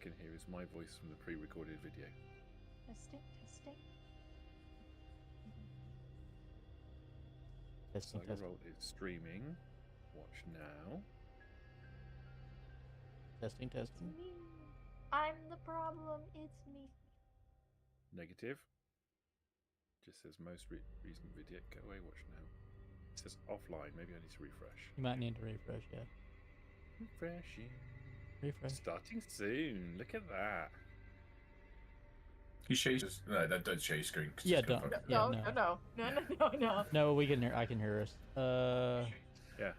can hear is my voice from the pre-recorded video. Testing, testing. Testing, Saga testing. Roll is streaming. Watch now. Testing, It's testing. me. I'm the problem. It's me. Negative. Just says most recent video. Go away, watch now. It says offline. Maybe I need to refresh. You might need to refresh, yeah. Refreshing. Refresh. Starting soon. Look at that. You show your... No, don't show your screen. 'cause Yeah, it's gonna don't. fuck- Yeah, No. No, we can hear. I can hear us. Yeah.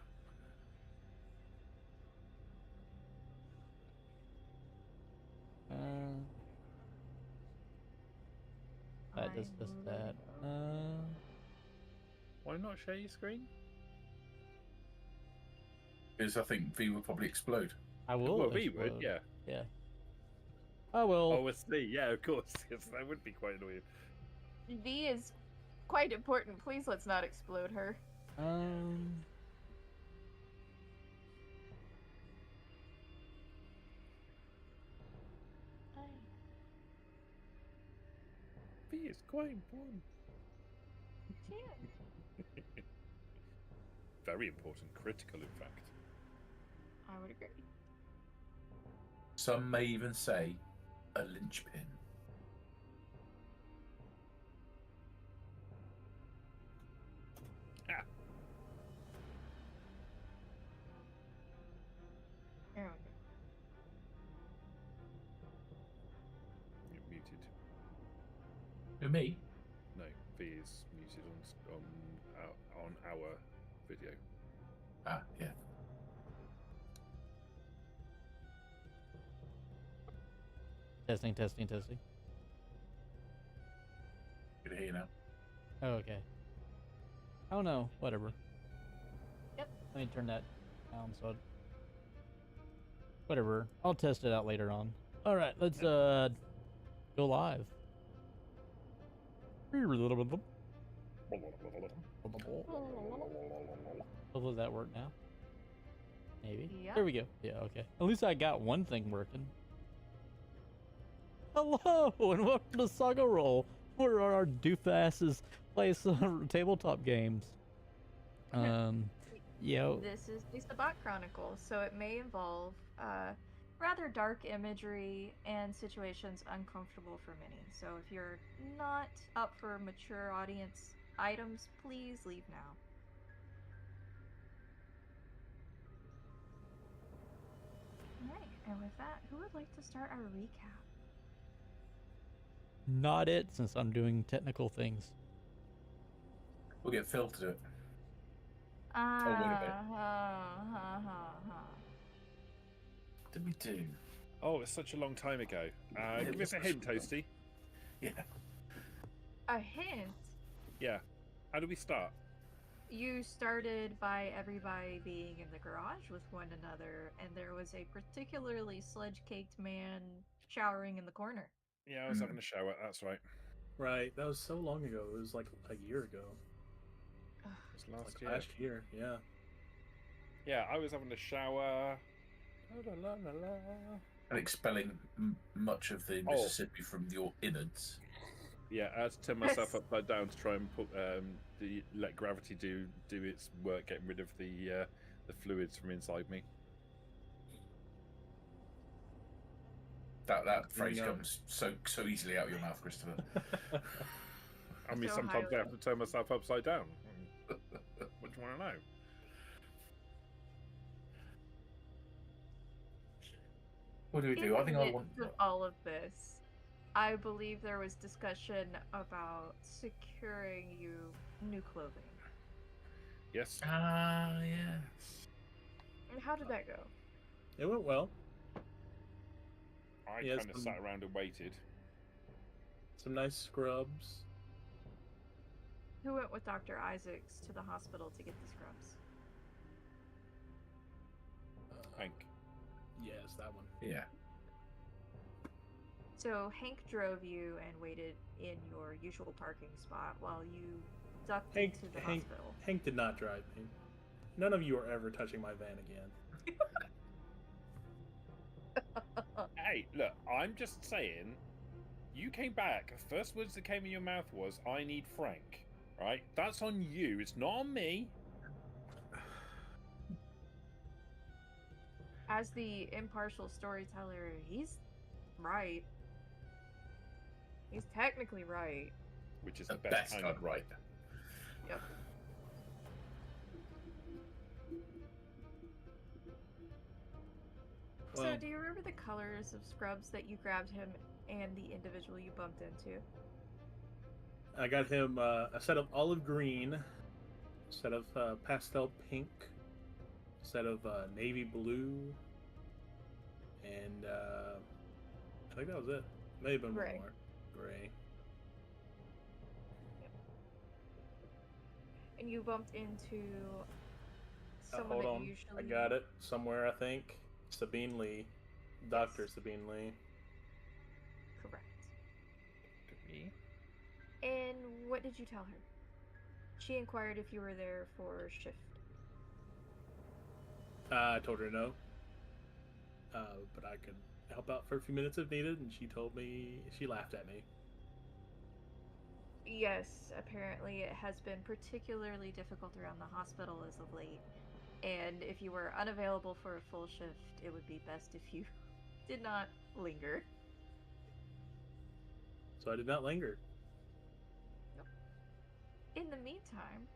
That does that. Why not share your screen? Because I think V would probably explode. I will. Well, we would, explode. yeah. Yeah. I will. Oh, it's me. Yeah, of course. Yes, that would be quite annoying. V is quite important. Please let's not explode her. V is quite important. Very important. Critical, in fact. I would agree. Some may even say a linchpin. Ah. There You're muted. Who, me? No, V is muted on our video. Ah, yeah. Testing, testing, testing. Good to hear you now. Oh, okay. Oh no, whatever. Yep. Let me turn that down so it... Whatever. I'll test it out later on. Alright, let's go live. Hopefully that worked now. Maybe. Yeah. There we go. Yeah, okay. At least I got one thing working. Hello, and welcome to Saga Roll, where our doofasses play some tabletop games. Yo. This is the Sabbat Chronicle, so it may involve rather dark imagery and situations uncomfortable for many. So if you're not up for mature audience items, please leave now. Alright, and with that, who would like to start our recap? Not it, since I'm doing technical things. We'll get Phil to do it. wait a minute. What did we do? Oh, it's such a long time ago. Give us a hint, Toasty. Yeah. A hint? Yeah. How do we start? You started by everybody being in the garage with one another, and there was a particularly sledge-caked man showering in the corner. Yeah, I was having a shower. That's right. Right, that was so long ago. It was like a year ago. It was Like last year, yeah. Yeah, I was having a shower. La, la, la, la. And expelling much of the Mississippi from your innards. Yeah, I had to turn myself upside down to try and put let gravity do its work, getting rid of the fluids from inside me. That phrase comes so easily out of your mouth, Christopher. I mean, So sometimes I highly- have to turn myself upside down. What do you want to know? What do we do? In I think the I want. midst of all of this, I believe there was discussion about securing you new clothing. Yes. Ah, yes. And how did that go? It went well. I Yes, kind of sat around and waited. Some nice scrubs. Who went with Dr. Isaacs to the hospital to get the scrubs? Hank. Yes, that one. Yeah. So Hank drove you and waited in your usual parking spot while you ducked Hank, into the Hank, hospital. Hank did not drive me. None of you are ever touching my van again. Hey, Hey, look, I'm just saying, you came back. The first words that came in your mouth was, I need Frank. Right? That's on you. It's not on me. As the impartial storyteller, he's right. He's technically right. Which is The the best best kind God of right. Yep. So, Well, do you remember the colors of scrubs that you grabbed him and the individual you bumped into? I got him a set of olive green, a set of pastel pink, a set of navy blue, and I think that was it. May have been Gray. one more. Gray. And you bumped into someone Hold that on. you usually... I got it somewhere, I think. Sabine Lee. Dr. Sabine Lee. Correct. Me? And what did you tell her? She inquired if you were there for shift. I told her no. But I could help out for a few minutes if needed, and she told me, she laughed at me. Yes, apparently it has been particularly difficult around the hospital as of late. And if you were unavailable for a full shift, it would be best if you did not linger. So I did not linger. Nope. In the meantime,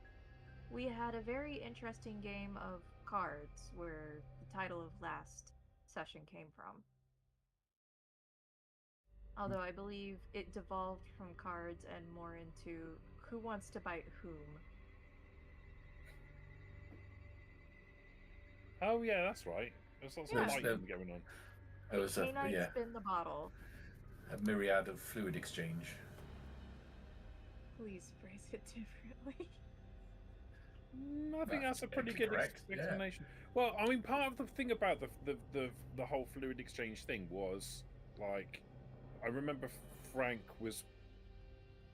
we had a very interesting game of cards where the title of last session came from. Although I believe it devolved from cards and more into who wants to bite whom. Oh, yeah, that's right. There's lots Yeah. of fighting going on. It was Canine spin the bottle. a myriad of fluid exchange. Please phrase it differently. I think that's a pretty good correct, yeah. explanation. Well, I mean, part of the thing about the whole fluid exchange thing was, like, I remember Frank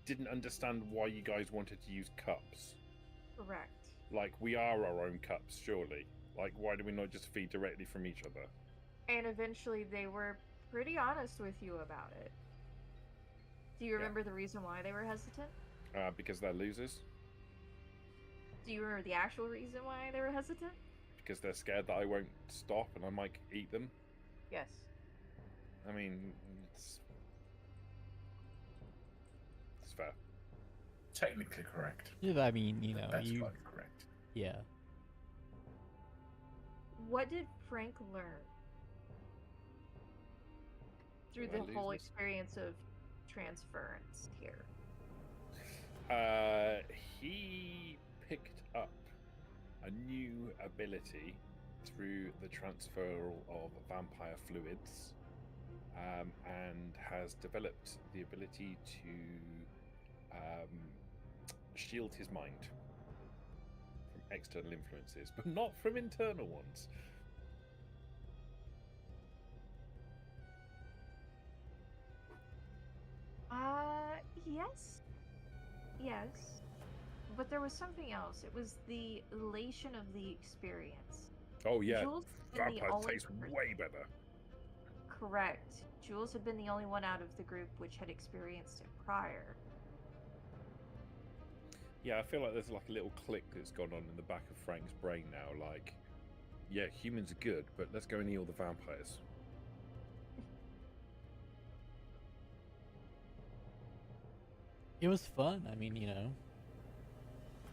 didn't understand why you guys wanted to use cups. Correct. Like, we are our own cups, surely. Like, why do we not just feed directly from each other? And eventually they were pretty honest with you about it. Do you remember the reason why they were hesitant? Because they're losers. Do you remember the actual reason why they were hesitant? Because they're scared that I won't stop and I might eat them. Yes. I mean, it's fair. Technically correct. Yeah, I mean, you know, That's you. quite correct. Yeah. What did Frank learn through Do I the lose whole this? experience of transference here? He picked up a new ability through the transfer of vampire fluids, and has developed the ability to shield his mind from external influences, but not from internal ones. Yes. Yes. But there was something else. It was the elation of the experience. Oh yeah, Jules had been the vampires only taste person- way better. Correct. Jules had been the only one out of the group which had experienced it prior. Yeah, I feel like there's like a little click that's gone on in the back of Frank's brain now. Like, yeah, humans are good, but let's go and heal the vampires. It was fun. I mean, you know.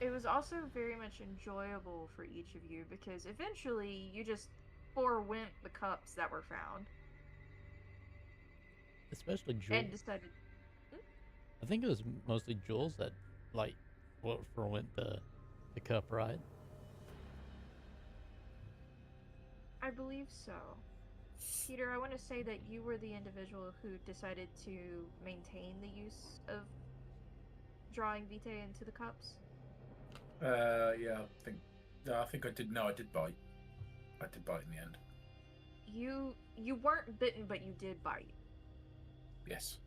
It was also very much enjoyable for each of you because eventually you just forewent the cups that were found Especially Jules. and decided, I think it was mostly Jules that, like, forewent the cup, right? I believe so. Peter, I want to say that you were the individual who decided to maintain the use of drawing Vitae into the cups. Yeah, I think I did. No, I did bite. I did bite in the end. You weren't bitten, but you did bite. Yes.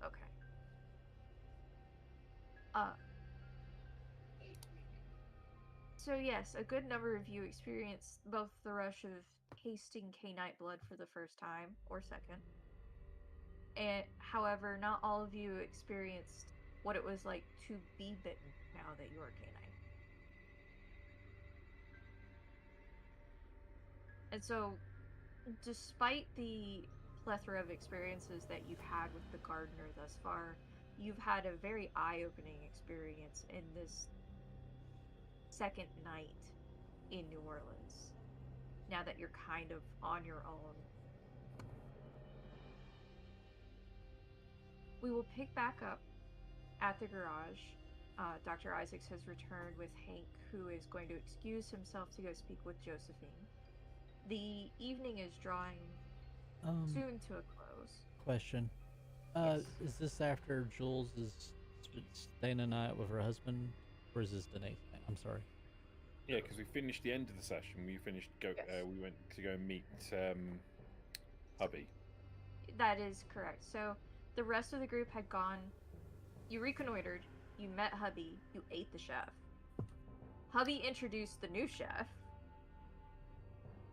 Okay. So yes, a good number of you experienced both the rush of tasting K-Night blood for the first time or second. And however, not all of you experienced what it was like to be bitten now that you are K-Night. And so, despite the plethora of experiences that you've had with the gardener thus far, you've had a very eye-opening experience in this second night in New Orleans. Now that you're kind of on your own. We will pick back up at the garage. Dr. Isaacs has returned with Hank, who is going to excuse himself to go speak with Josephine. The evening is drawing soon to a close. Question. Yes. Is this after Jules is staying the night with her husband, or is this the next night? I'm sorry. Yeah, because we finished the end of the session. We finished. Yes. We went to go meet hubby. That is correct. So the rest of the group had gone. You reconnoitered. You met hubby. You ate the chef. Hubby introduced the new chef,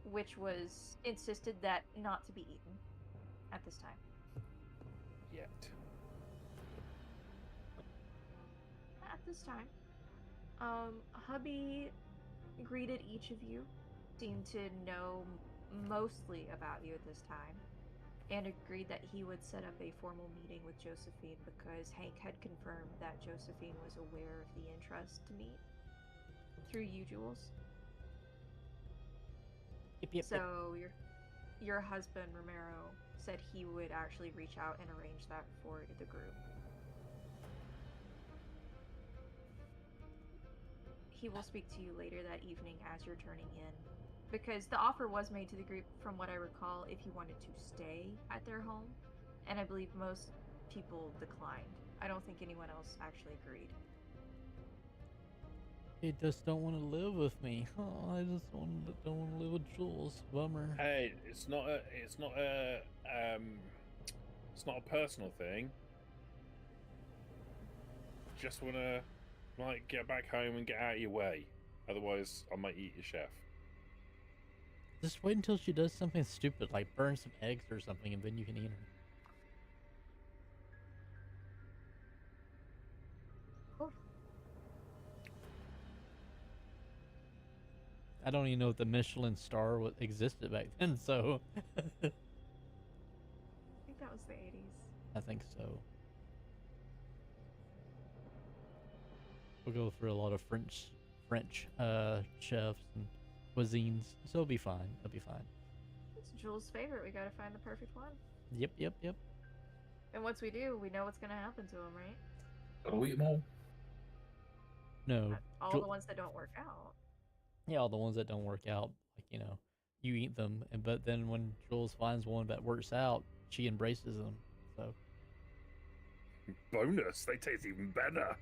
which was insisted that not to be eaten at this time. Yet. At this time, hubby greeted each of you, seemed to know mostly about you at this time, and agreed that he would set up a formal meeting with Josephine because Hank had confirmed that Josephine was aware of the interest to meet through you, Jules. Yep. So your husband Romero said he would actually reach out and arrange that for the group. He will speak to you later that evening as you're turning in, because the offer was made to the group, from what I recall, if you wanted to stay at their home, and I believe most people declined. I don't think anyone else actually agreed. He just don't want to live with me. Oh, I just don't want to live with Jules. Bummer. Hey, it's not a personal thing. Just wanna get back home and get out of your way. Otherwise, I might eat your chef. Just wait until she does something stupid, like burn some eggs or something, and then you can eat her. Cool. I don't even know if the Michelin star existed back then, so... I think that was the 80s. I think so. We'll go through a lot of French chefs and cuisines, so it'll be fine. It'll be fine. It's Jules' favorite. We gotta find the perfect one. Yep. And once we do, we know what's gonna happen to him, right? Gotta eat them all. No. All the ones that don't work out. Yeah, all the ones that don't work out, you eat them, but then when Jules finds one that works out, she embraces them. So. Bonus! They taste even better.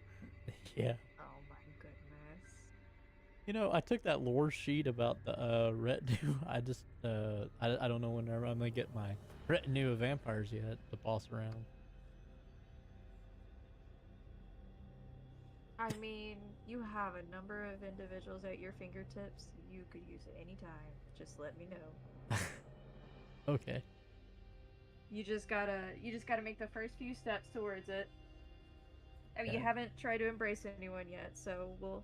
Yeah. Oh my goodness. I took that lore sheet about the retinue. I just I don't know when I'm gonna get my retinue of vampires yet to boss around. I mean, you have a number of individuals at your fingertips. You could use it anytime. Just let me know. Okay. You just gotta make the first few steps towards it. I mean, you Okay. haven't tried to embrace anyone yet, so we'll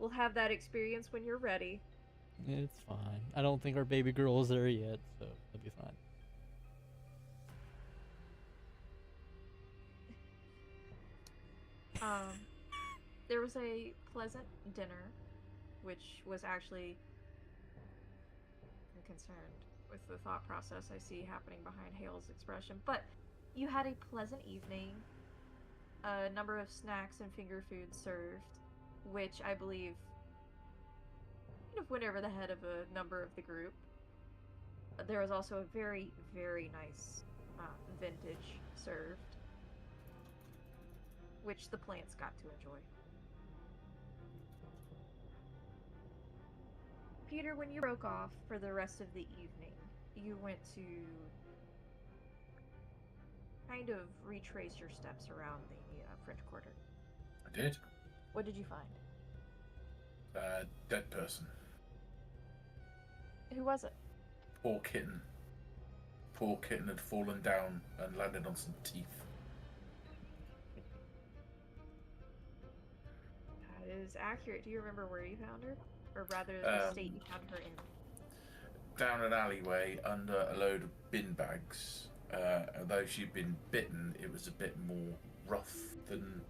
have that experience when you're ready. It's fine. I don't think our baby girl is there yet, so it'll be fine. There was a pleasant dinner, which was actually... I'm concerned with the thought process I see happening behind Hale's expression, but you had a pleasant evening, a number of snacks and finger foods served, which I believe kind of went over the head of a number of the group. There was also a very, very nice vintage served, which the plants got to enjoy. Peter, when you broke off for the rest of the evening, you went to kind of retrace your steps around the French Quarter. I did. What did you find? Dead person. Who was it? Poor kitten. Poor kitten had fallen down and landed on some teeth. That is accurate. Do you remember where you found her? Or rather, the state you found her in? Down an alleyway under a load of bin bags. Although she'd been bitten, it was a bit more rough than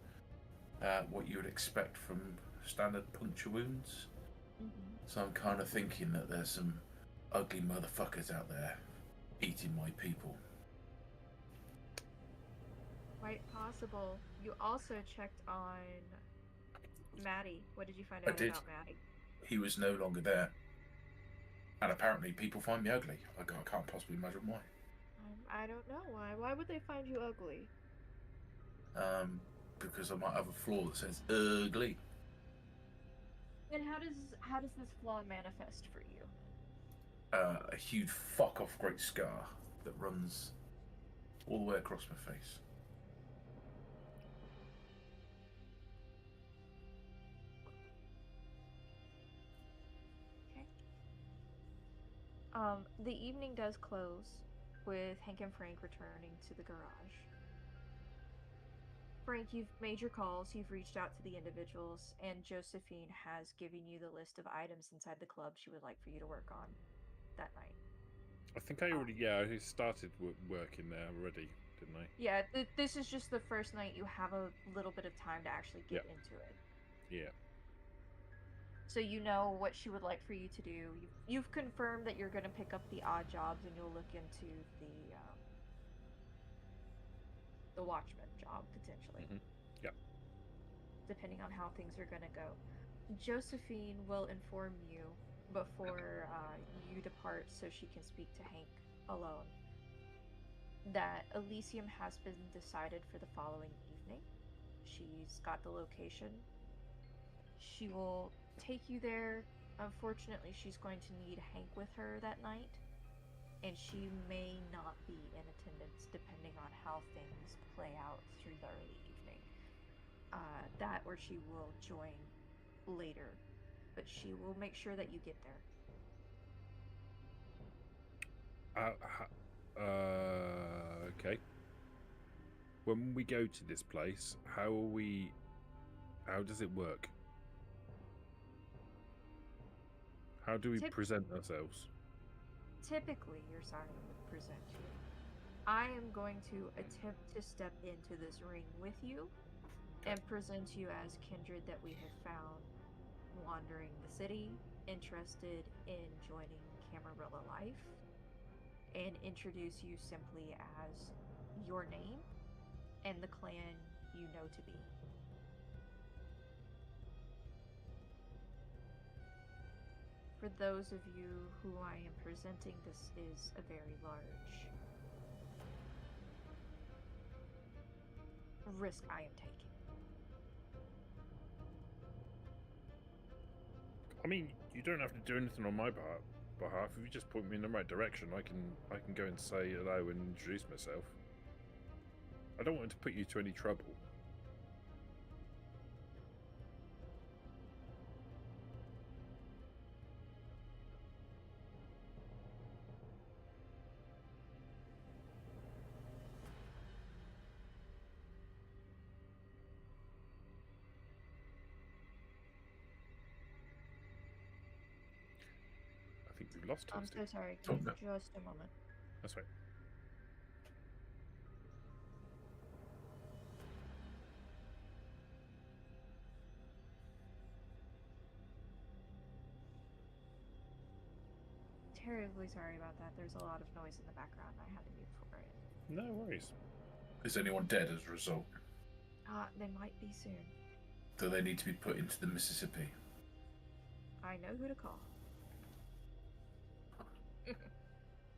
what you would expect from standard puncture wounds. Mm-hmm. So I'm kind of thinking that there's some ugly motherfuckers out there eating my people. Quite possible. You also checked on Maddie. What did you find out about Maddie? He was no longer there. And apparently people find me ugly. I can't possibly imagine why. I don't know why. Why would they find you ugly? Because I might have a flaw that says ugly. And how does this flaw manifest for you? A huge fuck off great scar that runs all the way across my face. The evening does close with Hank and Frank returning to the garage. Frank, you've made your calls, you've reached out to the individuals, and Josephine has given you the list of items inside the club she would like for you to work on that night. I think I already, I started working there already, didn't I? Yeah, this is just the first night you have a little bit of time to actually get into it. Yeah. So you know what she would like for you to do. You've confirmed that you're going to pick up the odd jobs and you'll look into the watchman job, potentially. Mm-hmm. Yeah. Depending on how things are going to go. Josephine will inform you before you depart so she can speak to Hank alone that Elysium has been decided for the following evening. She's got the location. She will take you there. Unfortunately, she's going to need Hank with her that night, and she may not be in attendance depending on how things play out through the early evening. That or she will join later, but she will make sure that you get there. Okay. When we go to this place, how does it work? How do we present ourselves? Typically, your sire would present you. I am going to attempt to step into this ring with you and present you as kindred that we have found wandering the city, interested in joining Camarilla life, and introduce you simply as your name and the clan you know to be. For those of you who I am presenting, this is a very large risk I am taking. I mean, you don't have to do anything on my behalf. If you just point me in the right direction, I can go and say hello and introduce myself. I don't want to put you to any trouble. I think we've lost I'm Toasty. so sorry. Give me just a moment. That's right. Terribly sorry about that. There's a lot of noise in the background. I had to mute for it. No worries. Is anyone dead as a result? They might be soon. Do they need to be put into the Mississippi? I know who to call.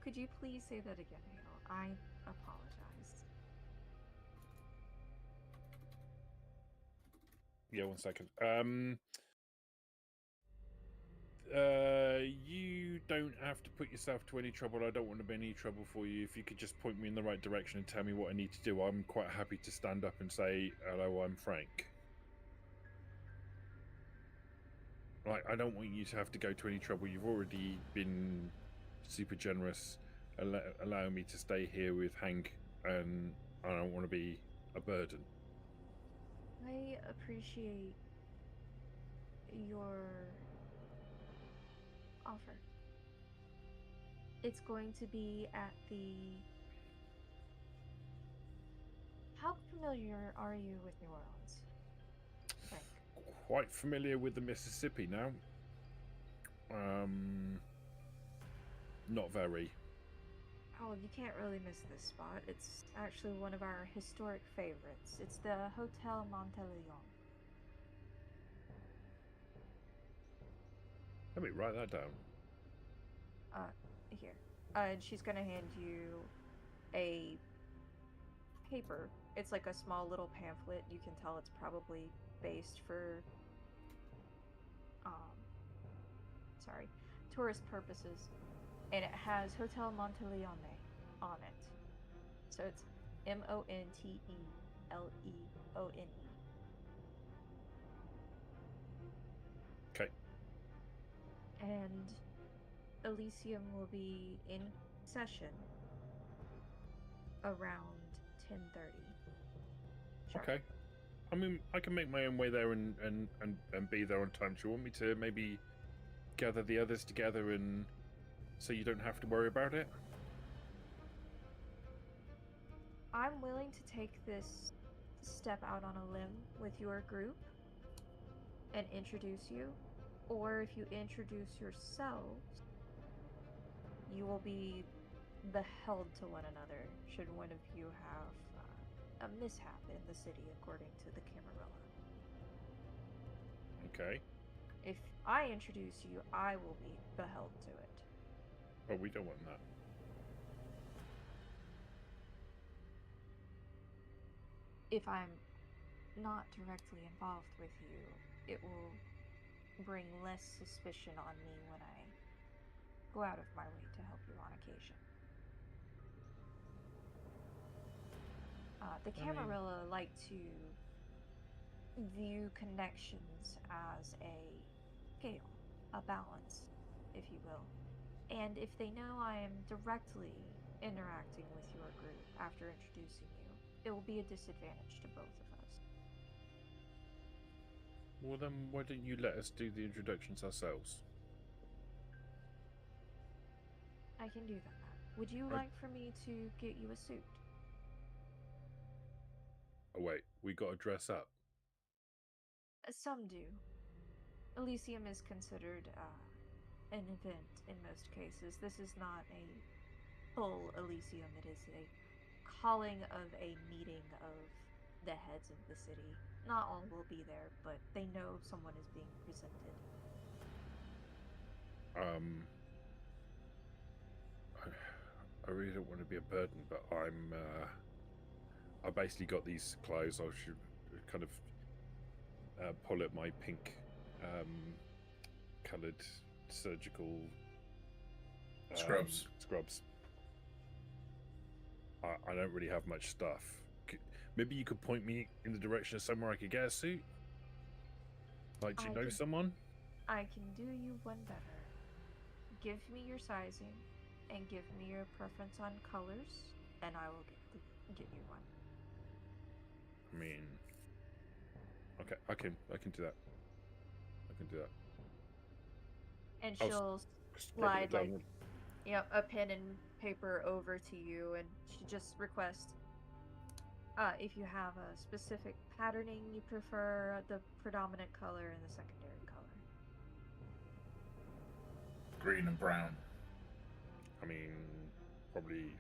Could you please say that again, Hale? I apologize. Yeah, 1 second. You don't have to put yourself to any trouble. I don't want to be any trouble for you. If you could just point me in the right direction and tell me what I need to do, I'm quite happy to stand up and say, hello, I'm Frank. Like, I don't want you to have to go to any trouble. You've already been super generous, allowing me to stay here with Hank, and I don't want to be a burden. I appreciate your offer. It's going to be at the... How familiar are you with New Orleans, Frank? Quite familiar with the Mississippi now. Not very. Oh, you can't really miss this spot. It's actually one of our historic favorites. It's the Hotel Monteleone. Let me write that down. Here. And she's gonna hand you a paper. It's like a small little pamphlet. You can tell it's probably based for, tourist purposes. And it has Hotel Monteleone on it. So it's Monteleone. Okay. And Elysium will be in session around 10:30. Okay. I mean, I can make my own way there and be there on time. Do you want me to maybe gather the others together and so you don't have to worry about it? I'm willing to take this step out on a limb with your group and introduce you, or if you introduce yourselves, you will be beheld to one another should one of you have a mishap in the city, according to the Camarilla. Okay. If I introduce you, I will be beheld to it. Oh, we don't want that. If I'm not directly involved with you, it will bring less suspicion on me when I go out of my way to help you on occasion. The Camarilla like to view connections as a scale, a balance, if you will. And if they know I am directly interacting with your group after introducing you, it will be a disadvantage to both of us. Well, then why don't you let us do the introductions ourselves? I can do that. Would you like for me to get you a suit? Oh, wait. We got to dress up. Some do. Elysium is considered an event in most cases. This is not a full Elysium. It is a calling of a meeting of the heads of the city. Not all will be there, but they know someone is being presented. I really don't want to be a burden, but I basically got these clothes. I should kind of pull up my pink coloured surgical Scrubs. I don't really have much stuff. Maybe you could point me in the direction of somewhere I could get a suit? Like, do you know someone? I can do you one better. Give me your sizing and give me your preference on colors, and I will get you one. I mean, okay, I can do that. I can do that. And she'll slide like, a pen and paper over to you, and she just requests if you have a specific patterning you prefer, the predominant color and the secondary color. Green and brown. I mean, probably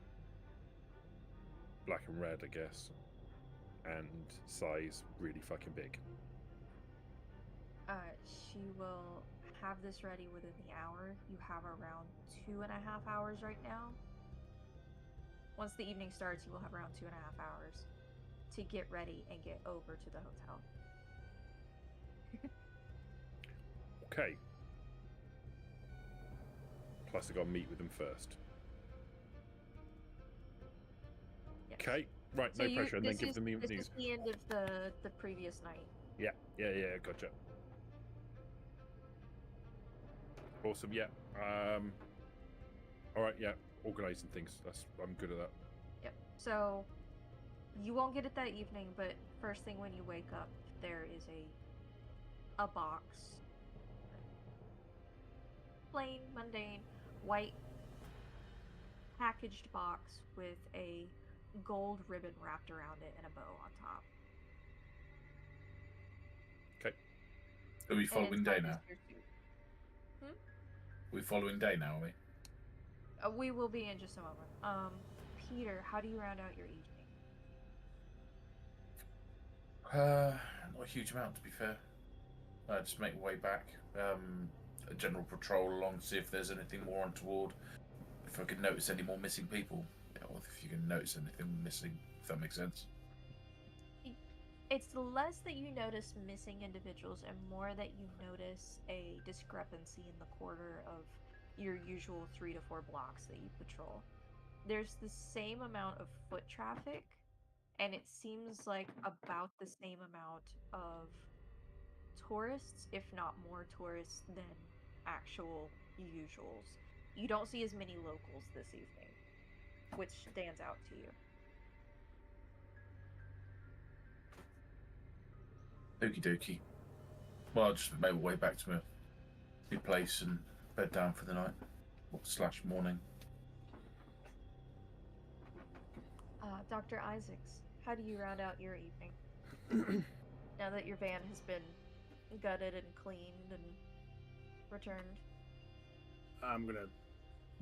black and red, I guess. And size really fucking big. She will have this ready within the hour. You have around 2.5 hours right now. Once the evening starts, you will have around 2.5 hours to get ready and get over to the hotel. Okay. Plus, I got to meet with them first. Yes. Okay. Right, So no pressure, and then give them the This news. is the end of the previous night. Yeah, gotcha. Awesome, yeah. All right, yeah, organizing things. I'm good at that. Yep. So you won't get it that evening, but first thing when you wake up, there is a box, plain, mundane, white packaged box with a gold ribbon wrapped around it and a bow on top. Okay. Are we And following day inside now? is your suit. We're following day now, are we? We will be in just a moment. Peter, how do you round out your evening? Not a huge amount, to be fair. Just make my way back. A general patrol along, see if there's anything more untoward. If I could notice any more missing people, or if you can notice anything missing, if that makes sense. It's less that you notice missing individuals and more that you notice a discrepancy in the quarter of your usual 3 to 4 blocks that you patrol. There's the same amount of foot traffic, and it seems like about the same amount of tourists, if not more tourists, than actual usuals. You don't see as many locals this evening, which stands out to you. Okie dokie. Well, I'll just make my way back to my place and bed down for the night. / morning. Dr. Isaacs, how do you round out your evening? Now that your van has been gutted and cleaned and returned. I'm gonna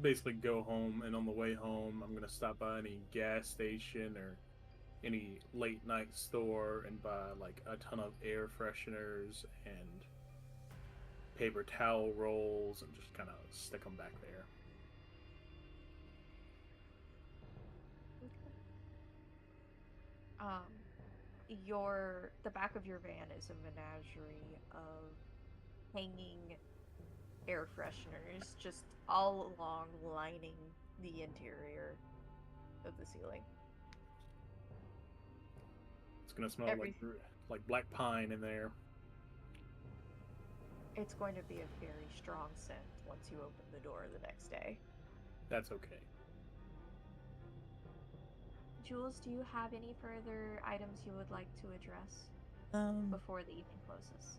basically go home, and on the way home, I'm gonna stop by any gas station or any late night store and buy like a ton of air fresheners and paper towel rolls and just kind of stick them back there. The back of your van is a menagerie of hanging air fresheners just all along lining the interior of the ceiling. It's gonna smell like black pine in there. It's going to be a very strong scent once you open the door the next day. That's okay. Jules, do you have any further items you would like to address before the evening closes?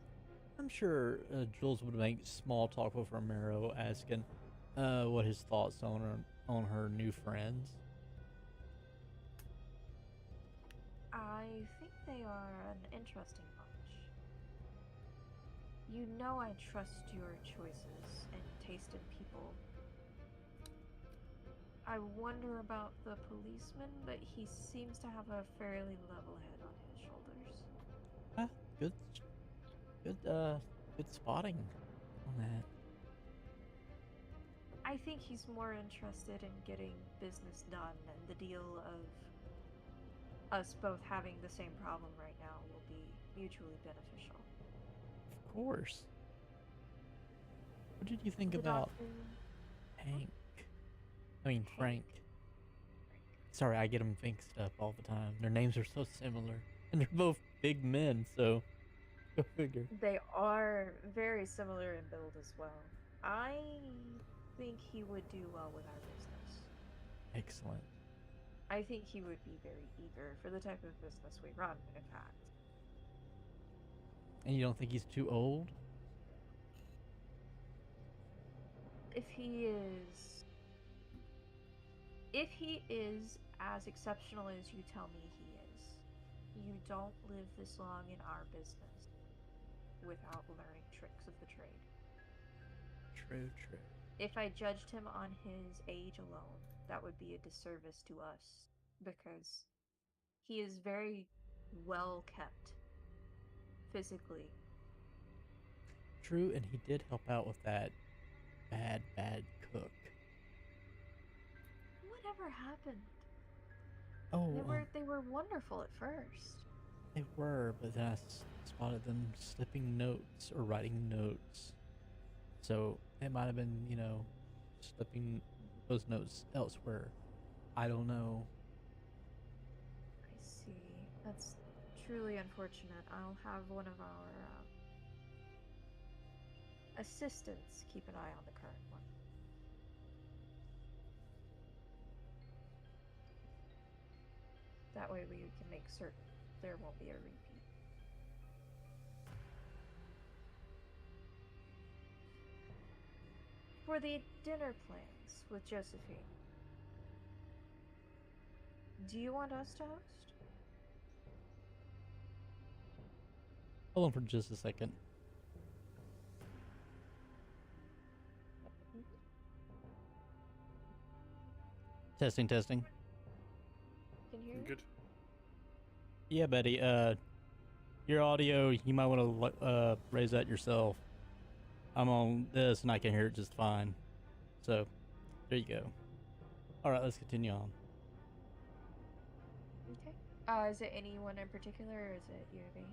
I'm sure Jules would make small talk with Romero, asking what his thoughts on her new friends. I think they are an interesting bunch. You know I trust your choices and taste in people. I wonder about the policeman, but he seems to have a fairly level head on his shoulders. Ah, good spotting on that. I think he's more interested in getting business done, and the deal of us both having the same problem right now will be mutually beneficial. Of course. What did you think The about doctor... Hank? I mean, Frank. Sorry, I get them mixed up all the time. Their names are so similar. And they're both big men, so go figure. They are very similar in build as well. I think he would do well with our business. Excellent. I think he would be very eager for the type of business we run, in fact. And you don't think he's too old? If he is as exceptional as you tell me he is, you don't live this long in our business without learning tricks of the trade. True. If I judged him on his age alone, that would be a disservice to us, because he is very well kept physically. True, and he did help out with that bad cook. Whatever happened? Oh, They were wonderful at first. they were, but then I spotted them slipping notes or writing notes. So it might have been, slipping those notes elsewhere. I don't know. I see. That's truly unfortunate. I'll have one of our assistants keep an eye on the current one. That way we can make certain there won't be a repeat. For the dinner plans with Josephine, do you want us to host? Hold on for just a second. Testing, testing. Can hear you? Good. Yeah, Betty. Your audio, you might want to raise that yourself. I'm on this and I can hear it just fine. So, there you go. All right, let's continue on. Okay. Is it anyone in particular, or is it you and me?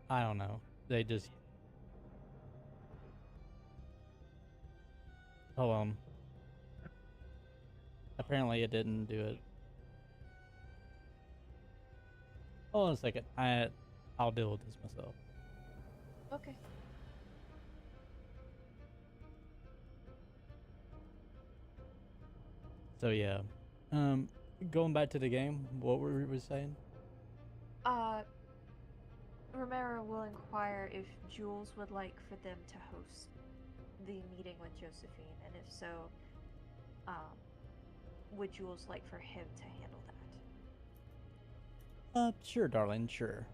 I don't know. They just. Hold on. Apparently, it didn't do it. Hold on a second. I'll deal with this myself. Okay. So yeah, going back to the game, what were we saying? Romero will inquire if Jules would like for them to host the meeting with Josephine, and if so, would Jules like for him to handle that? Sure, darling, sure.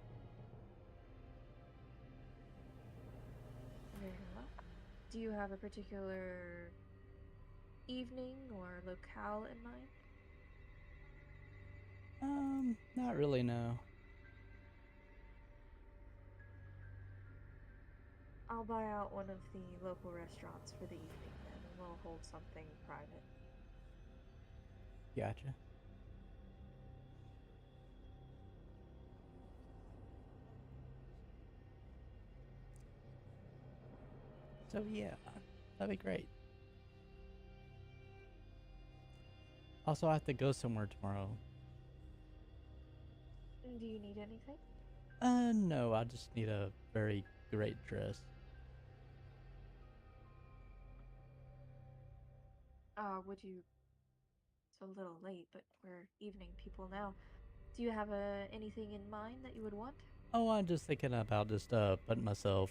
Very well. Do you have a particular evening or locale in mind? Not really, no. I'll buy out one of the local restaurants for the evening then, and we'll hold something private. Gotcha. So yeah, that'd be great. Also, I have to go somewhere tomorrow. Do you need anything? No, I just need a very great dress. Would you... It's a little late, but we're evening people now. Do you have anything in mind that you would want? Oh, I'm just thinking about just putting myself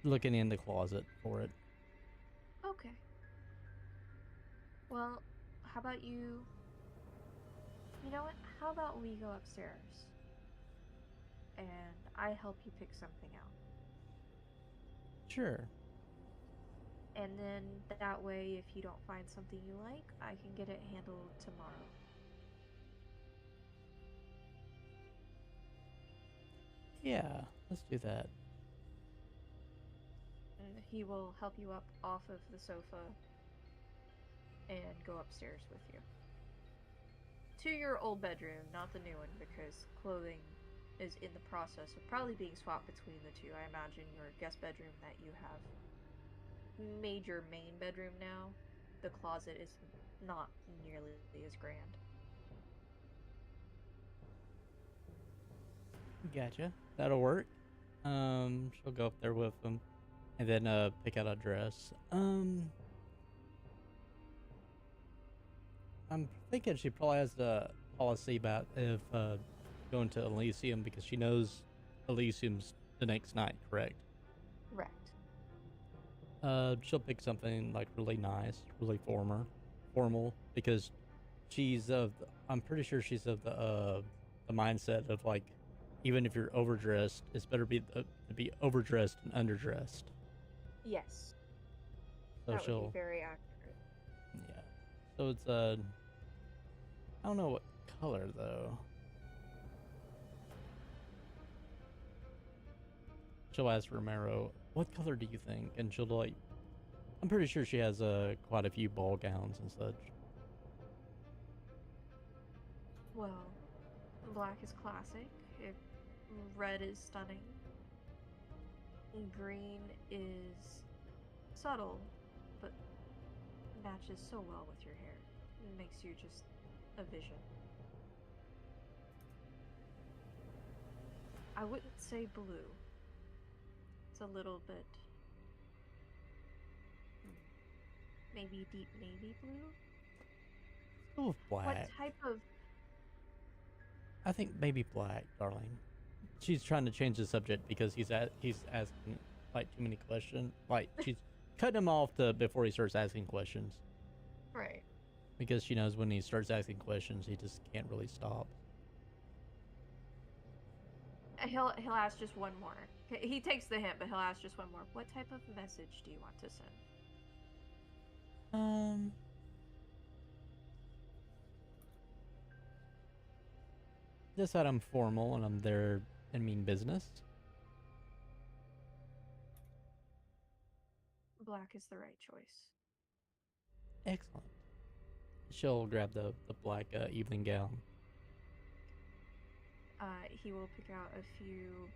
looking in the closet for it. Okay. Well, how about you... You know what? How about we go upstairs? And I help you pick something out. Sure. And then that way, if you don't find something you like, I can get it handled tomorrow. Yeah, let's do that. And he will help you up off of the sofa and go upstairs with you. To your old bedroom, not the new one, because clothing is in the process of probably being swapped between the two. I imagine your guest bedroom that you have made your main bedroom now, the closet is not nearly as grand. Gotcha. That'll work. She'll go up there with him, and then pick out a dress. I'm thinking she probably has the policy about if going to Elysium because she knows Elysium's the next night, correct? Correct. She'll pick something like really nice, really formal, because I'm pretty sure she's of the mindset of like, even if you're overdressed, it's better to be overdressed and underdressed. Yes. So that she'll would be very accurate. yeah. So it's I don't know what color though. She'll ask Romero, "What color do you think?" And she'll like, I'm pretty sure she has quite a few ball gowns and such. Well, black is classic. If red is stunning. Green is subtle, but matches so well with your hair. It makes you just a vision. I wouldn't say blue. It's a little bit... maybe deep navy blue? Go with What black. type of... I think maybe black, darling. She's trying to change the subject because he's asking like too many questions. Like she's cutting him off before he starts asking questions Right. because she knows when he starts asking questions, he just can't really stop. He'll ask just one more. He takes the hint, but he'll ask just one more. What type of message do you want to send? Just that I'm formal and I'm there and mean business. Black is the right choice. Excellent. She'll grab the black evening gown. He will pick out a few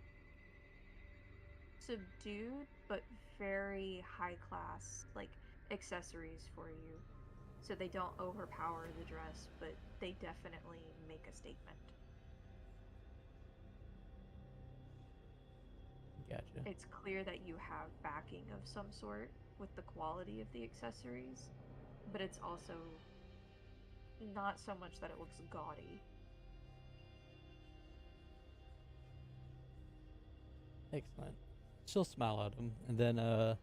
subdued but very high class like accessories for you, so they don't overpower the dress, but they definitely make a statement. Gotcha. It's clear that you have backing of some sort with the quality of the accessories, but it's also not so much that it looks gaudy. Excellent. She'll smile at him, and then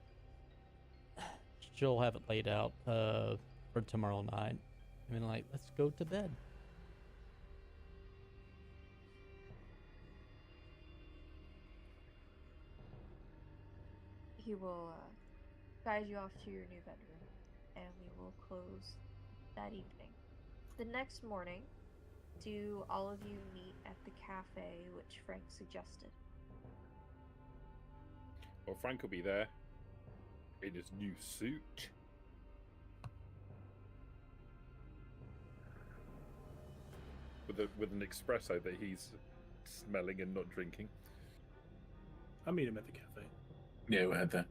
she'll have it laid out for tomorrow night. I mean, like, let's go to bed. He will guide you off to your new bedroom, and we will close that evening. The next morning, do all of you meet at the cafe which Frank suggested? Well, Frank will be there in his new suit. With an espresso that he's smelling and not drinking. I'll meet him at the cafe. Yeah, we'll head there.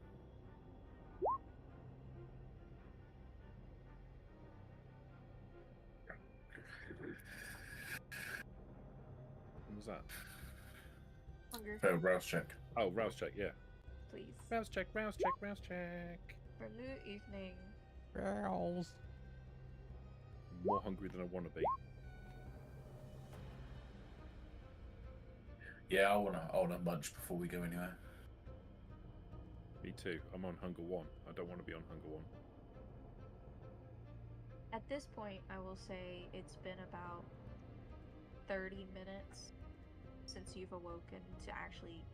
What was that? Hunger, Oh, rouse check. Oh, rouse check, yeah. please. Rouse check, rouse check, rouse check. For new evening. Girls. I'm more hungry than I want to be. Yeah, I wanna munch before we go anywhere. Me too. I'm on hunger 1. I don't want to be on hunger 1. At this point, I will say it's been about 30 minutes since you've awoken to actually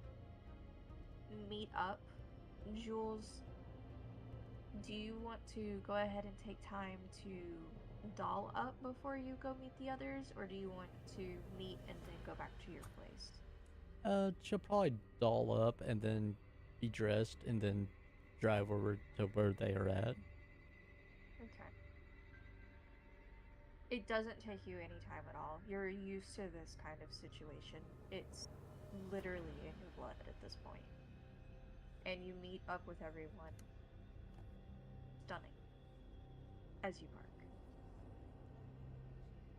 meet up. Jules, do you want to go ahead and take time to doll up before you go meet the others, or do you want to meet and then go back to your place? She'll probably doll up and then be dressed and then drive over to where they are at. Okay. It doesn't take you any time at all. You're used to this kind of situation. It's literally in your blood at this point. And you meet up with everyone. Stunning. As you park.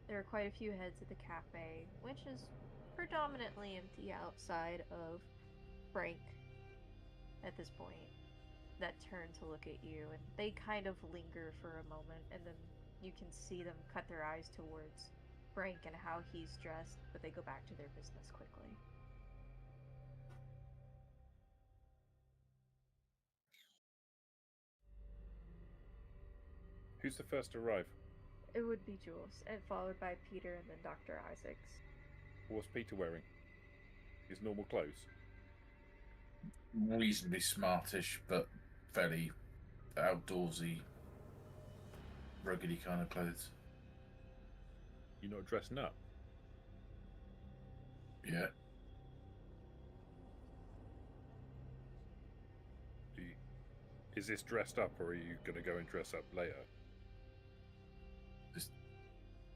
There are quite a few heads at the cafe, which is predominantly empty outside of Frank at this point, that turn to look at you, and they kind of linger for a moment, and then you can see them cut their eyes towards Frank and how he's dressed, but they go back to their business quickly. Who's the first to arrive? It would be Jules, and followed by Peter and then Dr. Isaacs. What's Peter wearing? His normal clothes? Reasonably smartish, but fairly outdoorsy, ruggedy kind of clothes. You're not dressing up? Yeah. Is this dressed up, or are you going to go and dress up later?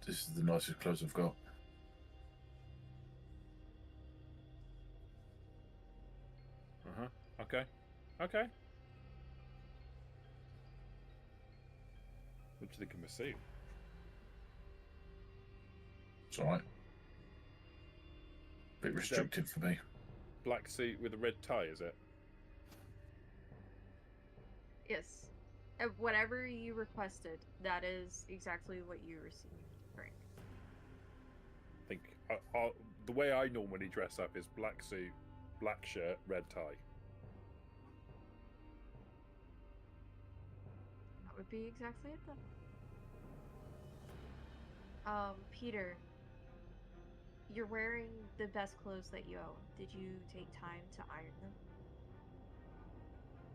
This is the nicest clothes I've got. Uh-huh. Okay. Okay. What do you think of my suit? It's alright. Bit restrictive for me. Black suit with a red tie, is it? Yes. Whatever you requested, that is exactly what you received, Frank. I think the way I normally dress up is black suit, black shirt, red tie. That would be exactly it then. Peter, you're wearing the best clothes that you own. Did you take time to iron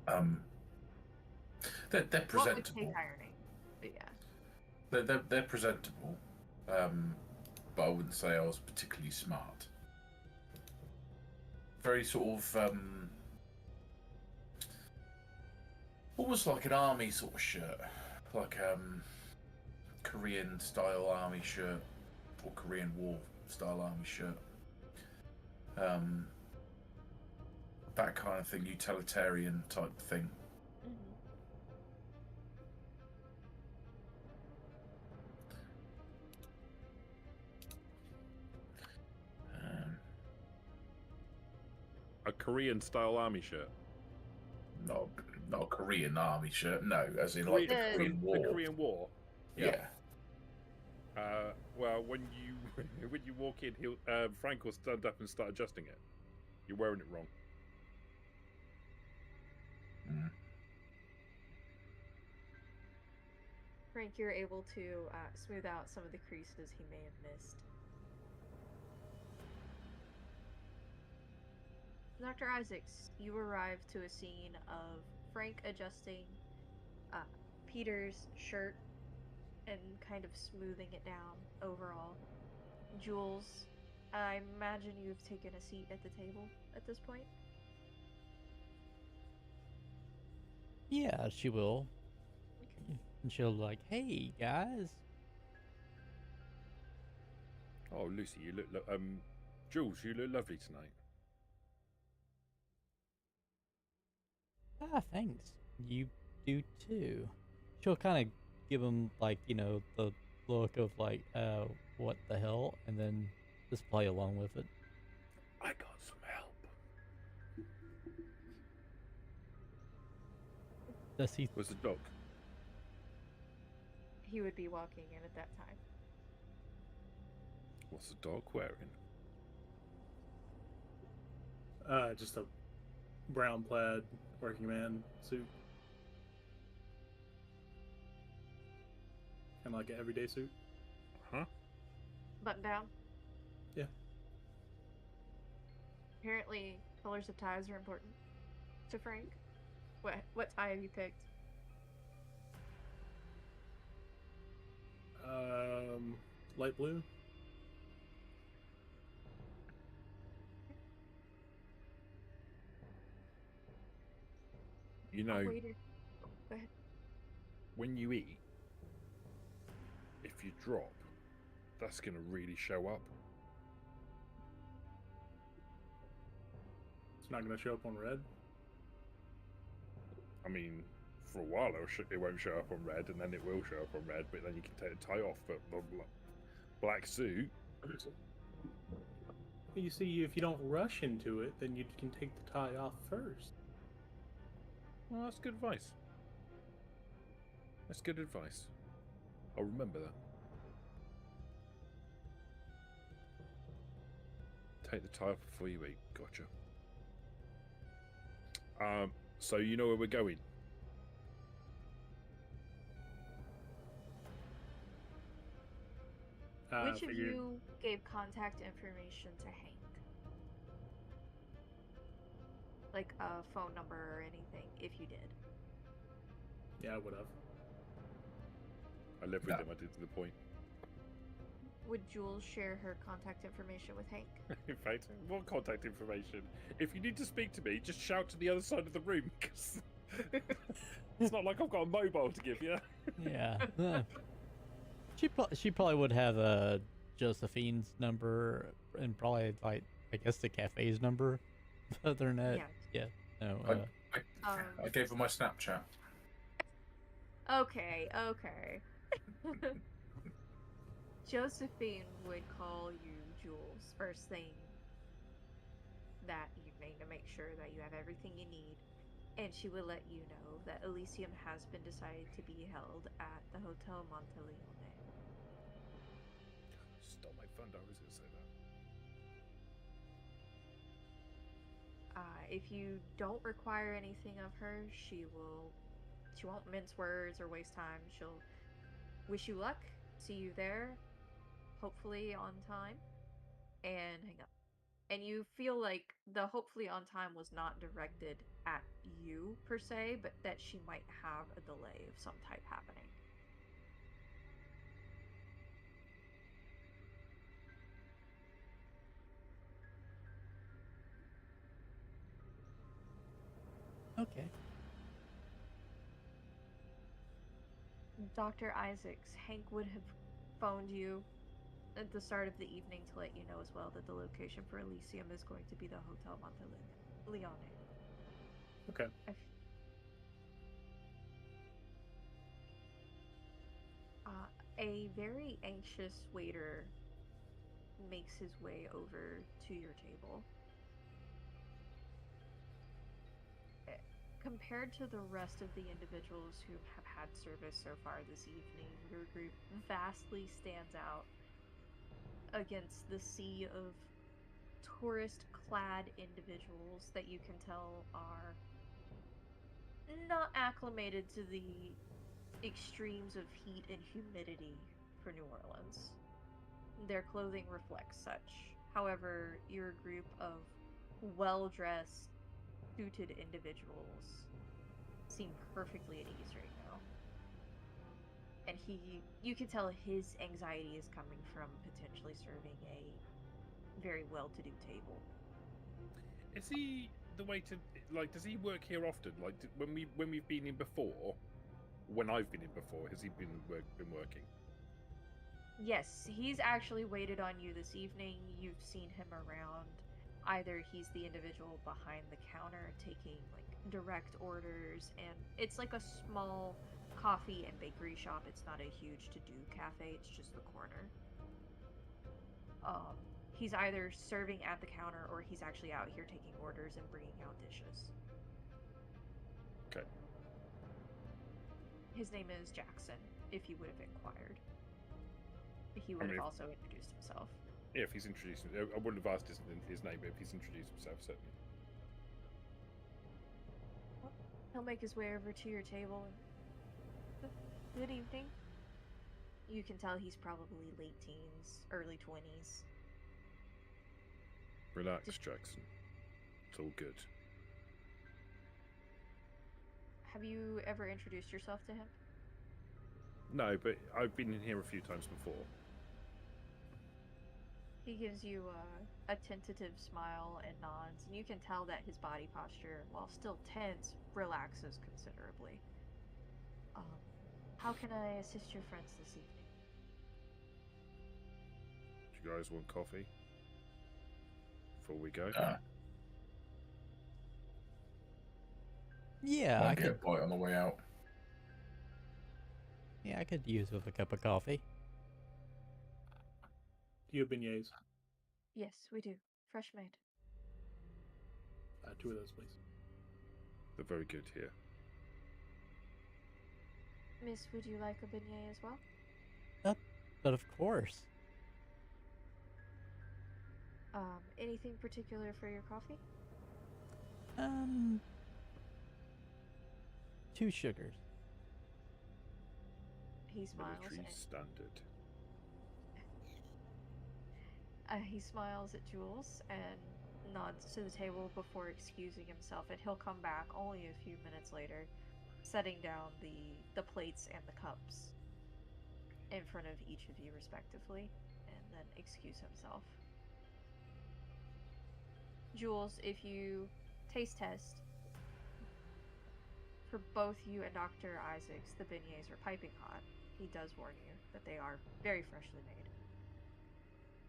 them? They're What would presentable. take ironing? But yeah. They're presentable. But I wouldn't say I was particularly smart. Very sort of almost like an army sort of shirt, like Korean style army shirt or Korean War style army shirt. That kind of thing, utilitarian type thing. A Korean style army shirt. Not a Korean army shirt, no, as in like the Korean War. The Korean War. Yeah. Well, when you when you walk in, Frank will stand up and start adjusting it. You're wearing it wrong. Frank, you're able to smooth out some of the creases he may have missed. Dr. Isaacs, you arrive to a scene of Frank adjusting Peter's shirt and kind of smoothing it down overall. Jules, I imagine you've taken a seat at the table at this point? Yeah, she will. Okay. And she'll be like, hey, guys. Oh, Lucy, you look Jules, you look lovely tonight. Ah, thanks. You do too. She'll kind of give him, like, you know, the look of, like, what the hell? And then just play along with it. I got some help. Does he? Where's the dog? He would be walking in at that time. What's the dog wearing? Just a brown plaid working man suit. Kind of like an everyday suit. Huh? Button down? Yeah. Apparently, colors of ties are important to Frank. What tie have you picked? Light blue. You know, Waiter. Go ahead. when you eat, if you drop, that's going to really show up. It's not going to show up on red. I mean, for a while it won't show up on red, and then it will show up on red, but then you can take the tie off. But the black suit... You see, if you don't rush into it, then you can take the tie off first. Well, that's good advice. That's good advice. I'll remember that. Take the tie off before you eat. Gotcha. So you know where we're going? Which of you gave contact information to Hank? Like a phone number or anything, if you did. Yeah, I would have. I live with him, I did to the point. Would Jules share her contact information with Hank? In fact, what contact information? If you need to speak to me, just shout to the other side of the room, because it's not like I've got a mobile to give you. Yeah. She probably would have Josephine's number and probably, like, I guess the cafe's number. Other than that, yeah. No. I gave her my Snapchat. Okay. Josephine would call you Jules first thing that evening to make sure that you have everything you need. And she will let you know that Elysium has been decided to be held at the Hotel Monteleone. Stole my thunder. I was going to say that. If you don't require anything of her, she won't mince words or waste time. She'll wish you luck, see you there, hopefully on time, and hang up. And you feel like the hopefully on time was not directed at you per se, but that she might have a delay of some type happening. Okay. Dr. Isaacs, Hank would have phoned you at the start of the evening to let you know as well that the location for Elysium is going to be the Hotel Monteleone. Okay. A very anxious waiter makes his way over to your table. Compared to the rest of the individuals who have had service so far this evening, your group vastly stands out against the sea of tourist-clad individuals that you can tell are not acclimated to the extremes of heat and humidity for New Orleans. Their clothing reflects such. However, you're a group of well-dressed, suited individuals seem perfectly at ease right now. And you can tell his anxiety is coming from potentially serving a very well-to-do table. Is he the way to, like, does he work here often? Like, when we've been in before, when I've been in before, has he been working? Yes, he's actually waited on you this evening. You've seen him around. Either he's the individual behind the counter taking like direct orders, and it's like a small coffee and bakery shop. It's not a huge to-do cafe, it's just the corner. He's either serving at the counter or he's actually out here taking orders and bringing out dishes. Okay. His name is Jackson, if you would have inquired. He would have also introduced himself. Yeah, if he's introduced, I wouldn't have asked his name, but if he's introduced himself, certainly. Well, he'll make his way over to your table. Good evening. You can tell he's probably late teens, early 20s. Relax, Jackson. It's all good. Have you ever introduced yourself to him? No, but I've been in here a few times before. He gives you a tentative smile and nods, and you can tell that his body posture, while still tense, relaxes considerably. How can I assist your friends this evening? Do you guys want coffee? Before we go? Yeah, I'll get a bite on the way out. Yeah, I could use with a cup of coffee. Do you have beignets? Yes, we do. Fresh made. 2 of those, please. They're very good here. Miss, would you like a beignet as well? But of course. Anything particular for your coffee? 2 sugars. He smiles. Military standard. He smiles at Jules and nods to the table before excusing himself, and he'll come back only a few minutes later, setting down the plates and the cups in front of each of you respectively, and then excuse himself. Jules, if you taste test, for both you and Dr. Isaacs, the beignets are piping hot. He does warn you that they are very freshly made.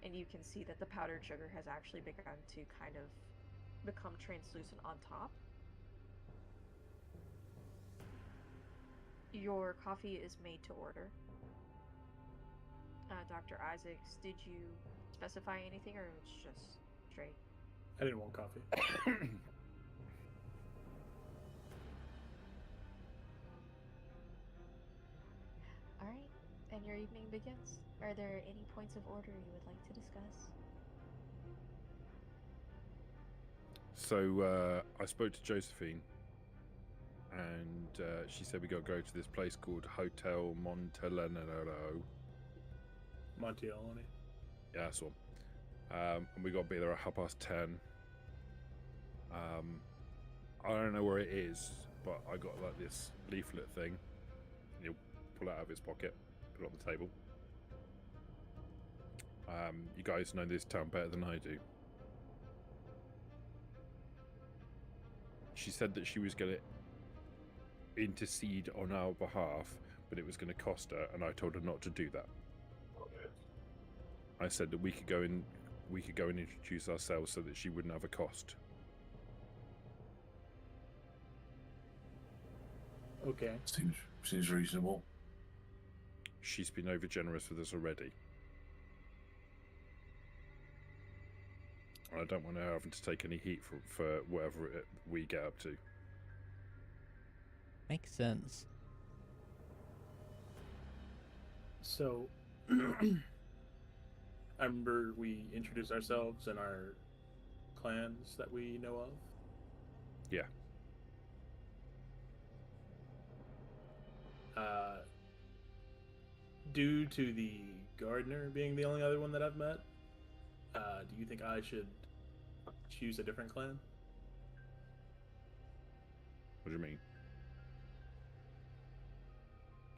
And you can see that the powdered sugar has actually begun to kind of become translucent on top. Your coffee is made to order. Dr. Isaacs, did you specify anything, or it's just straight? I didn't want coffee. and your evening begins. Are there any points of order you would like to discuss? So I spoke to Josephine, and she said we got to go to this place called Hotel Monteleno. Montione. Yeah, that's one. And we got to be there at 10:30. I don't know where it is, but I got like this leaflet thing. He'll pull it out of his pocket, put it on the table. You guys know this town better than I do. She said that she was going to intercede on our behalf, but it was going to cost her, and I told her not to do that. I said that we could go and introduce ourselves so that she wouldn't have a cost. Okay. Seems reasonable. She's been over generous with us already. I don't want her having to take any heat for whatever we get up to. Makes sense. So, I remember we introduced ourselves and our clans that we know of. Yeah. Due to the gardener being the only other one that I've met, do you think I should choose a different clan? What do you mean?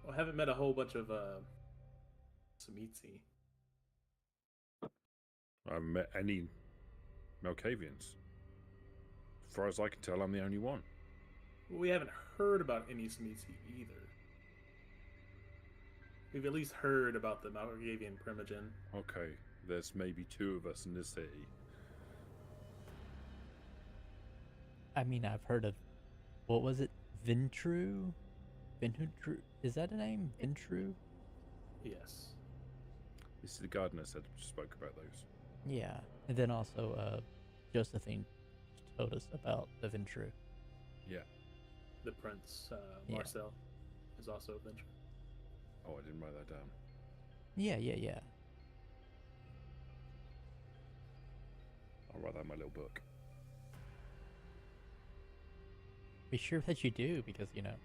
Well, I haven't met a whole bunch of Samitsi. I haven't met any Malkavians. As far as I can tell, I'm the only one. We haven't heard about any Samitsi either. We've at least heard about the Malkavian Primogen. Okay, there's maybe 2 of us in the city. I mean, I've heard of, what was it, Ventru? Ventru? Is that a name? Ventru? Yes. This is the gardener said spoke about those. Yeah, and then also Josephine told us about the Ventru. Yeah. The Prince Yeah. Marcel is also a venture. Oh, I didn't write that down. Yeah. I'll write that in my little book. Be sure that you do, because you know.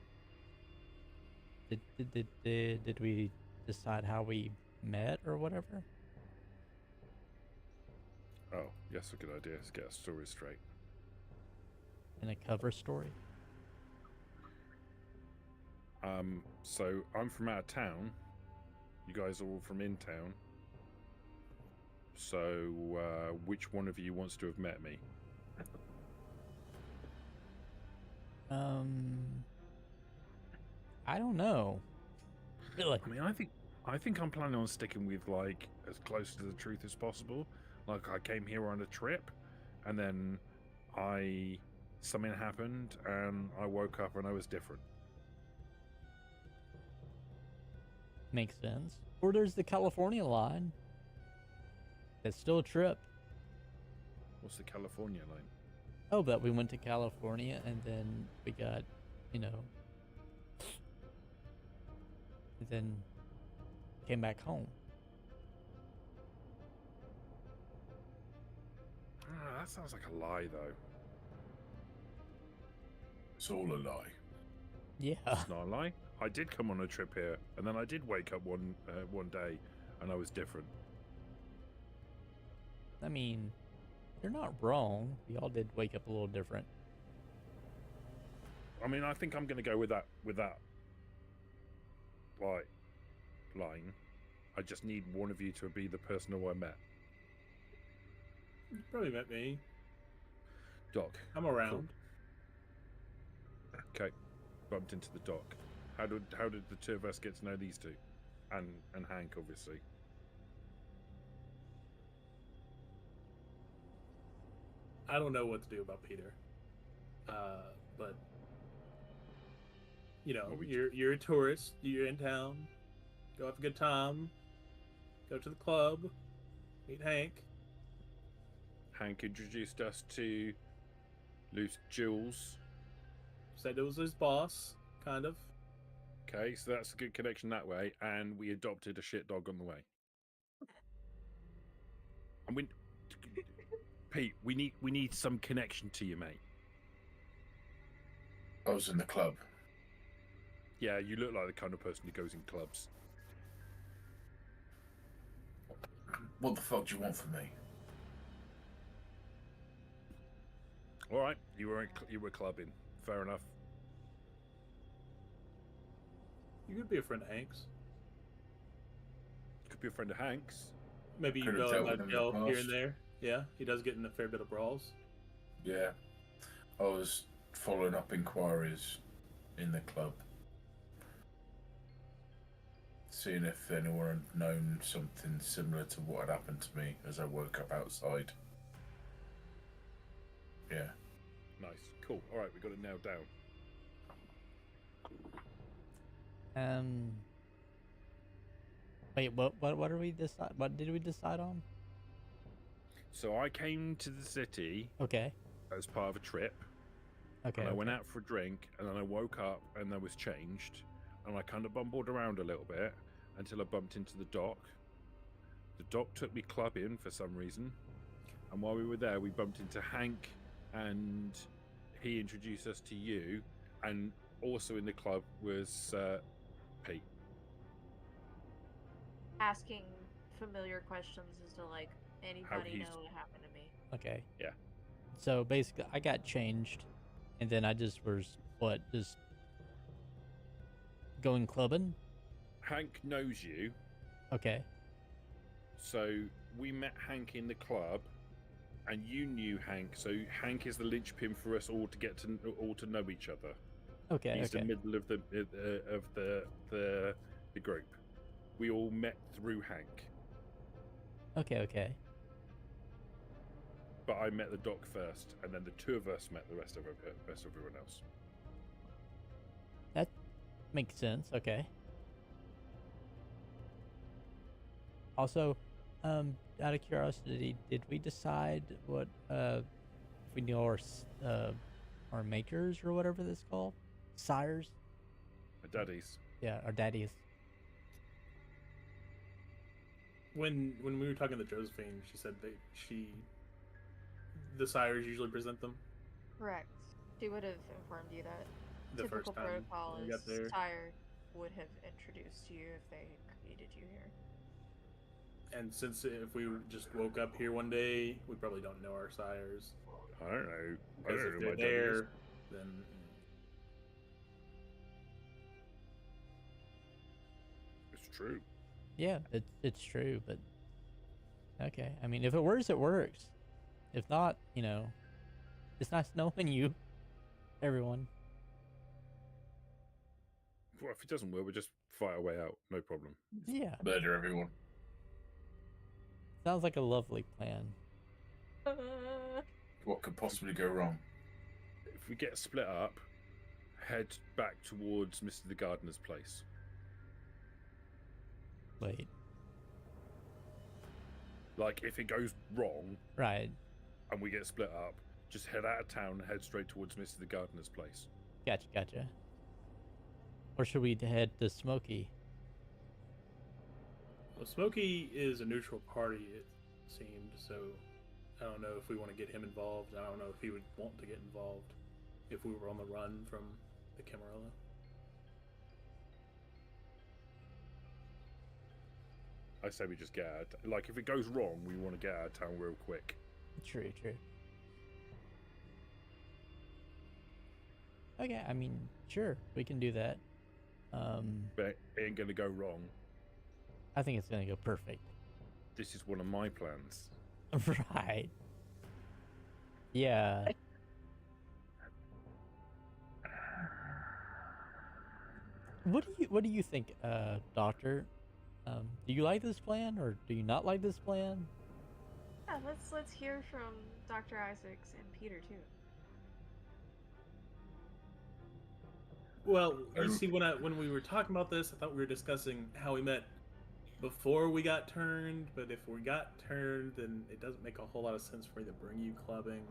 Did we decide how we met or whatever? Oh, yes, a good idea. Let's get our story straight. In a cover story? So I'm from out of town. You guys are all from in town. So, which one of you wants to have met me? I don't know. Really? I mean, I think I'm planning on sticking with like as close to the truth as possible. Like I came here on a trip, and then something happened, and I woke up and I was different. Makes sense. Or there's the California line. It's still a trip. What's the California line? Oh, but we went to California and then we got, you know, and then came back home. That sounds like a lie, though. It's all a lie. Yeah. It's not a lie. I did come on a trip here, and then I did wake up one day, and I was different. I mean, you're not wrong. We all did wake up a little different. I mean, I think I'm going to go with that like line. I just need one of you to be the person who I met. You probably met me. Doc. I'm around. Okay. Bumped into the doc. How did the 2 of us get to know these 2? And Hank, obviously. I don't know what to do about Peter. But you know, Well, you're a tourist. You're in town. Go have a good time. Go to the club. Meet Hank. Hank introduced us to Loose Jules. Said it was his boss, kind of. Okay, so that's a good connection that way, and we adopted a shit dog on the way. I mean, Pete, we need some connection to you, mate. I was in the club. Yeah, you look like the kind of person who goes in clubs. What the fuck do you want from me? All right, you were clubbing. Fair enough. You could be a friend of Hank's. Could be a friend of Hank's. Maybe you Could've go dealt and with him in jail the here past. and there. Yeah, he does get in a fair bit of brawls. Yeah. I was following up inquiries in the club. Seeing if anyone had known something similar to what had happened to me as I woke up outside. Yeah. Nice, cool. All right, we got it nailed down. Wait, what are we decide? What did we decide on? So I came to the city Okay. as part of a trip, Okay. and I went out for a drink, and then I woke up and I was changed, and I kind of bumbled around a little bit until I bumped into the doc. The doc took me clubbing for some reason, and while we were there, we bumped into Hank, and he introduced us to you, and also in the club was Pete. Asking familiar questions as to like anybody he's- know what happened to me. Okay. Yeah. So basically, I got changed, and then I just was just going clubbing. Hank knows you, Okay. so we met Hank in the club, and you knew Hank. So Hank is the linchpin for us all to get to all to know each other. Okay. He's okay. the middle of the group. We all met through Hank, Okay. Okay. but I met the doc first, and then the two of us met the rest of everyone else. That makes sense. Okay. Also, out of curiosity, did we decide what if we knew our makers or whatever that's called? Sires? My daddy's. Yeah, our daddies. When we were talking to Josephine, she said that the sires usually present them Correct. She would have informed you that. the Typical first time protocol we got is there. sire would have introduced you if they created you here. And since if we just woke up here one day, we probably don't know our sires. I don't know. I Because don't if know who they're my daddy is. there, then It's true. Yeah, it's true, but okay. I mean, if it works, it works. If not, it's nice knowing you, everyone. Well, if it doesn't work, we'll just fight our way out. No problem. Yeah, Murder everyone. sounds like a lovely plan. What could possibly go wrong? If we get split up, head back towards Mr. the Gardener's place. Wait, Like, if it goes wrong right? and we get split up, just head out of town and head straight towards Mr. the Gardener's place. Gotcha. Or should we head to Smoky? well, Smokey is a neutral party, it seemed. So I don't know if we want to get him involved. I don't know if he would want to get involved if we were on the run from the Camarilla. I say we just get out. Like, if it goes wrong, we want to get out of town real quick. True. Okay, I mean, sure, we can do that. But it ain't going to go wrong. I think it's gonna go perfect. This is one of my plans. Right. Yeah. What do you think, Doctor? Do you like this plan or do you not like this plan? Yeah, let's hear from Dr. Isaacs and Peter too. Well, you see, when we were talking about this, I thought we were discussing how we met before we got turned. But if we got turned, then it doesn't make a whole lot of sense for me to bring you clubbing.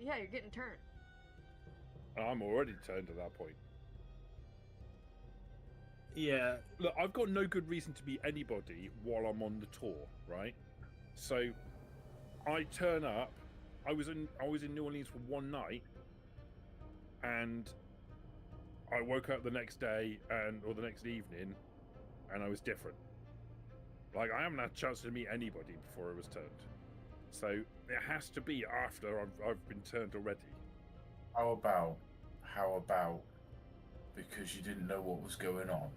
Yeah, you're getting turned. I'm already turned at that point. Yeah. Look, I've got no good reason to be anybody while I'm on the tour, right? So I turn up. I was in New Orleans for one night, and I woke up the next day or the next evening, and I was different. Like, I haven't had a chance to meet anybody before I was turned. So it has to be after I've been turned already. How about, because you didn't know what was going on,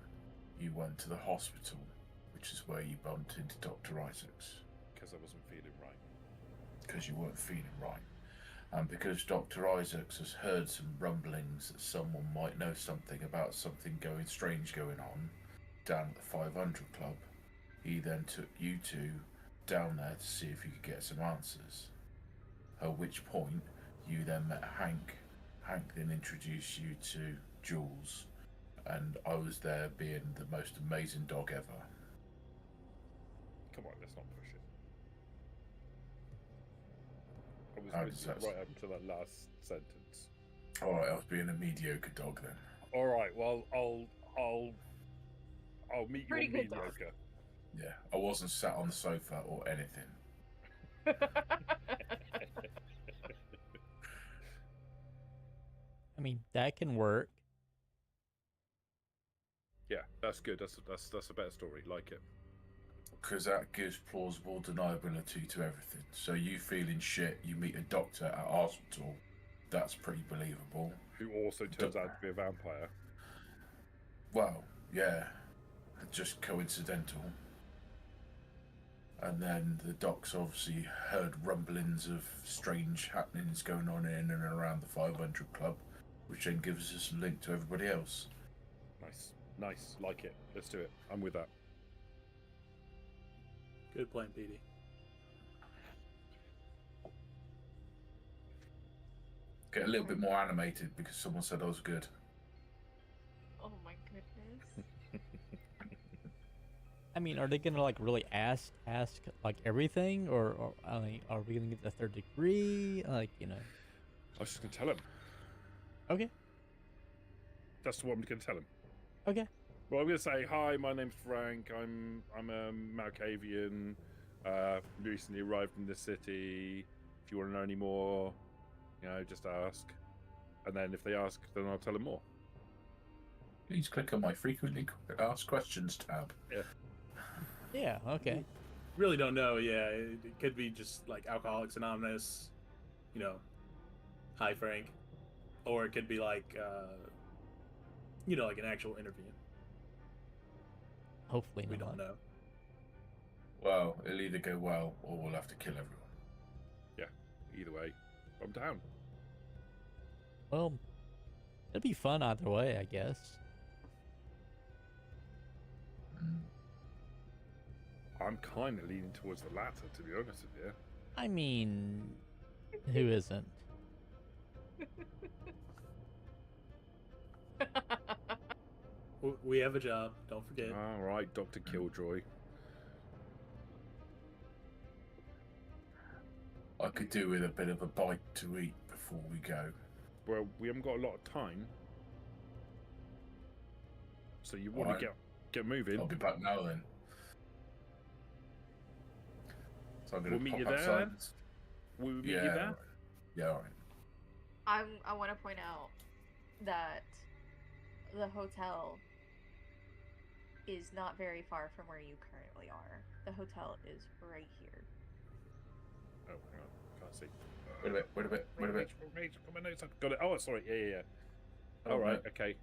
you went to the hospital, which is where you bumped into Dr. Isaacs. Because I wasn't feeling right. Because you weren't feeling right. And because Dr. Isaacs has heard some rumblings that someone might know something about something strange going on down at the 500 Club, he then took you two down there to see if you could get some answers. At which point, you then met Hank. Hank then introduced you to Jules, and I was there being the most amazing dog ever. Come on, let's not push it. I How was does with you that- right up to that last sentence. Alright, I was being a mediocre dog then. All right, well, I'll meet you Pretty on good dog. mediocre. Yeah, I wasn't sat on the sofa or anything. I mean, that can work. Yeah, that's good. That's a better story. Like it. Because that gives plausible deniability to everything. So you feeling shit, you meet a doctor at hospital, that's pretty believable. Who also turns out to be a vampire. Well, yeah, just coincidental. And then the doc's obviously heard rumblings of strange happenings going on in and around the 500 Club, which then gives us a link to everybody else. Nice. Like it. Let's do it. I'm with that. Good plan, PD. Get a little bit more animated because someone said I was good. Oh my goodness. I mean, are they gonna like really ask like everything, or I mean, are we gonna get the third degree? Like, you know. I was just gonna tell him. Okay. That's what I'm gonna tell him. Okay. Well, I'm gonna say hi. My name's Frank. I'm a Malkavian. Recently arrived in the city. If you want to know any more, just ask. And then if they ask, then I'll tell them more. Please click on my frequently asked questions tab. Yeah. Okay. Really don't know. Yeah, it could be just like Alcoholics Anonymous, hi Frank, or it could be like, like an actual interview. Hopefully We not. don't know. Well, it'll either go well or we'll have to kill everyone. Either way, I'm down. Well, it'd be fun either way, I guess. I'm kind of leaning towards the latter, to be honest with you. I mean, who isn't? We have a job. Don't forget. All right, Dr. Killjoy. I could do with a bit of a bite to eat before we go. Well, we haven't got a lot of time. So you want Alright. to get moving. I'll be back now then. So I'm going We'll to meet pop you there, outside. then? Will we meet Yeah, you there? alright. Yeah, alright. I want to point out that the hotel is not very far from where you currently are. The hotel is right here. Oh, hang on. Can't see. Wait a bit. Got my notes up. Got it. Oh, sorry. Yeah. Oh, All right. no. Okay.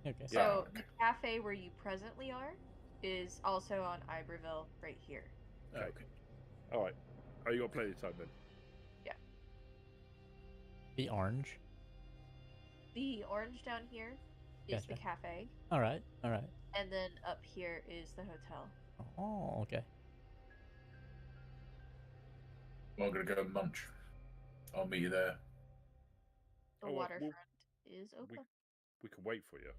Okay. So Yeah, the okay. cafe where you presently are is also on Iberville right here. Okay. Okay. All right. Oh, you got plenty of time then. The orange. The orange down here is the Gotcha. cafe, All right. All right. and then up here is the hotel. Oh, okay. I'm going to go munch. I'll meet you there. The Oh, well, waterfront is open. We can wait for you.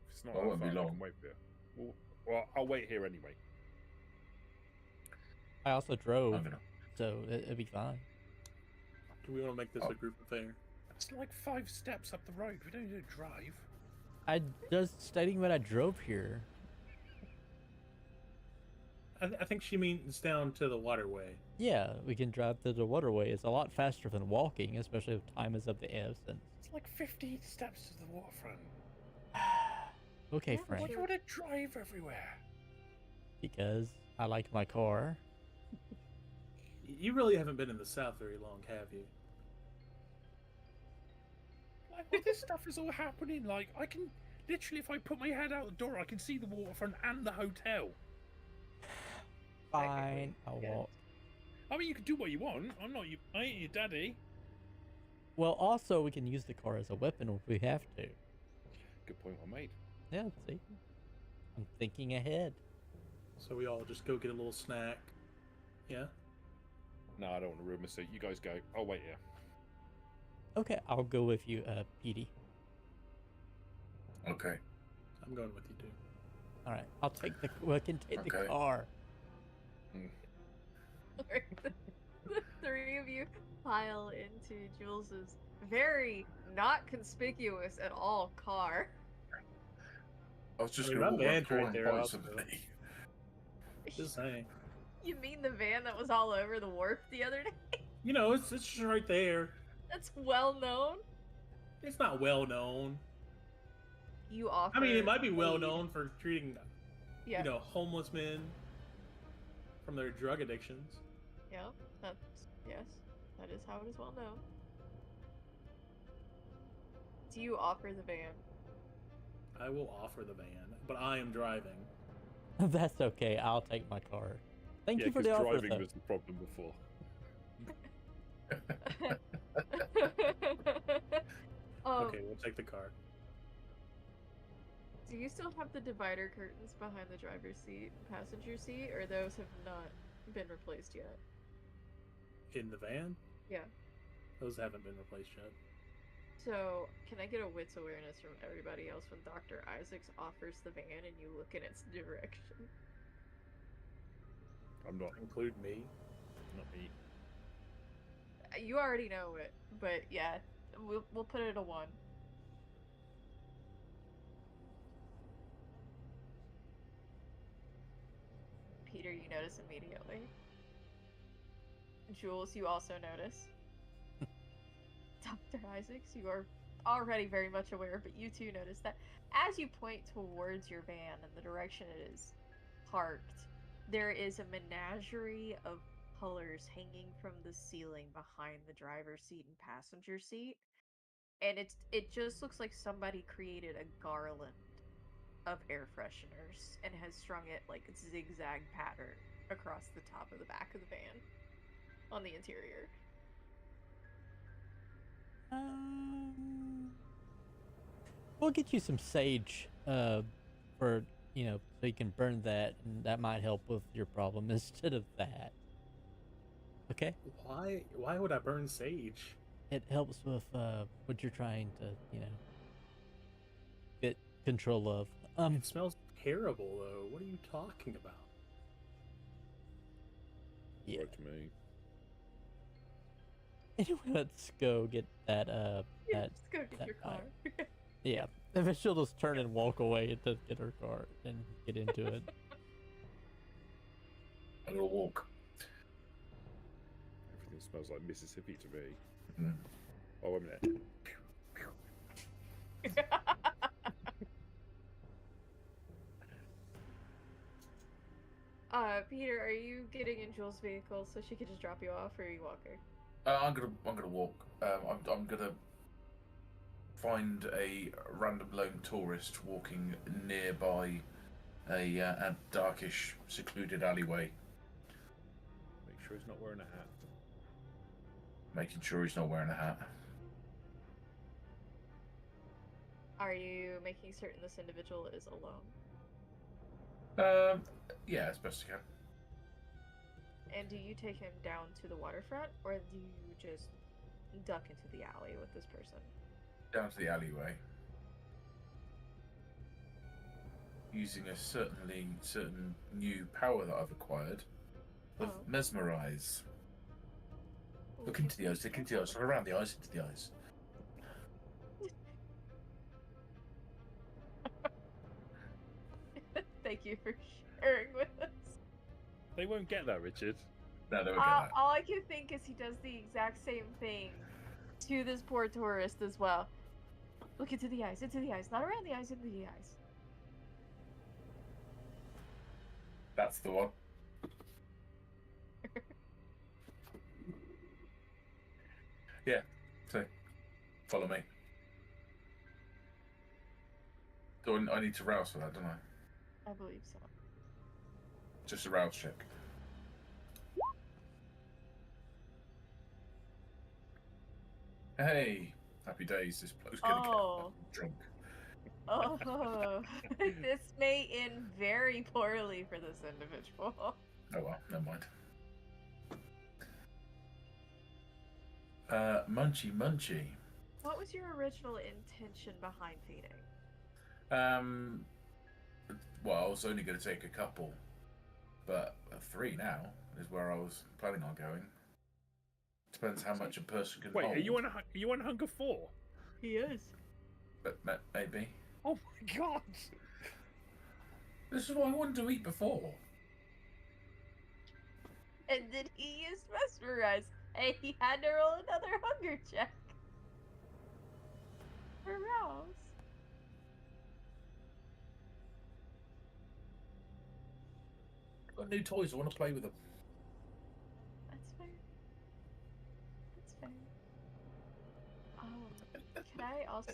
If it's not I that won't be far, long. we can wait for you. Well, I'll wait here anyway. I also drove, I'm going to... so it'd be fine. Do we want to make this Oh. a group affair? It's like 5 steps up the road. We don't need to drive. I just stating what I drove here. I think she means down to the waterway. Yeah, we can drive to the waterway. It's a lot faster than walking, especially if time is of the essence. It's like 15 steps to the waterfront. Okay, Yeah, Why Frank. do you want to drive everywhere? Because I like my car. You really haven't been in the South very long, have you? Like, all this stuff is all happening. Like, I can literally, if I put my head out the door, I can see the waterfront and the hotel. Fine, I'll yes. walk. I mean, you can do what you want. I ain't your daddy. Well, also, we can use the car as a weapon if we have to. Good point, well made. Yeah, see? I'm thinking ahead. So we all just go get a little snack. Yeah? No, I don't want to ruin my seat. You guys go. I'll wait here. Okay, I'll go with you, Petey. Okay. I'm going with you too. All right, I'll take the. We can take the Okay. car. The three of you pile into Jules's very not conspicuous at all car. I was just I mean, going to my walk van's around right and there find also. somebody. Just saying. You mean the van that was all over the wharf the other day? You know, it's just right there. That's well known. It's not well known. You offer. I mean, it might be well aid. known for treating, Yeah. you know, homeless men from their drug addictions. Yeah. That's yes. That is how it is well known. Do you offer the van? I will offer the van, but I am driving. That's okay. I'll take my car. Thank Yeah, you for because the offer, driving though. was the problem before. Okay, we'll take the car. Do you still have the divider curtains behind the driver's seat, passenger seat, or those have not been replaced yet? In the van? Yeah. Those haven't been replaced yet. So, can I get a wits awareness from everybody else when Dr. Isaacs offers the van and you look in its direction? I'm not. Include me. Not me. You already know it, but yeah, we'll put it a 1. Peter, you notice immediately. Jules, you also notice. Dr. Isaacs, you are already very much aware, but you too notice that as you point towards your van and the direction it is parked, there is a menagerie of colors hanging from the ceiling behind the driver's seat and passenger seat. And it just looks like somebody created a garland of air fresheners and has strung it like a zigzag pattern across the top of the back of the van on the interior. We'll get you some sage, for so you can burn that, and that might help with your problem instead of that. Okay, Why would I burn sage? it helps with what you're trying to get control of. It smells terrible though. What are you talking about? Yeah. Right to me. Anyway, let's go get that. That Just go get that your car. yeah. If she'll just turn and walk away to get her car and get into it. I'm going to walk. Everything smells like Mississippi to me. Mm. Oh, wait a minute. Peter, are you getting in Jules' vehicle so she could just drop you off, or are you walking? I'm gonna walk. I'm gonna find a random lone tourist walking nearby a darkish, secluded alleyway, Make sure he's not wearing a hat. making sure he's not wearing a hat. Are you making certain this individual is alone? Yeah, as best I can. And do you take him down to the waterfront, or do you just duck into the alley with this person? Down to the alleyway. Using a certain new power that I've acquired of Oh. mesmerize. Look into the eyes, look into the eyes, look around the eyes, into the eyes. Thank you for sharing with us. They won't get that, Richard. No, they won't get that. All I can think is he does the exact same thing to this poor tourist as well. Look into the eyes, not around the eyes, into the eyes. That's the one. Yeah, so follow me. I need to rouse for that, don't I? I believe so. Just a rouse check. Hey, happy days. This bloke's gonna get drunk. Oh, this may end very poorly for this individual. Oh well, never mind. Munchy. What was your original intention behind feeding? Well, I was only going to take a couple, but 3 now is where I was planning on going. Depends how much a person can Wait, hold. are you on hunger 4? He is. But maybe. Oh my god! This is what I wanted to eat before. And then he used mesmerize, and he had to roll another hunger check. For Rouse. Got new toys. I want to play with them. That's fair. That's fair. Can I also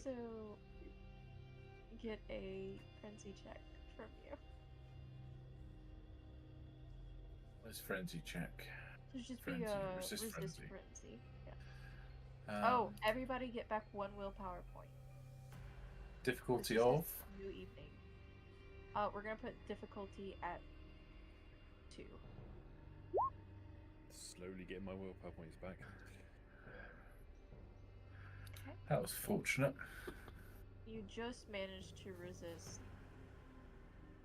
get a frenzy check from you? Where's frenzy check? Should just Frenzy, be a resist frenzy. Yeah. Everybody get back 1 willpower point. Difficulty This is of? New evening. We're gonna put difficulty at 2. Slowly getting my willpower points back. Okay. That was fortunate. You just managed to resist.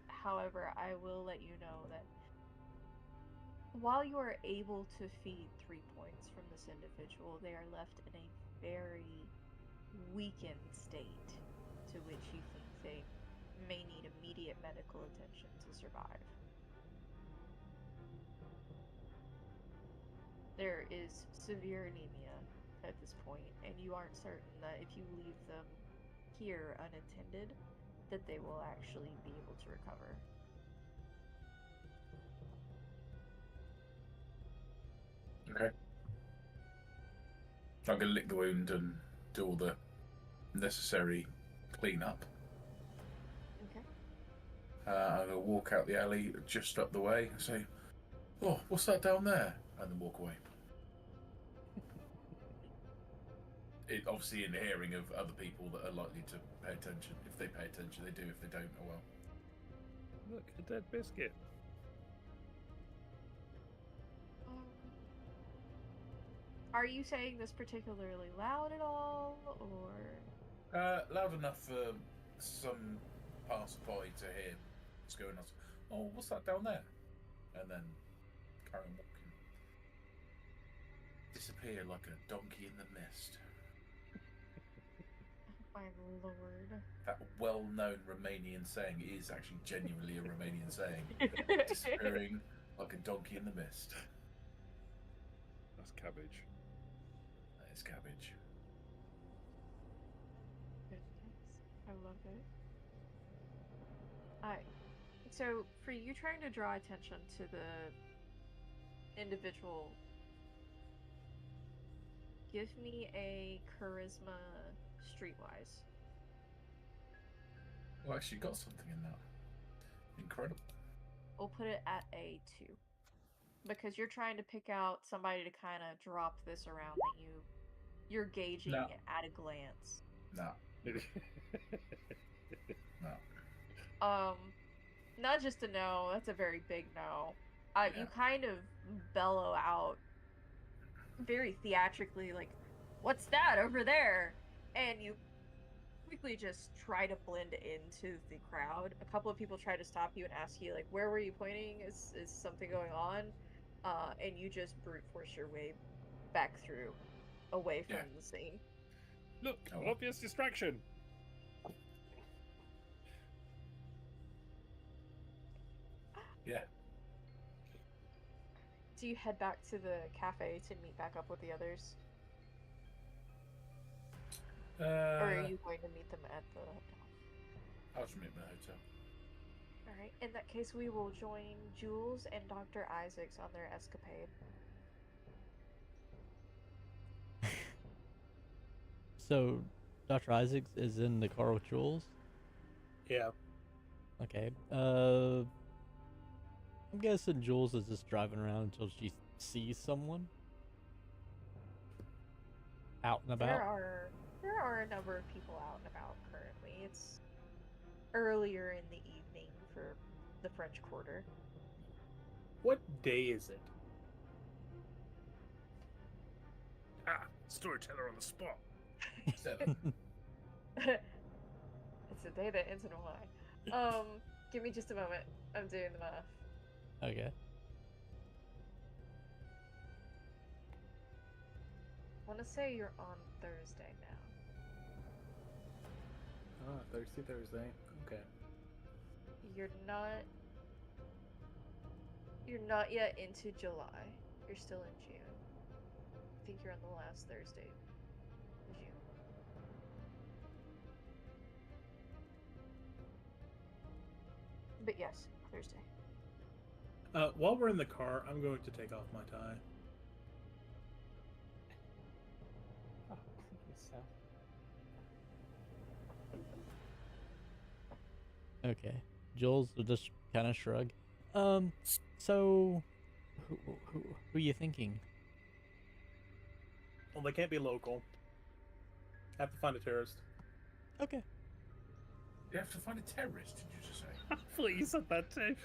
However, I will let you know that while you are able to feed 3 points from this individual, they are left in a very weakened state to which you think they may need immediate medical attention to survive. There is severe anemia at this point, and you aren't certain that if you leave them here unattended, that they will actually be able to recover. Okay. I'm gonna lick the wound and do all the necessary clean-up. Okay. I'm gonna walk out the alley just up the way and say, "Oh, what's that down there?" and then walk away. It obviously in the hearing of other people that are likely to pay attention. If they pay attention, they do. If they don't, oh well. Look, a dead biscuit. Are you saying this particularly loud at all, or? Loud enough for some passerby to hear what's going on. Oh, what's that down there? And then carry on walking. Disappear like a donkey in the mist. My lord. That well-known Romanian saying is actually genuinely a Romanian saying. Disappearing like a donkey in the mist. That's cabbage. That is cabbage. Goodness. I love it. Alright. So, for you trying to draw attention to the individual, give me a charisma streetwise. Well, actually got something in that. Incredible. We'll put it at a 2. Because you're trying to pick out somebody to kind of drop this around that you're gauging No. at a glance. No. No. Not just a no, that's a very big no. Yeah. You kind of bellow out very theatrically, like, "What's that over there?" And you quickly just try to blend into the crowd. A couple of people try to stop you and ask you, like, "Where were you pointing? Is something going on?" And you just brute force your way back through, away from the scene. Look, Oh. an obvious distraction. Yeah. Do you head back to the cafe to meet back up with the others? Or are you going to meet them at the hotel? I'll just meet them at the hotel. Alright, in that case, we will join Jules and Dr. Isaacs on their escapade. So, Dr. Isaacs is in the car with Jules? Yeah. Okay. I'm guessing Jules is just driving around until she sees someone out and about. There are a number of people out and about currently. It's earlier in the evening for the French Quarter. What day is it? Ah, storyteller on the spot. 7. It's a day that ends in a Y. Give me just a moment. I'm doing the math. Okay. I want to say you're on Thursday now. Thursday. Okay. You're not yet into July. You're still in June. I think you're on the last Thursday in June. But yes, Thursday. While we're in the car, I'm going to take off my tie. Oh, please, so. Okay. Jules will just kind of shrug. So, who are you thinking? Well, they can't be local. I have to find a terrorist. Okay. You have to find a terrorist, did you just say? I thought you said that too.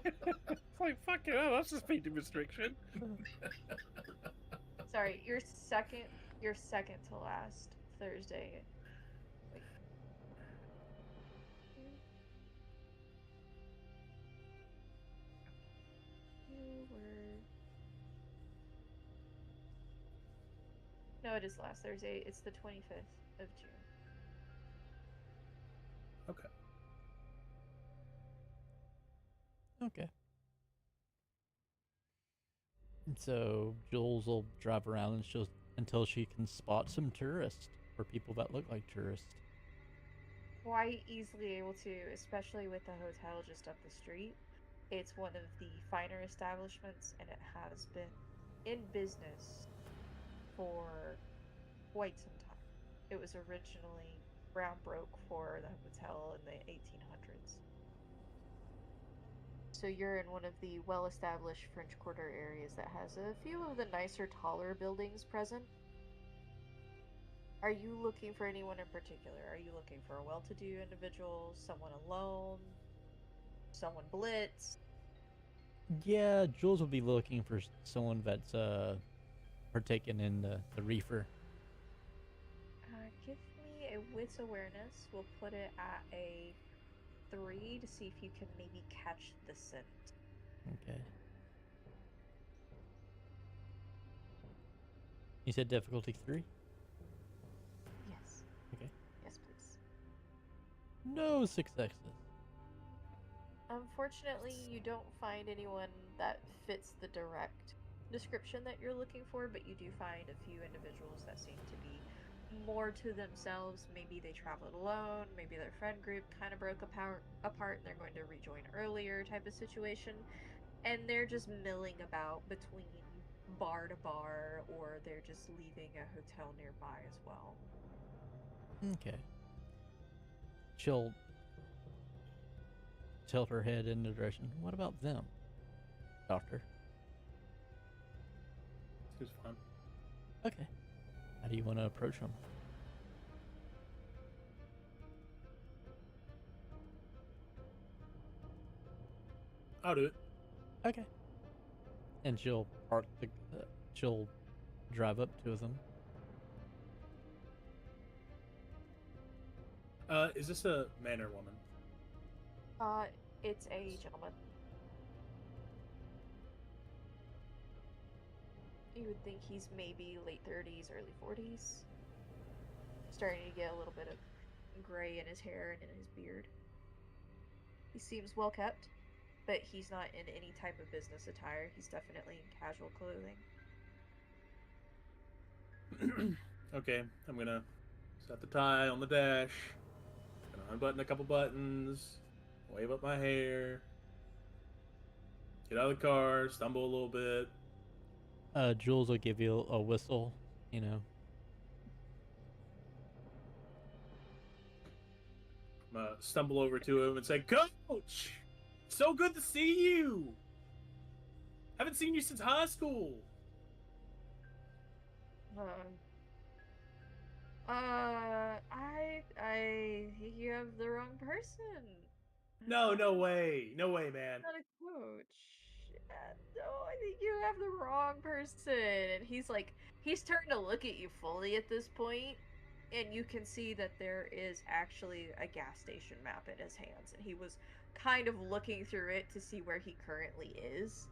It's like, fucking hell, that's a speeding restriction. Sorry, your second to last Thursday. Wait. You were... No, it is last Thursday. It's the 25th of June. Okay. Okay. And so Jules will drive around and until she can spot some tourists or people that look like tourists. Quite easily able to, especially with the hotel just up the street. It's one of the finer establishments, and it has been in business for quite some time. It was originally ground broke for the hotel in the 1800s. So you're in one of the well-established French Quarter areas that has a few of the nicer, taller buildings present. Are you looking for anyone in particular? Are you looking for a well-to-do individual, someone alone, someone blitz? Yeah, Jules will be looking for someone that's partaken in the reefer. Give me a wits awareness. We'll put it at a 3 to see if you can maybe catch the scent. Okay. You said difficulty 3? Yes. Okay. Yes, please. No successes. Unfortunately, you don't find anyone that fits the direct description that you're looking for, but you do find a few individuals that seem to be more to themselves. Maybe they traveled alone, maybe their friend group kind of broke apart and they're going to rejoin earlier type of situation, and they're just milling about between bar to bar, or they're just leaving a hotel nearby as well. Okay. She'll tilt her head in the direction. What about them, Doctor? Seems fun. Okay. How do you want to approach them? I'll do it. Okay. And she'll she'll drive up to them. Is this a man or woman? It's a gentleman. You would think he's maybe late 30s, early 40s. Starting to get a little bit of gray in his hair and in his beard. He seems well kept. but he's not in any type of business attire. He's definitely in casual clothing. Okay, I'm gonna set the tie on the dash. Gonna unbutton a couple buttons, wave up my hair, get out of the car, stumble a little bit. Jules will give you a whistle, you know. I'm gonna stumble over to him and say, "Coach, so good to see you. Haven't seen you since high school." I think you have the wrong person. No way, man. Not a coach. No, I think you have the wrong person. And he's starting to look at you fully at this point, and you can see that there is actually a gas station map in his hands, and he was kind of looking through it to see where he currently is.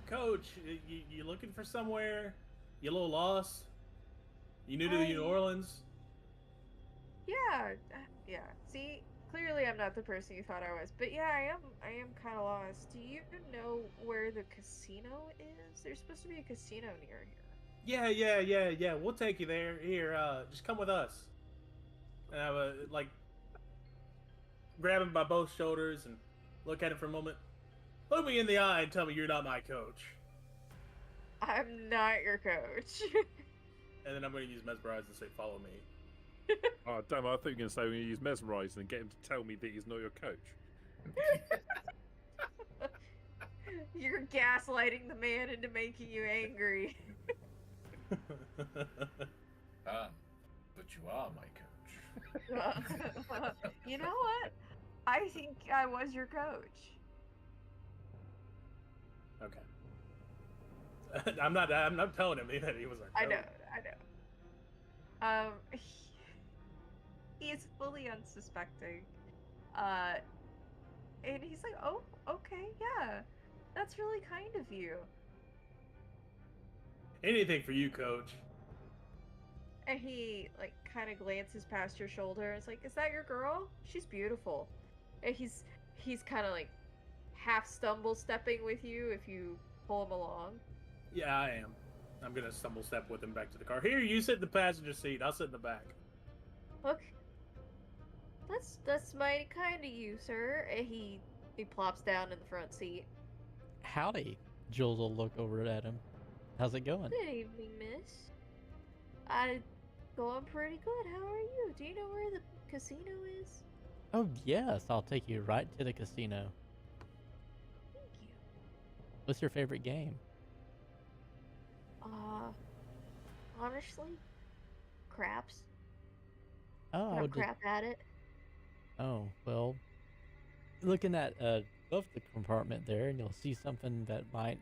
Coach, you looking for somewhere? You a little lost? You new to New Orleans? Yeah, yeah. See, clearly I'm not the person you thought I was, but yeah, I am kind of lost. Do you know where the casino is? There's supposed to be a casino near here. Yeah. We'll take you there. Here, just come with us. And I would grab him by both shoulders and look at him for a moment. Look me in the eye and tell me you're not my coach. I'm not your coach. And then I'm going to use mesmerize and say, "Follow me." Oh, damn, I thought you were going to say we're going to use mesmerize and get him to tell me that he's not your coach. You're gaslighting the man into making you angry. But you are my coach. You know what? I think I was your coach. Okay. I'm not telling him that he was our coach. I know. He is fully unsuspecting. And he's like, "Oh, okay, yeah. That's really kind of you." Anything for you, coach. And he kind of glances past your shoulder and is like, "Is that your girl? She's beautiful." And he's kind of half stumble stepping with you if you pull him along. Yeah, I am. I'm gonna stumble step with him back to the car. Here, you sit in the passenger seat. I'll sit in the back. Look, that's mighty kind of you, sir. And he plops down in the front seat. Howdy. Jules will look over at him. How's it going? Good evening, miss. Going pretty good. How are you? Do you know where the casino is? Oh, yes. I'll take you right to the casino. Thank you. What's your favorite game? Honestly, craps. Oh, I I'm would just... crap at it. Oh, well, looking at above the compartment there, and you'll see something that might,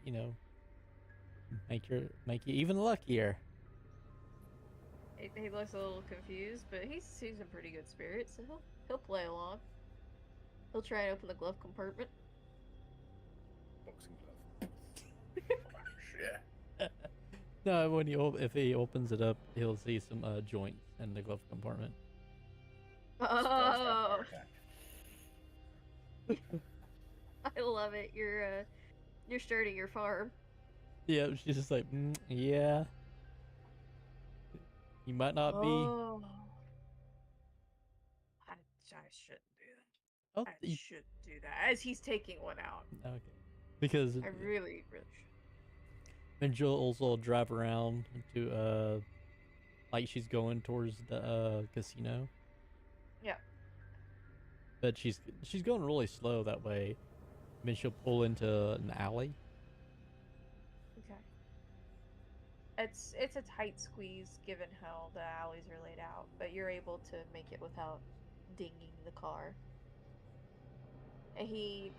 make you even luckier. He looks a little confused, but he's in pretty good spirits, so he'll play along. He'll try and open the glove compartment. Boxing glove. Yeah. No, if he opens it up, he'll see some joints in the glove compartment. Oh, I love it. You're starting your farm. Yeah, she's just like, yeah. You might not be. I shouldn't do that. Oh, I should do that. As he's taking one out. okay. Because I really should. and Jules will drive around to like she's going towards the casino. Yeah. But she's going really slow that way. I mean, she'll pull into an alley. Okay. It's a tight squeeze given how the alleys are laid out, but you're able to make it without dinging the car. And he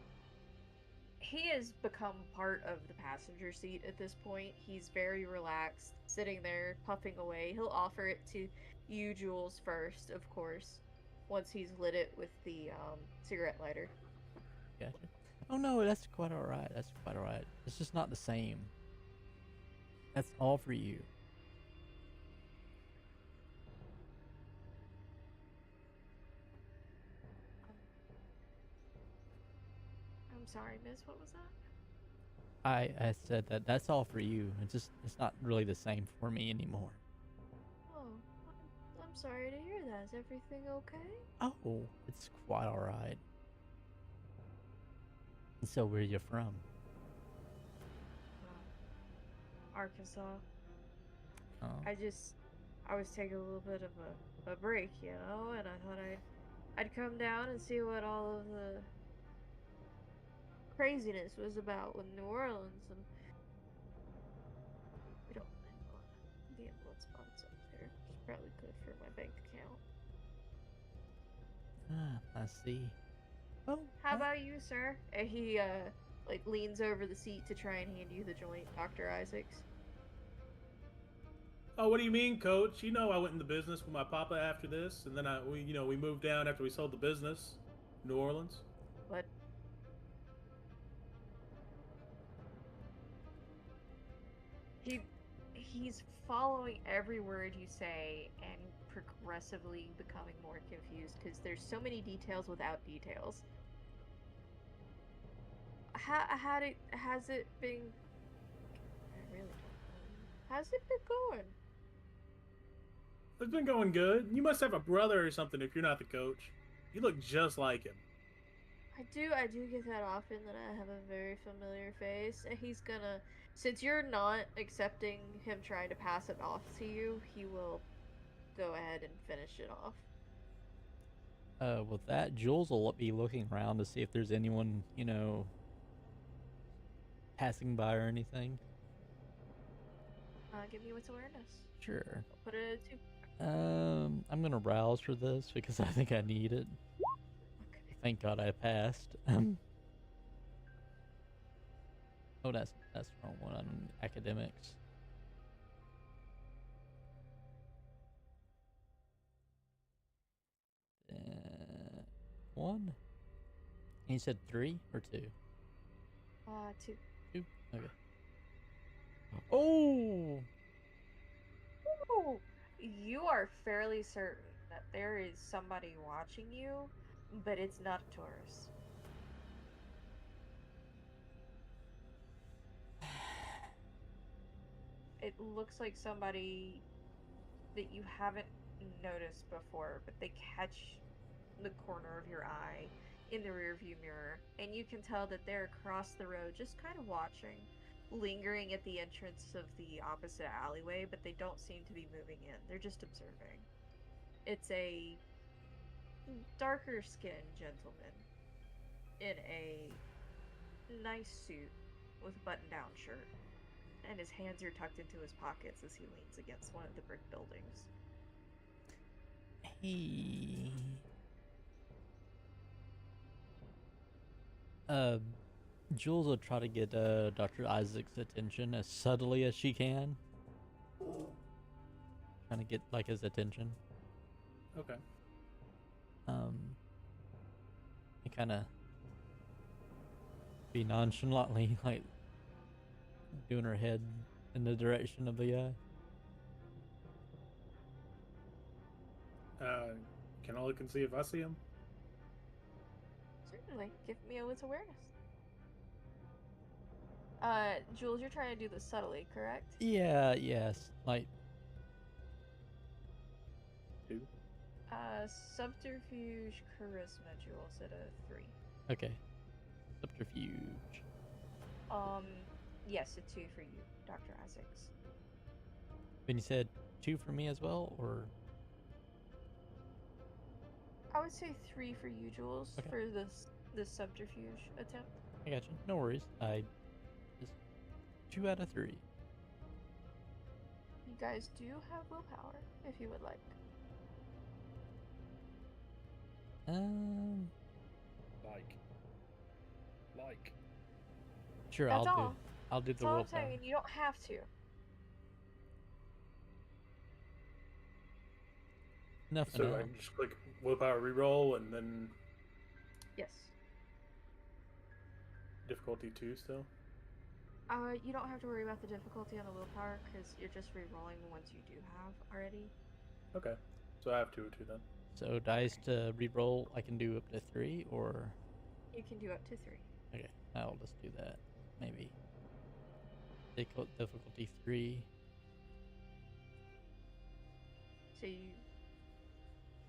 has become part of the passenger seat at this point. He's very relaxed, sitting there, puffing away. He'll offer it to you, Jules, first, of course, once he's lit it with the cigarette lighter. Gotcha. Oh no, that's quite alright. That's quite alright. It's just not the same. That's all for you. sorry, miss, what was that? I said that that's all for you. It's not really the same for me anymore. Oh, I'm sorry to hear that. Is everything okay? Oh, it's quite all right. So where you from? Arkansas. Oh, I was taking a little bit of a break, you know, and I thought I'd come down and see what all of the craziness was about with New Orleans, and we don't mind gambling spots up there. It's probably good for my bank account. I see. Oh, How about you, sir? And he like leans over the seat to try and hand you the joint, Dr. Isaacs. Oh, what do you mean, Coach? You know I went in the business with my papa after this, and then we moved down after we sold the business, New Orleans. But he's following every word you say and progressively becoming more confused because there's so many details without details. Has it been? I really don't know. How's it been going? It's been going good. You must have a brother or something if you're not the coach. You look just like him. I do get that often that I have a very familiar face, and he's gonna, since you're not accepting him trying to pass it off to you, he will go ahead and finish it off. with that, Jules will be looking around to see if there's anyone, passing by or anything. Give me what's awareness. Sure. I'll put it at 2. I'm gonna rouse for this because I think I need it. Okay. Thank God I passed. Oh, that's the wrong one on academics. One. And you said 3 or 2? 2. 2. Okay. Oh. Ooh, you are fairly certain that there is somebody watching you, but it's not a tourist. It looks like somebody that you haven't noticed before, but they catch the corner of your eye in the rearview mirror, and you can tell that they're across the road, just kind of watching, lingering at the entrance of the opposite alleyway, but they don't seem to be moving in. They're just observing. It's a darker skinned gentleman in a nice suit with a button down shirt, and his hands are tucked into his pockets as he leans against one of the brick buildings. Hey. Jules will try to get Dr. Isaac's attention as subtly as she can. Trying to get his attention. Okay. And kind of be nonchalantly doing her head in the direction of the guy. Can I look and see if I see him? Certainly. Give me a wits awareness. Jules, you're trying to do this subtly, correct? Yeah, yes. 2. Subterfuge charisma, Jules, at a 3. Okay. Subterfuge. Yes, a 2 for you, Dr. Isaacs. Then you said 2 for me as well, or? I would say 3 for you, Jules, Okay. for this subterfuge attempt. I got you. No worries. I just 2 out of 3. You guys do have willpower, if you would like. Like. Sure. That's all. I'll do That's the all I'm willpower. saying. You don't have to. Enough. So I just click willpower reroll and then Yes. difficulty 2 still. You don't have to worry about the difficulty on the willpower because you're just re-rolling the ones you do have already. Okay. So I have 2 or 2 then. So dice to reroll, I can do up to 3, or You can do up to 3. Okay, I'll just do that. Maybe. Difficulty 3. So you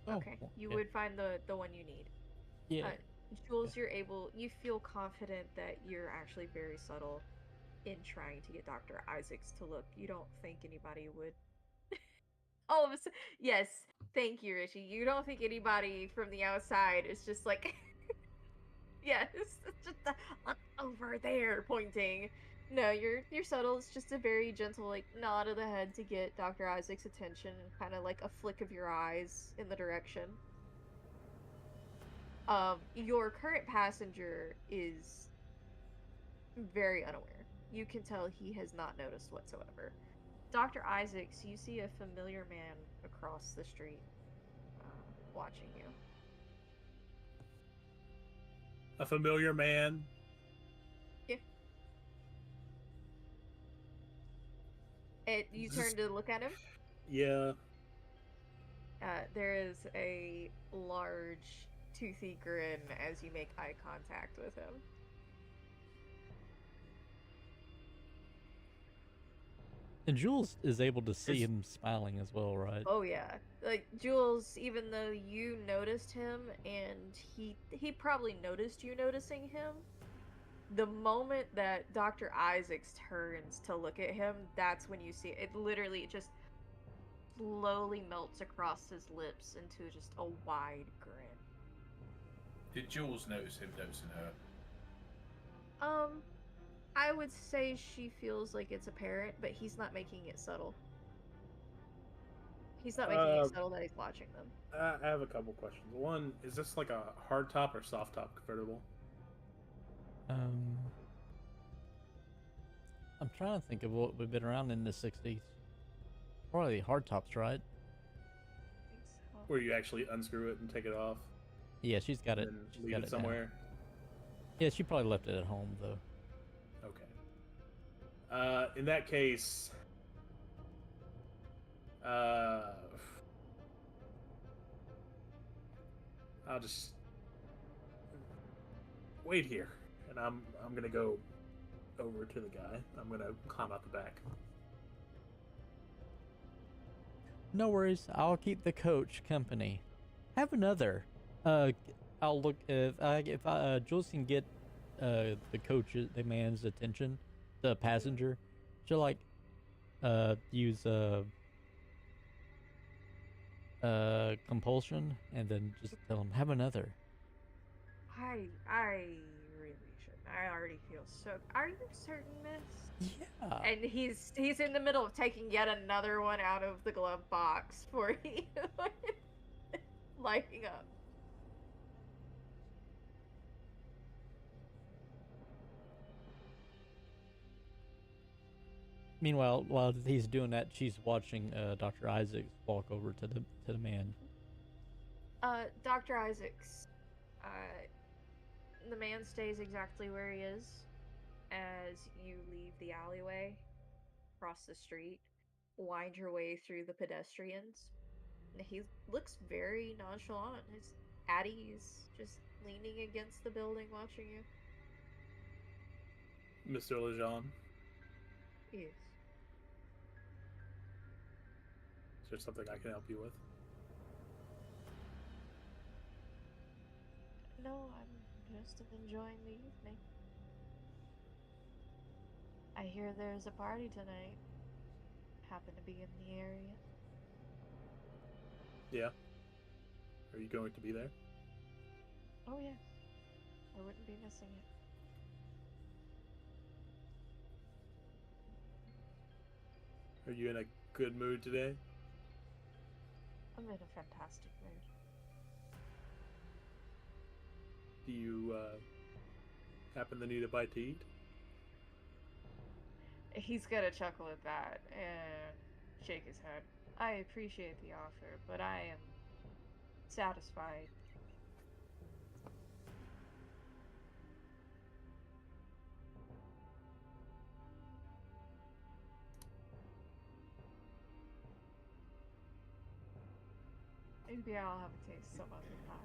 Oh, okay? well, You yeah. would find the one you need. Yeah. Jules, you feel confident that you're actually very subtle in trying to get Dr. Isaacs to look. You don't think anybody would. All of a sudden, yes, thank you, Richie. You don't think anybody from the outside is just like, yes, it's just over there pointing. No, you're subtle. It's just a very gentle like nod of the head to get Dr. Isaac's attention, and kind of like a flick of your eyes in the direction. Your current passenger is very unaware. You can tell he has not noticed whatsoever. Dr. Isaacs, you see a familiar man across the street watching you. A familiar man. Yeah. You turn to look at him. Yeah. There is a large, toothy grin as you make eye contact with him. And Jules is able to see him smiling as well, right? Oh yeah, like Jules. Even though you noticed him, and he probably noticed you noticing him. The moment that Dr. Isaacs turns to look at him, that's when you see it. It literally just slowly melts across his lips into just a wide grin. Did Jules notice him noticing her? I would say she feels like it's apparent, but he's not making it subtle. He's not making it subtle that he's watching them. I have a couple questions. One, is this like a hard top or soft top convertible? I'm trying to think of what we've been around in the 60s. Probably hard tops, right? I think so. Where you actually unscrew it and take it off Yeah, she's got it. and She's leave got it now. somewhere? Yeah, she probably left it at home though. Okay. In that case, I'll just wait here, and I'm gonna go over to the guy. I'm gonna climb out the back. No worries. I'll keep the coach company. Have another. I'll look if Jules can get the the man's attention, the passenger. She'll like use compulsion and then just tell him have another. I really shouldn't. I already feel so. Are you certain, miss? Yeah. And he's in the middle of taking yet another one out of the glove box for you, lighting up. Meanwhile, while he's doing that, she's watching Dr. Isaacs walk over to the man. Dr. Isaacs, the man stays exactly where he is as you leave the alleyway, cross the street, wind your way through the pedestrians. He looks very nonchalant. He's at ease, just leaning against the building watching you. Mr. Lejean, Yes. is there something I can help you with? No, I'm just enjoying the evening. I hear there's a party tonight. Happen to be in the area. Yeah. Are you going to be there? Oh yes. I wouldn't be missing it. Are you in a good mood today? I'm in a fantastic mood. Do you happen to need a bite to eat? He's gonna chuckle at that and shake his head. I appreciate the offer, but I am satisfied. Maybe I'll have a taste some other time.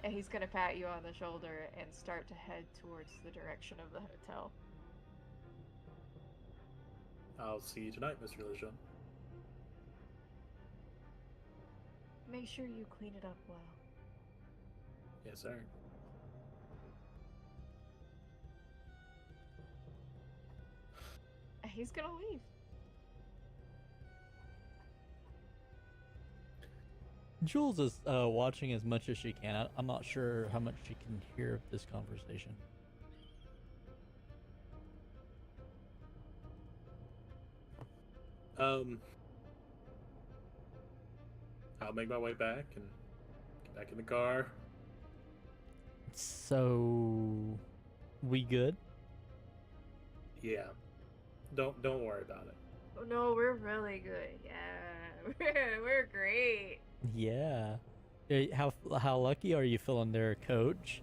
And he's gonna pat you on the shoulder and start to head towards the direction of the hotel. I'll see you tonight, Mr. Lejeune. Make sure you clean it up well. Yes, sir. And he's gonna leave. Jules is watching as much as she can. I'm not sure how much she can hear of this conversation. I'll make my way back and get back in the car. So, we good? Yeah. Don't worry about it. Oh no, we're really good. Yeah, we're great. Yeah. How lucky are you feeling there, Coach?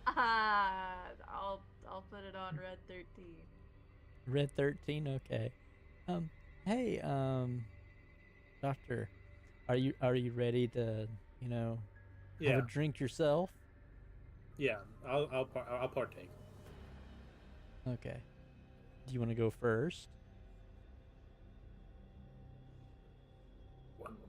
I'll put it on Red 13. Red 13, okay. Hey, Doctor, are you ready to, have Yeah. a drink yourself? Yeah. I'll partake. Okay. Do you want to go first? One moment.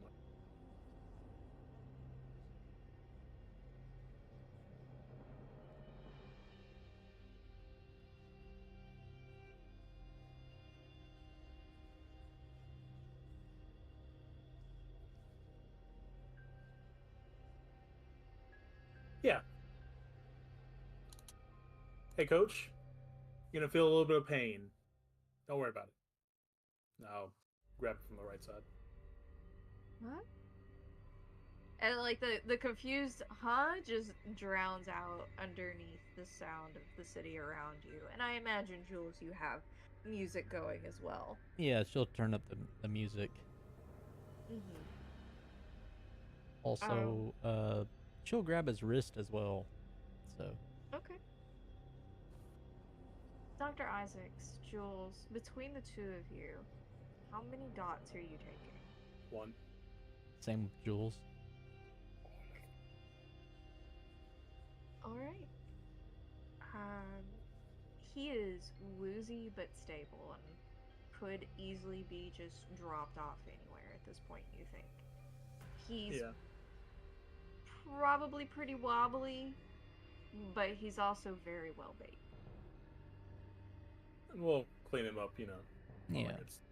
Yeah. Hey, Coach. You're gonna feel a little bit of pain. Don't worry about it. I'll grab it from the right side. What? And like the confused just drowns out underneath the sound of the city around you. And I imagine, Jules, you have music going as well. Yeah, she'll turn up the music. Mm-hmm. Also, she'll grab his wrist as well. So. Okay. Dr. Isaacs, Jules, between the two of you, how many dots are you taking? One. Same with Jules. Alright. He is woozy but stable and could easily be just dropped off anywhere at this point, you think. He's probably pretty wobbly, but he's also very well baked. And we'll clean him up, all Yeah. that good stuff.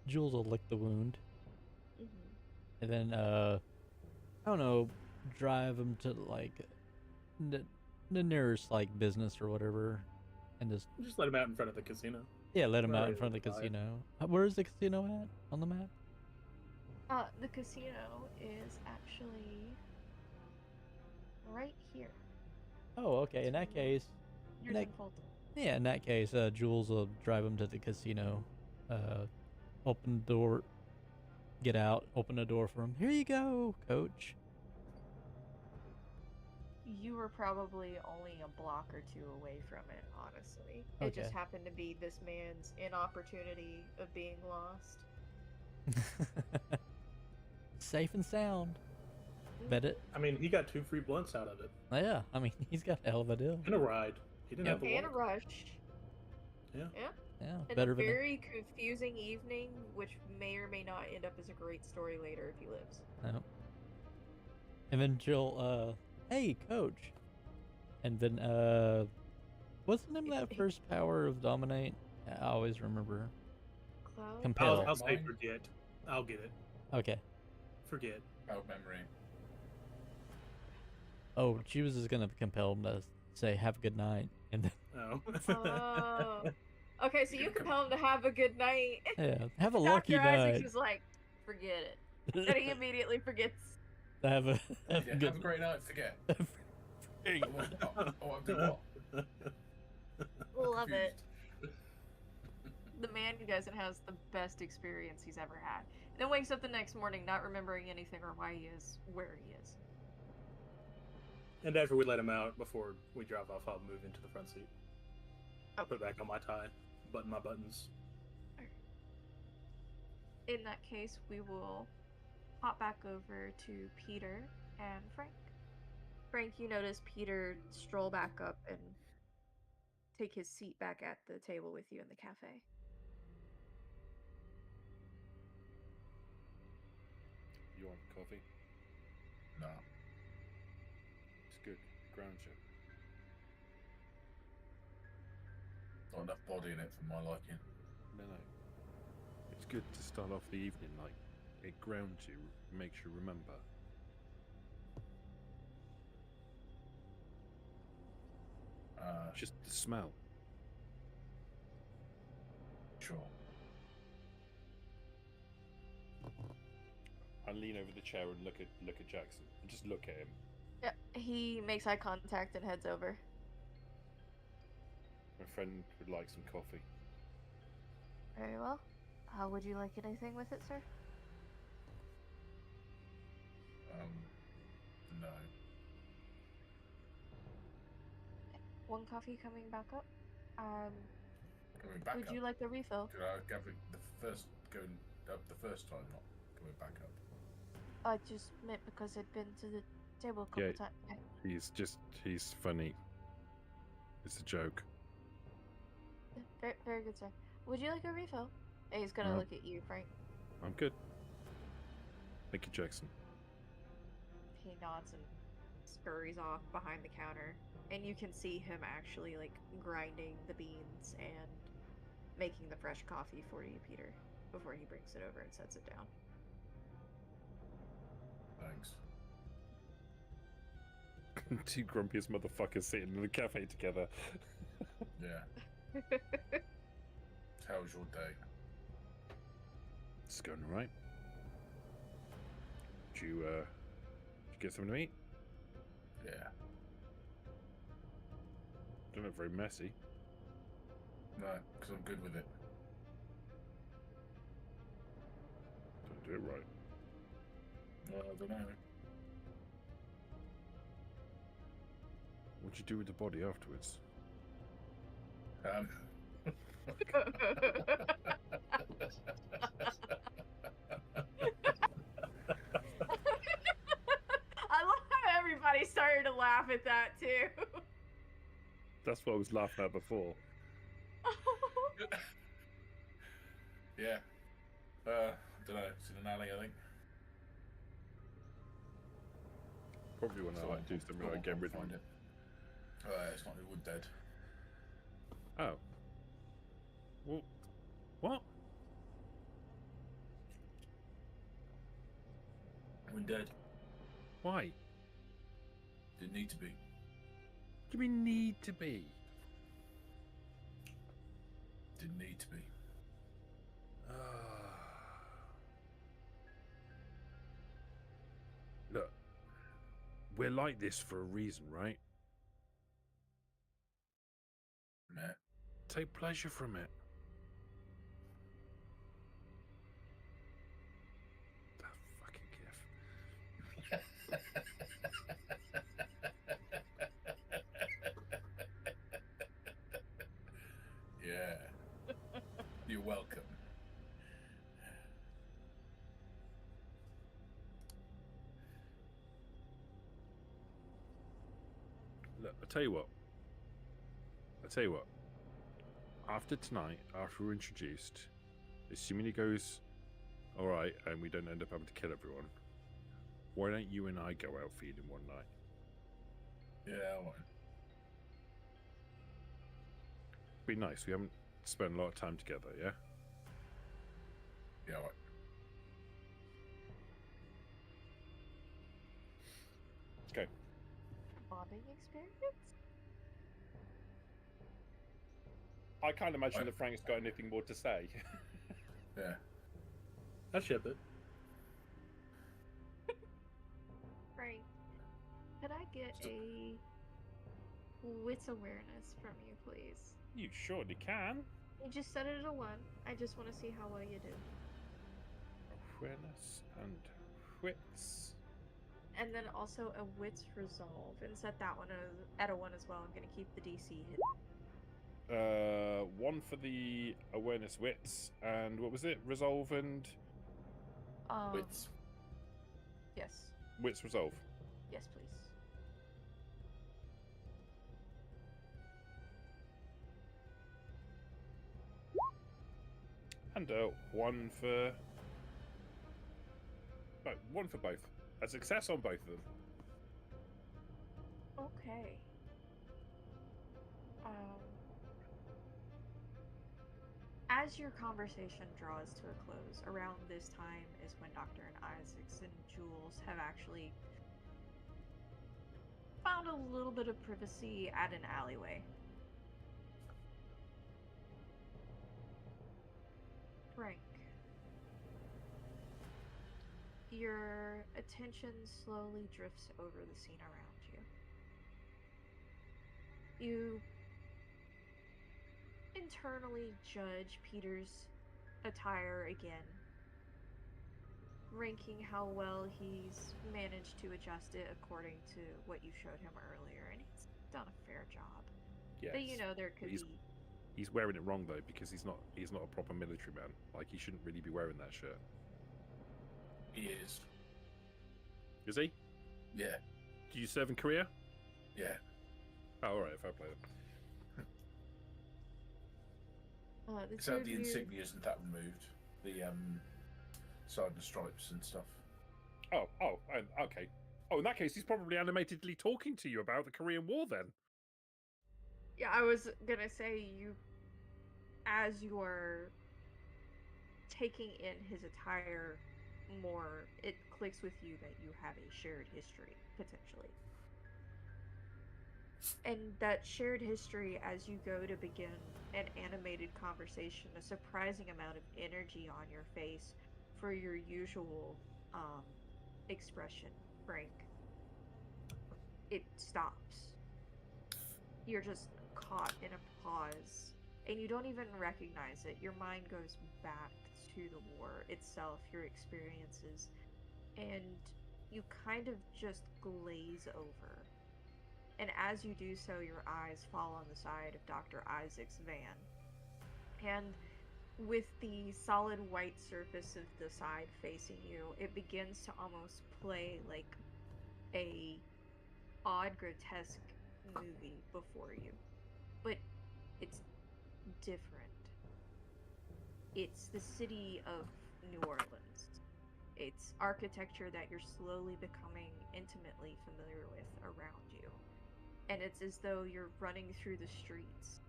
Jules will lick the wound. Mm-hmm. And then, I don't know, drive him to, like, the nearest, like, business or whatever. And Just let him out in front of the casino. yeah, let him out in Right, front of the right. casino. Where is the casino at on the map? The casino is actually right here. Oh, okay. In that case, Here's that- in Fulton. yeah, in that case, Jules will drive him to the casino. Open the door, get out, open the door for him. Here you go, Coach. You were probably only a block or two away from it, honestly. It just Okay. happened to be this man's inopportunity of being lost. Safe and sound. Bet it. I mean, he got 2 free blunts out of it. Yeah, I mean, he's got a hell of a deal. And a ride. He didn't have to And a walk. rush. Yeah. Yeah. Yeah, And better a than very confusing evening, which may or may not end up as a great story later if he lives. no. And then she'll, hey, Coach. And then, what's the name of that first power of dominate? I always remember. Cloud? Compel. I'll say Mine? forget. I'll get it. Okay. Forget. Oh, memory. Oh, she was just gonna compel him to say "Have a good night," and then Oh. Oh. Okay, so you compel him to have a good night. yeah, have a Dr. lucky Isaacs night. is like, forget it. And he immediately forgets. have a Yeah, have a good. have a great night. Forget. There you go. Oh, I've done what? Love it. Confused. The man who doesn't has the best experience he's ever had. And then wakes up the next morning not remembering anything or why he is where he is. And after we let him out, before we drive off, I'll move into the front seat. I'll put back on my tie, button my buttons. In that case, we will hop back over to Peter and Frank. Frank, you notice Peter stroll back up and take his seat back at the table with you in the cafe. You want coffee? No. It's good. Grounds you. Not enough body in it for my liking. No. It's good to start off the evening like it grounds you, makes you remember. Just the smell. Sure. I lean over the chair and look at Jackson. And just look at him. Yeah, he makes eye contact and heads over. My friend would like some coffee. Very well. How would you like anything with it, sir? No. One coffee coming back up. Going back Would up. you like a refill? Could I have it the first going up the first time, not going back up? I just meant because I'd been to the table a couple Yeah. times. Yeah. He's funny. It's a joke. Very, very good, sir. Would you like a refill? And he's gonna No. look at you, Frank. I'm good. Thank you, Jackson. He nods and scurries off behind the counter. And you can see him actually, like, grinding the beans and making the fresh coffee for you, Peter, before he brings it over and sets it down. Thanks. Two grumpiest motherfuckers sitting in the cafe together. Yeah. How's your day? It's going alright. Did you get something to eat? Yeah. Don't look very messy. No, because I'm good with it. Don't do it right. I don't know. What'd you do with the body afterwards? I love how everybody started to laugh at that, too. That's what I was laughing at before. Yeah. I don't know. It's in an alley, I think. Probably when I like do something like get rid of find it. it. It's not the wood dead. Oh. Well, what? Wood dead. Why? Didn't need to be. What do you mean need to be? Didn't need to be. Look, we're like this for a reason, right? Meh. Take pleasure from it. That fucking gift. Yeah. You're welcome. Look, I'll tell you what. After tonight, after we're introduced, assuming it goes alright and we don't end up having to kill everyone, why don't you and I go out feeding one night? Yeah, I won't. Be nice. We haven't spent a lot of time together, yeah? Yeah, I won't. Okay. Bonding experience? I can't imagine that Frank's got anything more to say. Yeah. I ship it. Frank, could I get a wits awareness from you, please? You surely can. You just set it at a 1. I just want to see how well you do. Awareness and wits. And then also a wits resolve, and set that one at a 1 as well. I'm going to keep the DC hidden. 1 for the awareness wits, and what was it? Resolve and Wits. Yes. wits resolve. Yes, please. And one for one for both. A success on both of them. Okay. As your conversation draws to a close, around this time is when Dr. and Isaacs and Jules have actually found a little bit of privacy at an alleyway. Frank, your attention slowly drifts over the scene around you. You internally judge Peter's attire again, ranking how well he's managed to adjust it according to what you showed him earlier, and he's done a fair job. Yes. But you know there could be. He's wearing it wrong though, because he's not a proper military man. Like, he shouldn't really be wearing that shirt. He is. Is he? Yeah. Do you serve in Korea? Yeah. Oh, all right, fair play then. The Except two the of you- insignia isn't that removed. The sergeant stripes and stuff. Okay. Oh, in that case, he's probably animatedly talking to you about the Korean War then. Yeah, I was gonna say as you're taking in his attire more, it clicks with you that you have a shared history, potentially. And that shared history, as you go to begin an animated conversation, a surprising amount of energy on your face for your usual expression, Frank, it stops. You're just caught in a pause, and you don't even recognize it. Your mind goes back to the war itself, your experiences, and you kind of just glaze over. And as you do so, your eyes fall on the side of Dr. Isaac's van. And with the solid white surface of the side facing you, it begins to almost play like a odd, grotesque movie before you. But it's different. It's the city of New Orleans. It's architecture that you're slowly becoming intimately familiar with around you. And it's as though you're running through the streets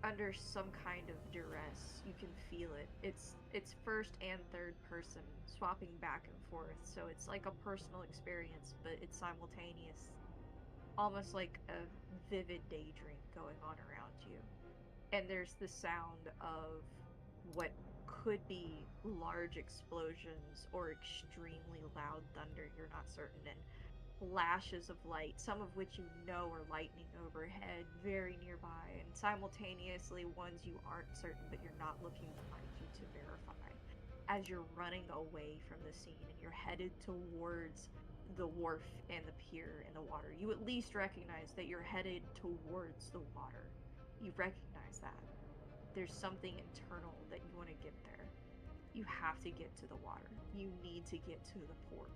under some kind of duress. You can feel it. It's first and third person, swapping back and forth. So it's like a personal experience, but it's simultaneous, almost like a vivid daydream going on around you. And there's the sound of what could be large explosions or extremely loud thunder, you're not certain, and flashes of light, some of which you know are lightning overhead, very nearby, and simultaneously ones you aren't certain but you're not looking behind you to verify. As you're running away from the scene and you're headed towards the wharf and the pier and the water, you at least recognize that you're headed towards the water. You recognize that. There's something internal that you want to get there. You have to get to the water. You need to get to the port.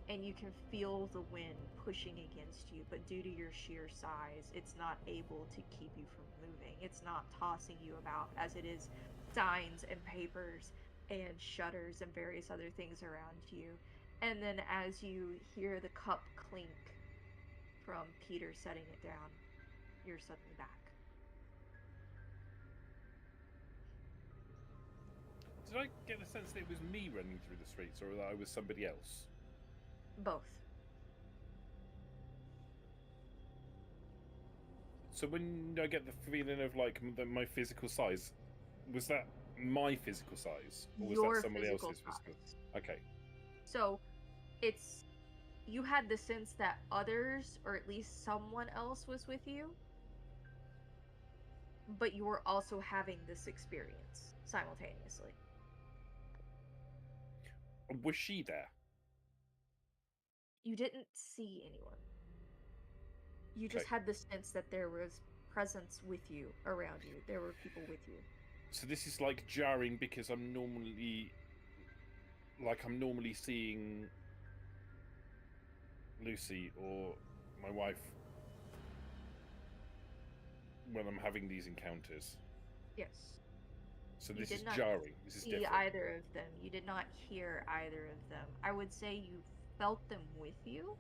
And you can feel the wind pushing against you, but due to your sheer size, it's not able to keep you from moving. It's not tossing you about as it is signs and papers and shutters and various other things around you. And then as you hear the cup clink from Peter setting it down, you're suddenly back. Did I get the sense that it was me running through the streets, or that I was somebody else? Both. So when I get the feeling of like my physical size, was that my physical size, or was Your that somebody physical else's physical? size. Okay. So, it's you had the sense that others, or at least someone else, was with you, but you were also having this experience simultaneously. Was she there? You didn't see anyone. You just Okay. had the sense that there was presence with you, around you. There were people with you. So this is like jarring because I'm normally seeing Lucy or my wife when I'm having these encounters. Yes. So You this did is not jarring. This is see different. either of them. You did not hear either of them. I would say you felt them with you,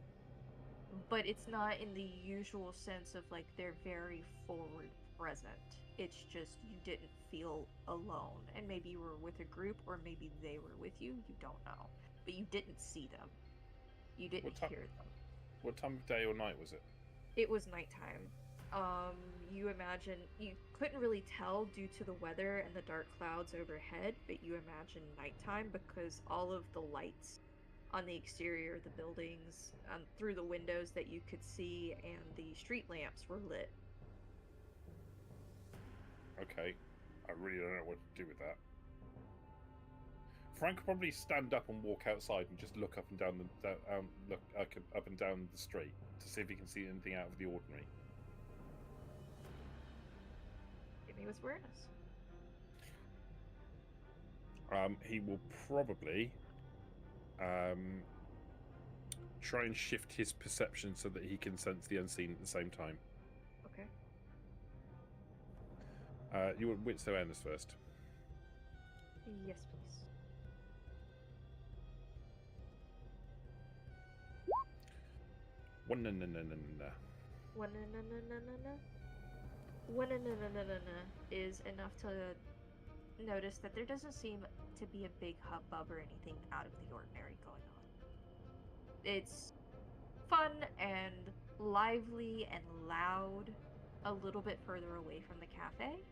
but it's not in the usual sense of like they're very forward present. It's just you didn't feel alone, and maybe you were with a group, or maybe they were with you. You don't know, but you didn't see them. You didn't hear them. What time of day or night was it? It was nighttime. You imagine you couldn't really tell due to the weather and the dark clouds overhead, but you imagine nighttime because all of the lights on the exterior of the buildings, through the windows that you could see, and the street lamps were lit. Okay, I really don't know what to do with that. Frank would probably stand up and walk outside and just look up and down up and down the street to see if he can see anything out of the ordinary. Give me with awareness. He will probably try and shift his perception so that he can sense the unseen at the same time. Okay. You want wits awareness first. Yes, please. One no. One is enough to notice that there doesn't seem to be a big hubbub or anything out of the ordinary going on. It's fun and lively and loud a little bit further away from the cafe,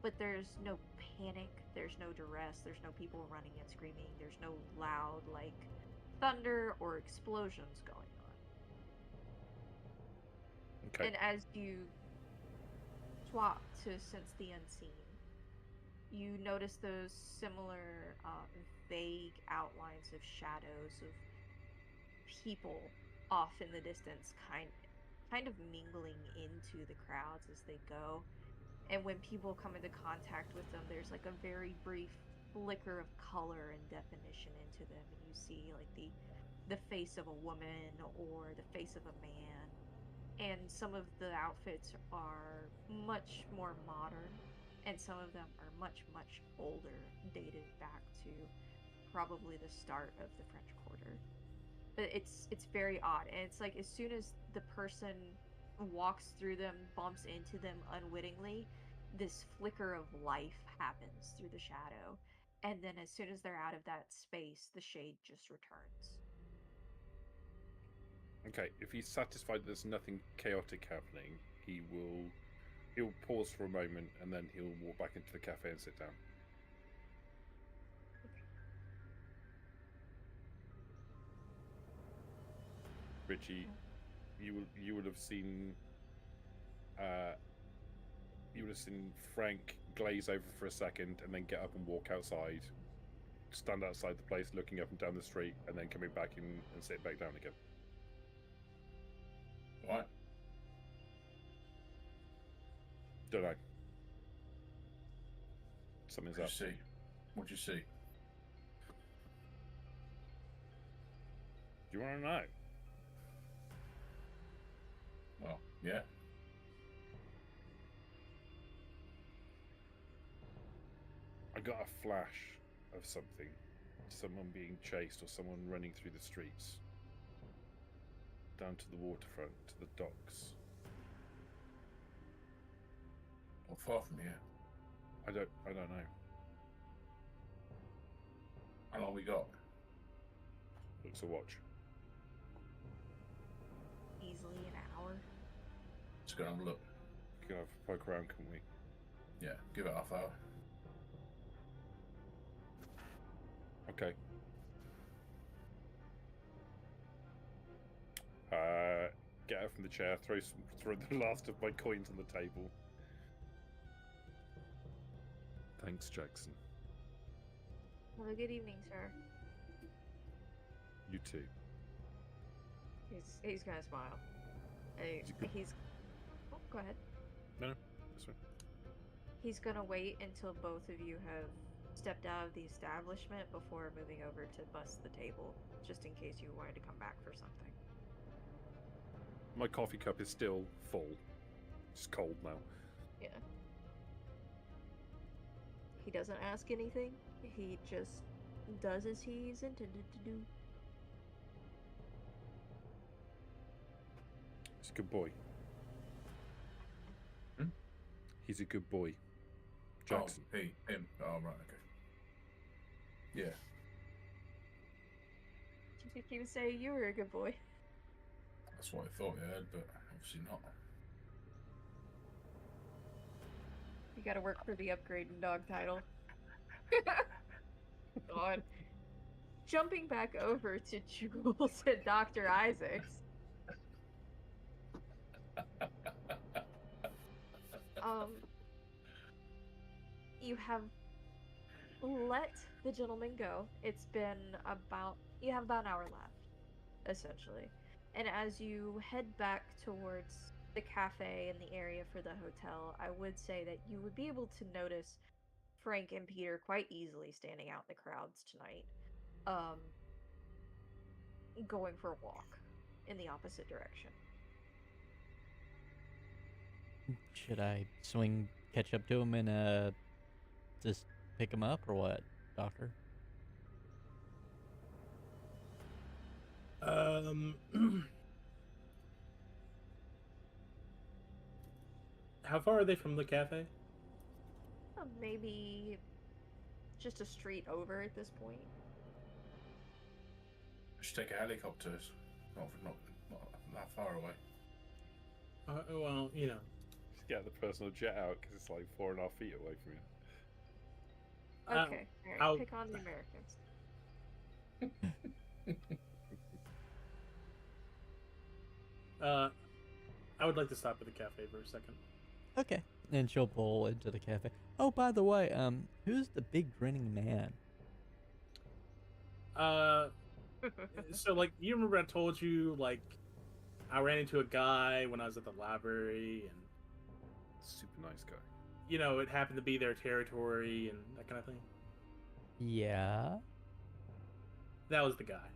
but there's no panic, there's no duress, there's no people running and screaming, there's no loud, like, thunder or explosions going on. Okay. And as you swap to sense the unseen, you notice those similar vague outlines of shadows of people off in the distance, kind of mingling into the crowds as they go. And when people come into contact with them, there's like a very brief flicker of color and definition into them, and you see like the face of a woman or the face of a man. And some of the outfits are much more modern, and some of them are much, much older, dated back to probably the start of the French Quarter. But it's very odd, and it's like as soon as the person walks through them, bumps into them unwittingly, this flicker of life happens through the shadow, and then as soon as they're out of that space, the shade just returns. Okay, if he's satisfied there's nothing chaotic happening, he'll pause for a moment and then he'll walk back into the cafe and sit down. Richie, you would have seen Frank glaze over for a second and then get up and walk outside, stand outside the place looking up and down the street, and then coming back in and sit back down again. Right. Don't know. Something's up. What'd you see? Do you want to know? Well, yeah. I got a flash of something. Someone being chased or someone running through the streets. Down to the waterfront, to the docks. Not far from here. I don't know. How long we got? Looks a watch. Easily an hour. Let's go and have a look. We can have a poke around, couldn't we? Yeah, give it half hour. Okay. Get out from the chair, throw the last of my coins on the table. Thanks, Jackson. Have a good evening, sir. You too. He's gonna smile. He's oh, go ahead. No, that's fine. He's gonna wait until both of you have stepped out of the establishment before moving over to bust the table, just in case you wanted to come back for something. My coffee cup is still full. It's cold now. Yeah. doesn't ask anything. He just does as he's intended to do. He's a good boy. Hmm? He's a good boy. Jackson. Oh, him. Oh, right, okay. Yeah. Do you think he would say you were a good boy? That's what I thought you had, but obviously not. You gotta work for the upgraded dog title. God. Jumping back over to Jules and Dr. Isaacs. You have let the gentleman go. It's been you have about an hour left, essentially. And as you head back towards the cafe and the area for the hotel, I would say that you would be able to notice Frank and Peter quite easily standing out in the crowds tonight, going for a walk in the opposite direction. Should I catch up to him and just pick him up or what, Doctor? How far are they from the cafe? Maybe just a street over at this point. I should take a helicopter. It's not that far away. Well, you know. Just get the personal jet out because it's like 4.5 feet away from you. Okay, alright, pick on the Americans. I would like to stop at the cafe for a second. Okay. And she'll pull into the cafe. Oh, by the way, who's the big grinning man? So, like, you remember I told you, like, I ran into a guy when I was at the library, and, Super nice guy. you know, it happened to be their territory and that kind of thing? Yeah. That was the guy.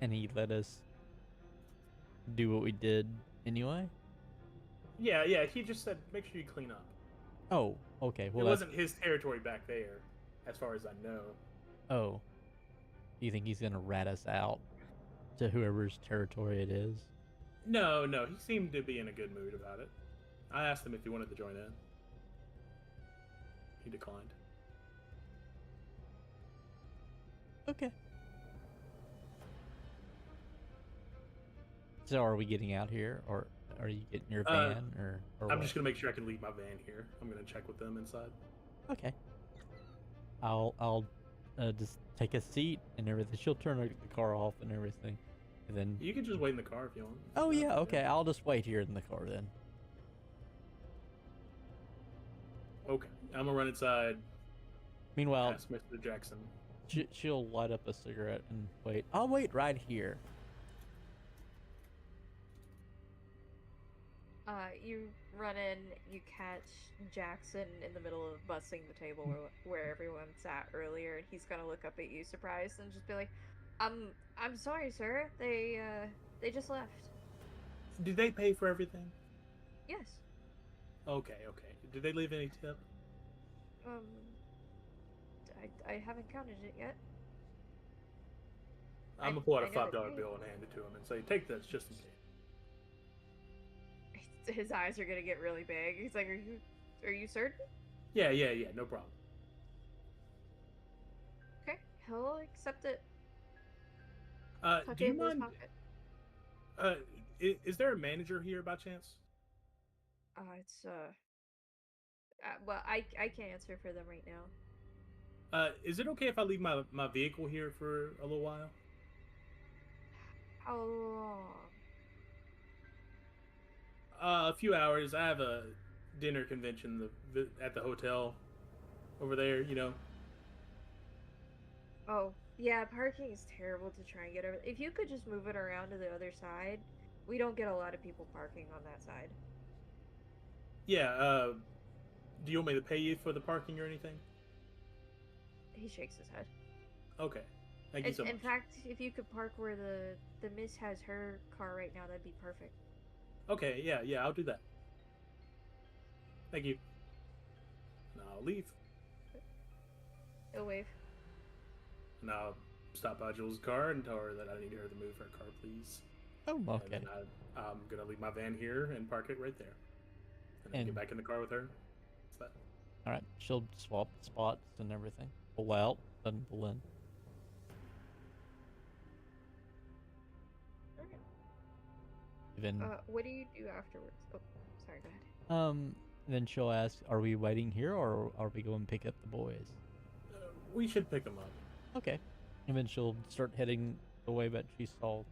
And he let us do what we did anyway? Yeah, he just said, make sure you clean up. Oh, okay. Well, it wasn't his territory back there, as far as I know. Oh. You think he's gonna rat us out to whoever's territory it is? No, he seemed to be in a good mood about it. I asked him if he wanted to join in. He declined. Okay. So are we getting out here, or are you getting your van, or I'm what? just gonna make sure I can leave my van here. I'm gonna check with them inside. Okay. I'll just take a seat and everything. She'll turn the car off and everything, and then. You can just wait in the car if you want. Oh yeah, okay. I'll just wait here in the car then. Okay, I'm gonna run inside. Meanwhile, Ask Mr. Jackson. she'll light up a cigarette and wait. I'll wait right here. You run in, you catch Jackson in the middle of bussing the table where everyone sat earlier, and he's gonna look up at you surprised and just be like, I'm sorry, sir. They just left. Did they pay for everything? Yes. Okay. Did they leave any tip? I haven't counted it yet. I'm gonna pull out a I know $5 they paid. bill and hand it to him and say, take this just in case. His eyes are gonna get really big. He's like, are you certain? Yeah, no problem. Okay, he'll accept it. Tuck Do it you in his mind? pocket. Is there a manager here by chance? It's well, I can't answer for them right now. Is it okay if I leave my vehicle here for a little while? How long? A few hours. I have a dinner convention at the hotel over there, you know. Oh, yeah, parking is terrible to try and get over. If you could just move it around to the other side, we don't get a lot of people parking on that side. Yeah, do you want me to pay you for the parking or anything? He shakes his head. Okay. Thank you so much. In fact, if you could park where the miss has her car right now, that'd be perfect. Okay, yeah, I'll do that. Thank you. And I'll leave. He'll wave. And I'll stop by Jules' car and tell her that I need her to move her car, please. Oh, And okay. then I'm gonna leave my van here and park it right there. And then And- get back in the car with her. That's that. All right, she'll swap spots and everything. Pull out, then pull in. Alright. Even What do you do afterwards? Oh, sorry, go ahead. then she'll ask, "Are we waiting here, or are we going to pick up the boys?" We should pick them up. Okay. And then she'll start heading the way that she saw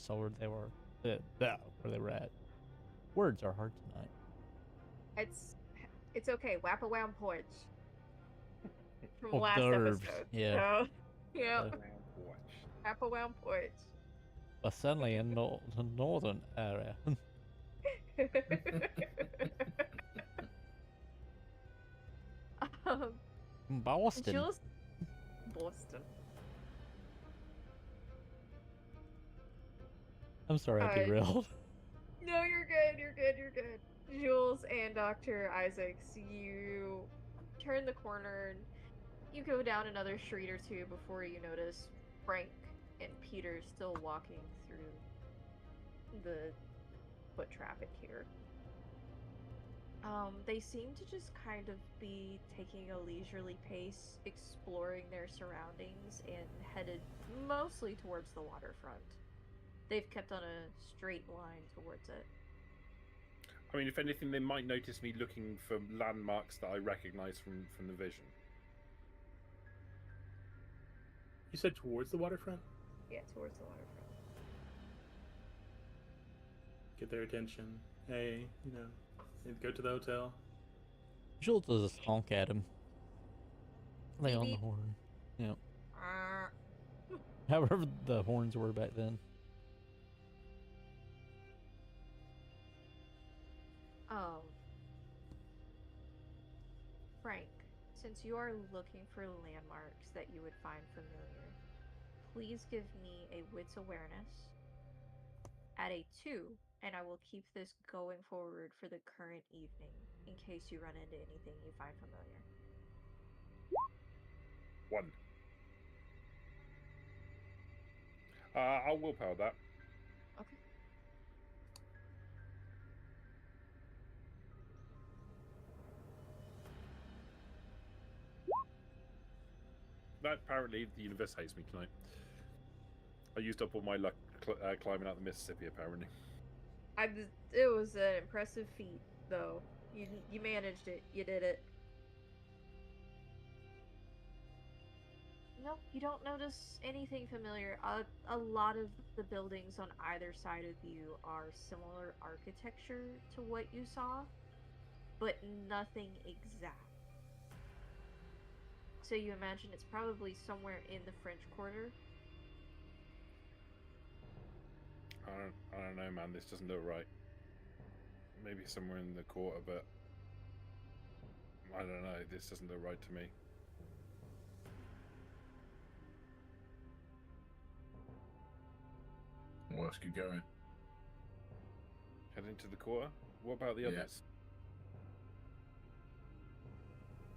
where they were, where they were at. Words are hard tonight. It's okay. Wappawound porch. From Oh, last Derbs, episode. yeah. So, yeah. Uh, Wappawound porch. But suddenly in the northern area. um, Boston. Jules. Boston. I'm sorry I derailed. No, you're good. You're good. You're good. Jules and Dr. Isaacs, you turn the corner and you go down another street or two before you notice Frank and Peter still walking through the foot traffic here. They seem to just kind of be taking a leisurely pace, exploring their surroundings, and headed mostly towards the waterfront. They've kept on a straight line towards it. I mean, if anything, they might notice me looking for landmarks that I recognize from the vision. You said towards the waterfront? Yeah, towards the waterfront. Get their attention. Hey, go to the hotel. Jules does a honk at him. Lay on the Beep. horn. Yeah. Uh, However the horns were back then. Frank, since you are looking for landmarks that you would find familiar, please give me a wits awareness at a 2, and I will keep this going forward for the current evening in case you run into anything you find familiar. 1. I'll willpower that. Okay. Apparently, the universe hates me tonight. I used up all my luck climbing out the Mississippi, apparently. It was an impressive feat, though. You managed it. You did it. Nope, you don't notice anything familiar. A lot of the buildings on either side of you are similar architecture to what you saw, but nothing exact. So you imagine it's probably somewhere in the French Quarter. I don't know, man. This doesn't look right. Maybe somewhere in the quarter, but I don't know. This doesn't look right to me. Well, let's keep going. Head into the quarter. What about the Yeah. others?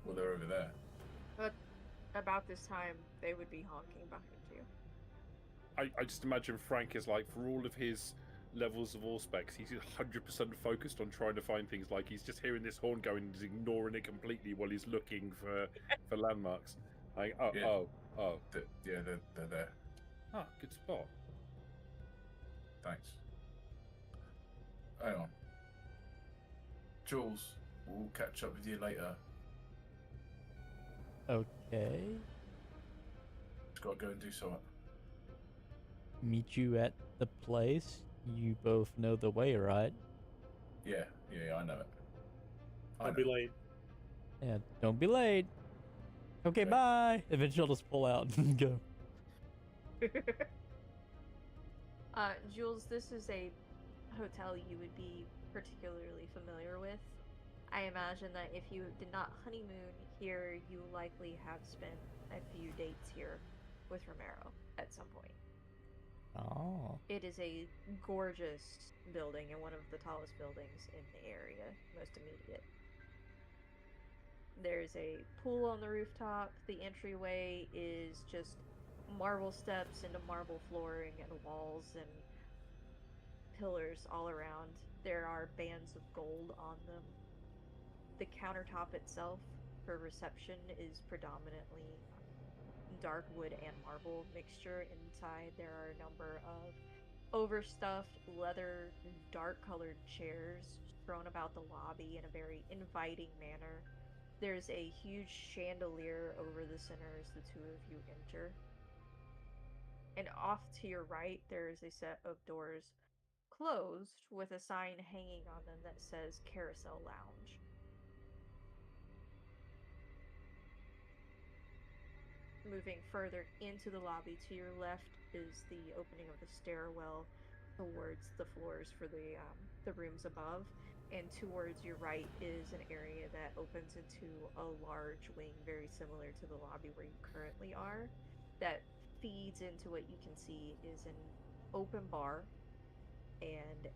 Well, they're over there. But about this time, they would be honking behind you. I just imagine Frank is like, for all of his levels of all specs, he's 100% focused on trying to find things. Like he's just hearing this horn going and just ignoring it completely while he's looking for landmarks. Like, Yeah. oh. They're there. Ah, good spot. Thanks. Hang on. Jules, we'll catch up with you later. Okay. Just gotta go and do something. Meet you at the place. You both know the way, right? Yeah, I know it. I'll be late. Yeah, don't be late. Okay, Okay. bye. And then she'll just pull out and go. Jules, this is a hotel you would be particularly familiar with. I imagine that if you did not honeymoon here, you likely have spent a few dates here with Romero at some point. Oh. It is a gorgeous building and one of the tallest buildings in the area, most immediate. There's a pool on the rooftop. The entryway is just marble steps into marble flooring and walls and pillars all around. There are bands of gold on them. The countertop itself for reception is predominantly dark wood and marble mixture. Inside, there are a number of overstuffed leather, dark colored chairs thrown about the lobby in a very inviting manner. There's a huge chandelier over the center as the two of you enter. And off to your right, there's a set of doors closed with a sign hanging on them that says Carousel Lounge. Moving further into the lobby to your left is the opening of the stairwell towards the floors for the rooms above, and towards your right is an area that opens into a large wing very similar to the lobby where you currently are, that feeds into what you can see is an open bar, and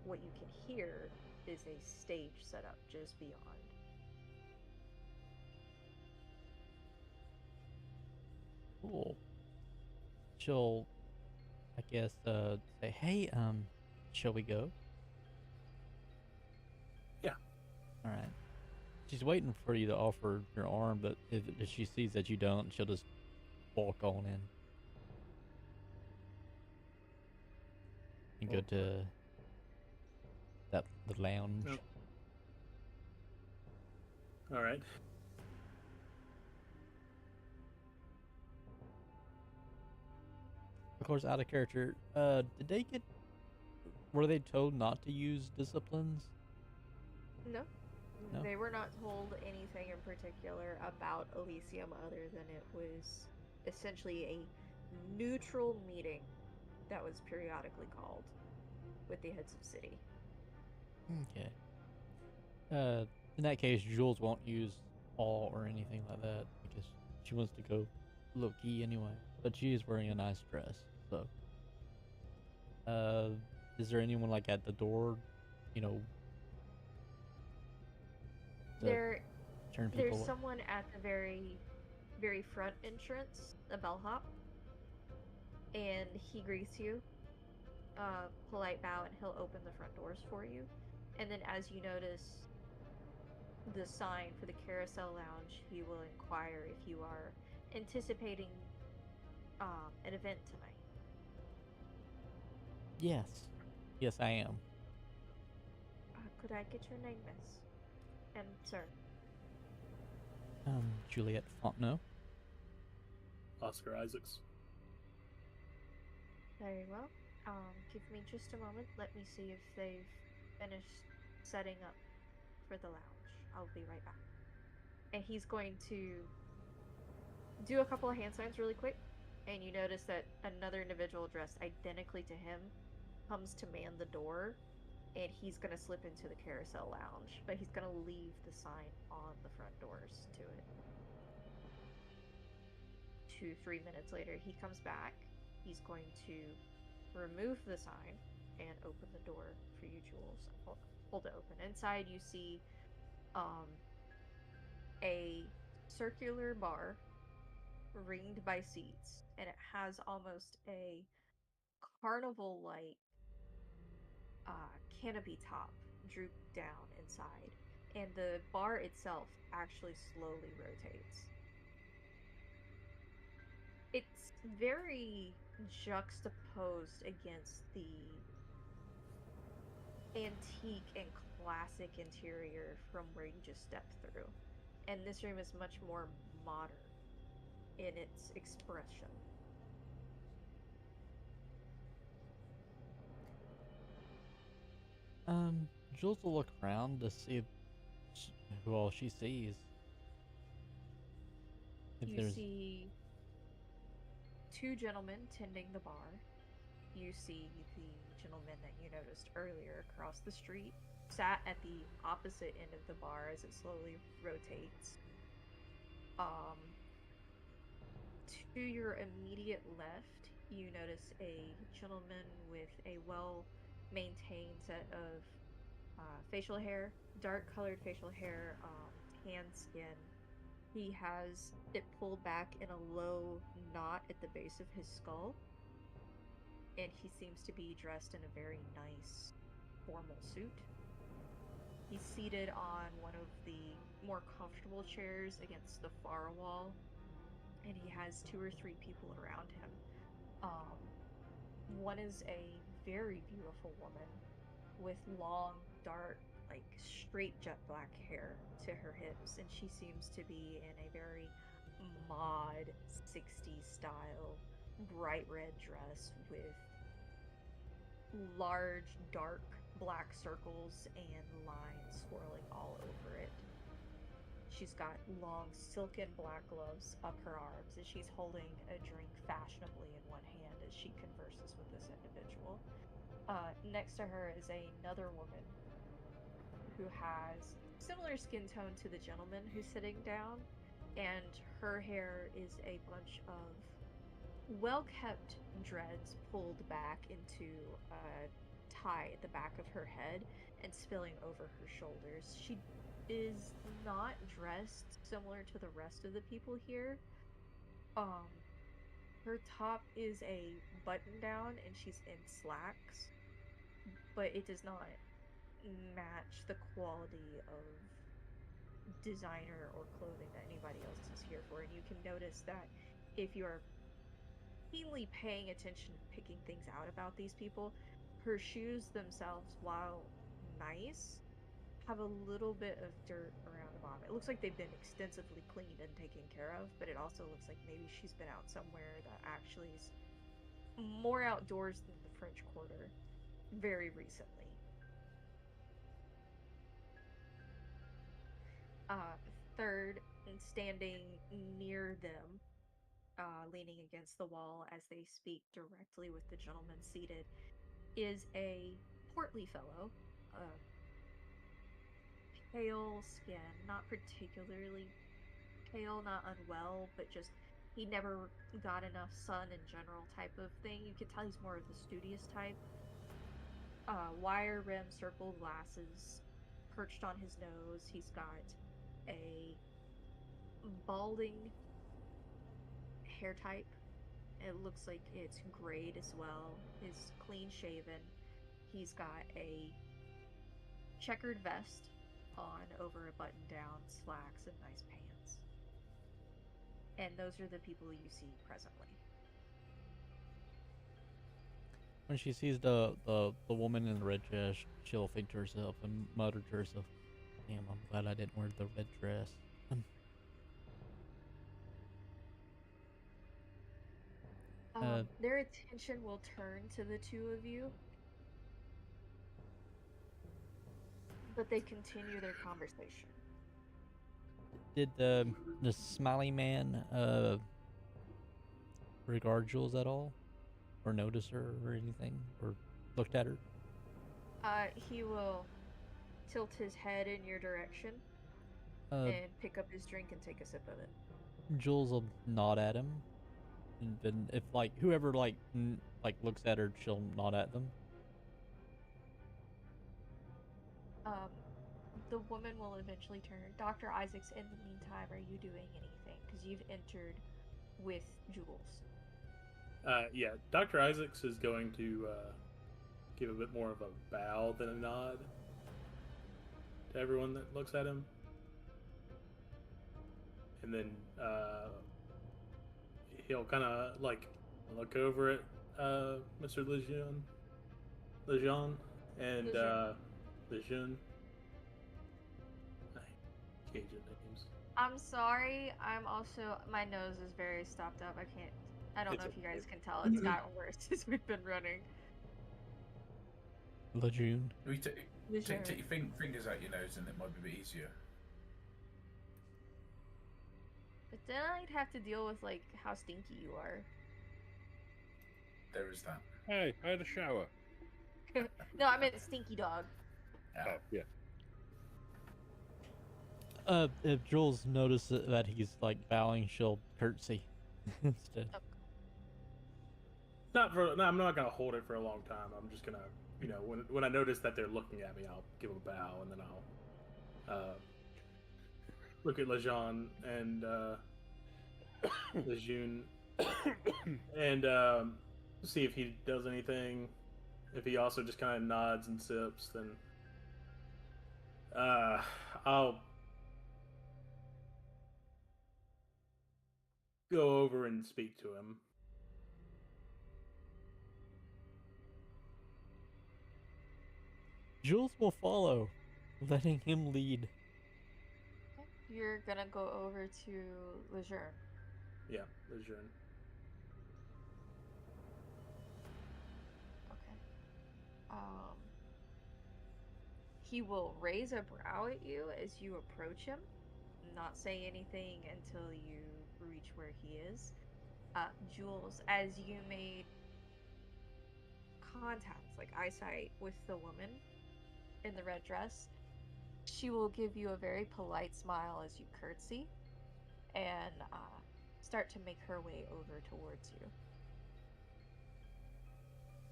what you can hear is a stage set up just beyond. Cool. She'll, I guess, say, "Hey, shall we go?" Yeah. All right. She's waiting for you to offer your arm, but if she sees that you don't, she'll just walk on in and go to the lounge. Nope. All right. Of course, out of character. Were they told not to use disciplines? No. No? They were not told anything in particular about Elysium other than it was essentially a neutral meeting that was periodically called with the heads of city. Okay. In that case, Jules won't use all or anything like that because she wants to go low key anyway. But she is wearing a nice dress, so. Is there anyone like at the door, you know? to turn people There's someone at the very, very front entrance, the bellhop, and he greets you, polite bow, and he'll open the front doors for you. And then as you notice the sign for the Carousel Lounge, he will inquire if you are anticipating an event tonight. Yes, I am. Could I get your name, miss? And sir? Juliet Fontenot. Oscar Isaacs. Very well. Give me just a moment. Let me see if they've finished setting up for the lounge. I'll be right back. And he's going to do a couple of hand signs really quick, and you notice that another individual dressed identically to him comes to man the door, and he's going to slip into the Carousel Lounge, but he's going to leave the sign on the front doors to it. 2-3 minutes later, he comes back. He's going to remove the sign and open the door for you, Jules. Hold it open. Inside, you see a circular bar ringed by seats, and it has almost a carnival-like canopy top drooped down inside, and the bar itself actually slowly rotates. It's very juxtaposed against the antique and classic interior from where you just stepped through. And this room is much more modern in its expression. Jules will look around to see who all she sees. You see two gentlemen tending the bar. You see the gentleman that you noticed earlier across the street, sat at the opposite end of the bar as it slowly rotates. To your immediate left, you notice a gentleman with a well-maintained set of facial hair, dark-colored facial hair. tan skin. He has it pulled back in a low knot at the base of his skull. And he seems to be dressed in a very nice formal suit. He's seated on one of the more comfortable chairs against the far wall, and he has 2 or 3 people around him. One is a very beautiful woman with long, dark, like straight jet black hair to her hips, and she seems to be in a very mod 60s style bright red dress with large, dark black circles and lines swirling all over it. She's got long, silken black gloves up her arms, and she's holding a drink fashionably in one hand as she converses with this individual. Next to her is another woman who has similar skin tone to the gentleman who's sitting down, and her hair is a bunch of well-kept dreads pulled back into a tie at the back of her head and spilling over her shoulders. She is not dressed similar to the rest of the people here. Her top is a button down and she's in slacks, but it does not match the quality of designer or clothing that anybody else is here for. And you can notice that if you're keenly paying attention and picking things out about these people, her shoes themselves, while nice, have a little bit of dirt around the bottom. It looks like they've been extensively cleaned and taken care of, but it also looks like maybe she's been out somewhere that actually is more outdoors than the French Quarter very recently. Third, and standing near them, leaning against the wall as they speak directly with the gentleman seated, is a portly fellow, pale skin, not particularly pale, not unwell, but just he never got enough sun in general type of thing. You could tell he's more of the studious type. Wire rim circle glasses perched on his nose. He's got a balding hair type. It looks like it's grayed as well. Is clean shaven. He's got a checkered vest on over a button down, slacks, and nice pants. And those are the people you see presently. When she sees the woman in the red dress, she'll think to herself and mutter to herself, "Damn, I'm glad I didn't wear the red dress." Their attention will turn to the two of you, but they continue their conversation. Did the smiley man regard Jules at all, or notice her or anything, or looked at her? He will tilt his head in your direction and pick up his drink and take a sip of it. Jules will nod at him, and then if whoever looks at her, she'll nod at them. The woman will eventually turn. Dr. Isaacs, in the meantime, are you doing anything? Because you've entered with Jules. Yeah, Dr. Isaacs is going to give a bit more of a bow than a nod to everyone that looks at him. And then he'll kind of look over at Mr. Lejeune, and Lejeune. Cajun names. I'm sorry. I'm also, my nose is very stopped up. I don't know if you guys can tell. It's gotten worse as we've been running. Lejeune. Take your fingers out your nose and it might be a bit easier. But then I'd have to deal with how stinky you are. There is that. Hey, I had a shower. No, I meant stinky dog. Oh, yeah. If Jules notices that he's bowing, she'll curtsy instead. Okay. I'm not gonna hold it for a long time. I'm just gonna, when I notice that they're looking at me, I'll give them a bow, and then I'll look at Lejeune and Lejeune and see if he does anything. If he also just kind of nods and sips, then I'll go over and speak to him. Jules will follow, letting him lead. You're gonna go over to Lejeune. Yeah, Lejeune. Okay. He will raise a brow at you as you approach him, not say anything until you reach where he is. Jules, as you made contact, like eyesight, with the woman in the red dress, she will give you a very polite smile as you curtsy and start to make her way over towards you.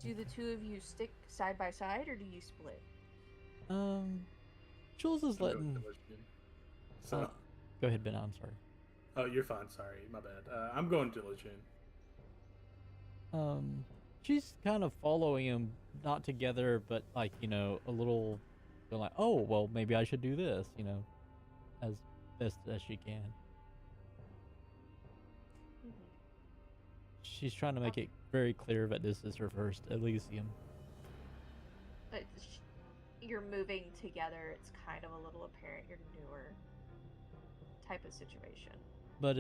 Do the two of you stick side by side, or do you split? Jules is I'm going letting. to Lejeune. So, Go ahead, Ben. I'm sorry. oh, you're fine. Sorry, my bad. I'm going to Lejeune. She's kind of following him, not together, but like, you know, a little, like, oh, well, maybe I should do this, you know, as best as she can. She's trying to make it very clear that this is her first Elysium. But you're moving together. It's kind of a little apparent you're newer type of situation. But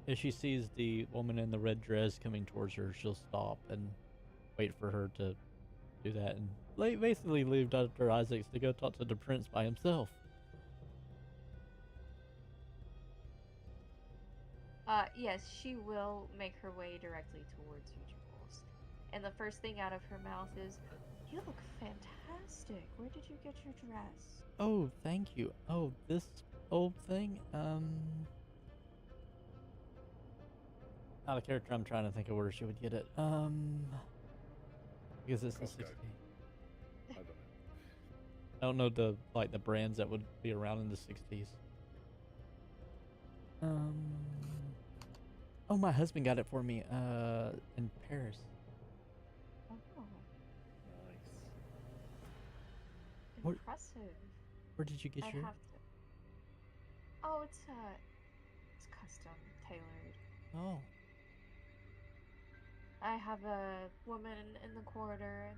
if she sees the woman in the red dress coming towards her, she'll stop and wait for her to do that, and basically leave Dr. Isaacs to go talk to the prince by himself. Yes, she will make her way directly towards you, Jules. And the first thing out of her mouth is, "You look fantastic. Where did you get your dress?" Oh, thank you. Oh, this old thing? Out of character, I'm trying to think of where she would get it. Because it's the Costco. 60. I don't know. I don't know the brands that would be around in the 60s. Oh, my husband got it for me. In Paris. Oh, Nice. What- impressive. Where did you get I your? have to. Oh, it's custom tailored. Oh, I have a woman in the corridor, and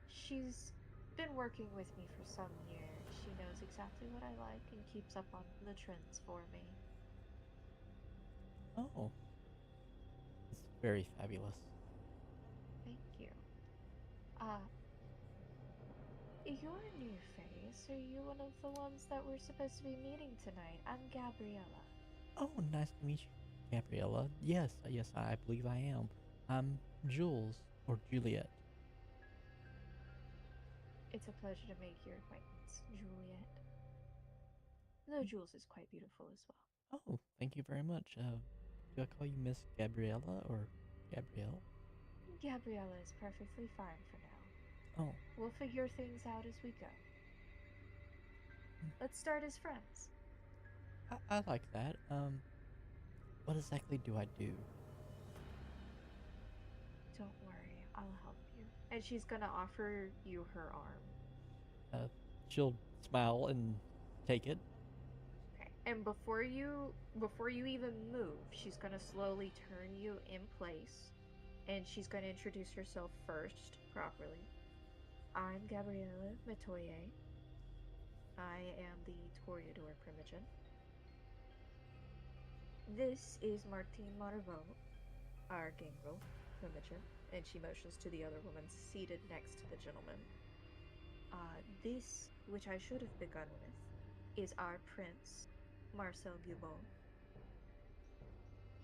she's been working with me for some years. She knows exactly what I like and keeps up on the trends for me. oh, it's very fabulous. Thank you. You're a new face. Are you one of the ones that we're supposed to be meeting tonight? I'm Gabriella. Oh, nice to meet you, Gabriella. Yes, I believe I am. I'm Jules, or Juliet. It's a pleasure to make your acquaintance, Juliet. Though Jules is quite beautiful as well. Oh, thank you very much. Do I call you Miss Gabriella or Gabrielle? Gabriella is perfectly fine for now. Oh, We'll figure things out as we go. Let's start as friends. I like that. What exactly do I do? Don't worry, I'll help you. And she's gonna offer you her arm. She'll smile and take it. Okay. And before you even move, she's gonna slowly turn you in place, and she's gonna introduce herself first properly. I'm Gabriella Metoyer. I am the Toreador Primogen. This is Martine Marvaux, our gangrel Primogen, and she motions to the other woman seated next to the gentleman. This, which I should have begun with, is our prince, Marcel Guibon.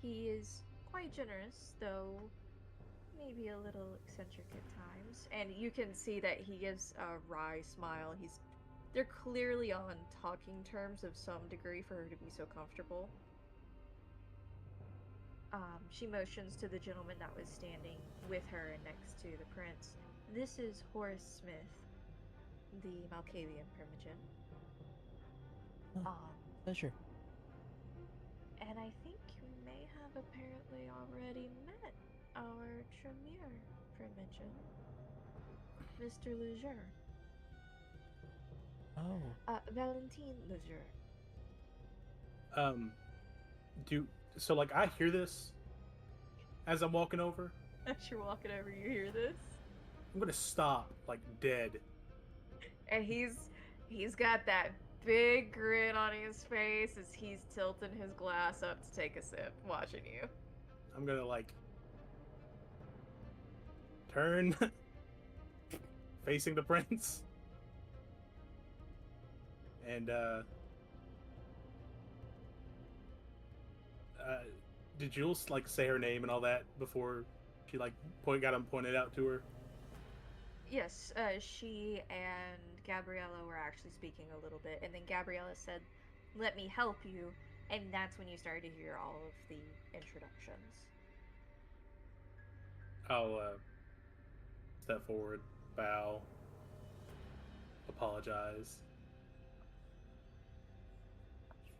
He is quite generous, though maybe a little eccentric at times, and you can see that he gives a wry smile. They're clearly on talking terms of some degree for her to be so comfortable. She motions to the gentleman that was standing with her and next to the prince. This is Horace Smith, the Malkavian Primogen. Pleasure. And I think you may have apparently already met our Tremere Primogen, Mr. Leger. Oh. Valentine Leger. So like I hear this as I'm walking over. As you're walking over, you hear this, I'm gonna stop like dead. and he's got that big grin on his face as he's tilting his glass up to take a sip, watching you. I'm gonna like turn facing the prince. And did Jules like say her name and all that before she like got him pointed out to her? Yes, she and Gabriella were actually speaking a little bit, and then Gabriella said, "Let me help you," and that's when you started to hear all of the introductions. I'll step forward, bow, apologize,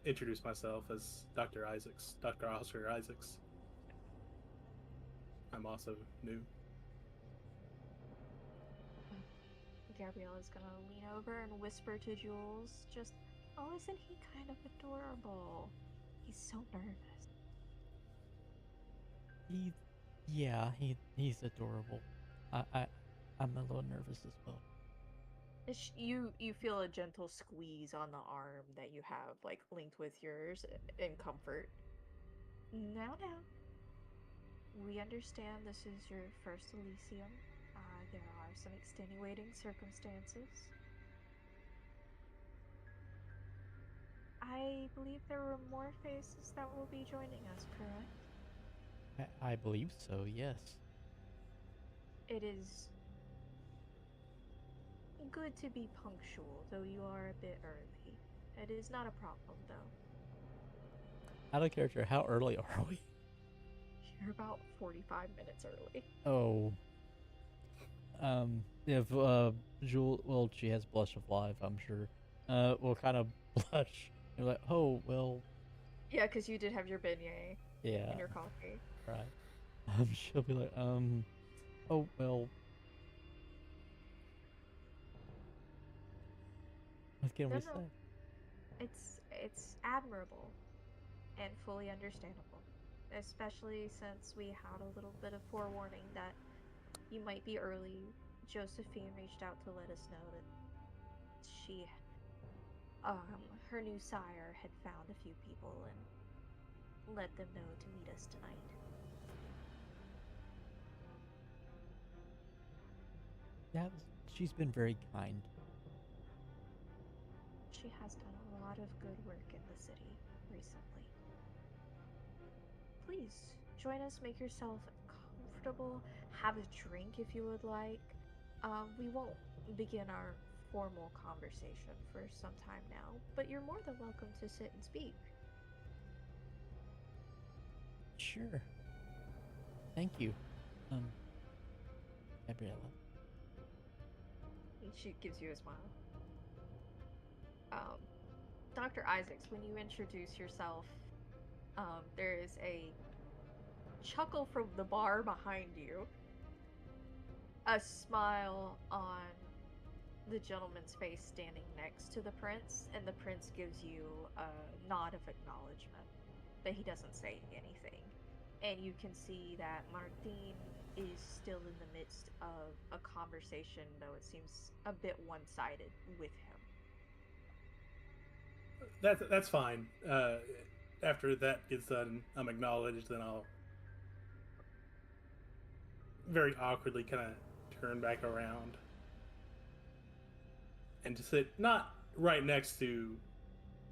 introduce myself as Dr. Oscar Isaacs. I'm also new. Gabriella's gonna lean over and whisper to Jules, just, "Oh, isn't he kind of adorable? He's so nervous." He's adorable. I'm a little nervous as well. You feel a gentle squeeze on the arm that you have like linked with yours in comfort. Now, we understand this is your first Elysium. There are some extenuating circumstances. I believe there were more faces that will be joining us, correct? I believe so, yes. It is good to be punctual, though you are a bit early. It is not a problem, though. Out of character, how early are we? You're about 45 minutes early. Oh. If, Jewel, well, she has Blush of Life, I'm sure. Will kind of blush. You're like, oh, well. Yeah, because you did have your beignet Yeah. and your coffee. Right. She'll be like, oh, well. What can we say? It's admirable and fully understandable, especially since we had a little bit of forewarning that you might be early. Josephine reached out to let us know that she, her new sire had found a few people and let them know to meet us tonight. Yeah, she's been very kind. She has done a lot of good work in the city recently. Please join us, make yourself comfortable, have a drink if you would like. We won't begin our formal conversation for some time now, but you're more than welcome to sit and speak. Sure. Thank you. Gabriella. She gives you a smile. Dr. Isaacs, when you introduce yourself, there is a chuckle from the bar behind you, a smile on the gentleman's face standing next to the prince, and the prince gives you a nod of acknowledgement, but he doesn't say anything. And you can see that Martin is still in the midst of a conversation, though it seems a bit one-sided with him. That's fine. After that gets done, I'm acknowledged, then I'll very awkwardly kind of turn back around and to sit not right next to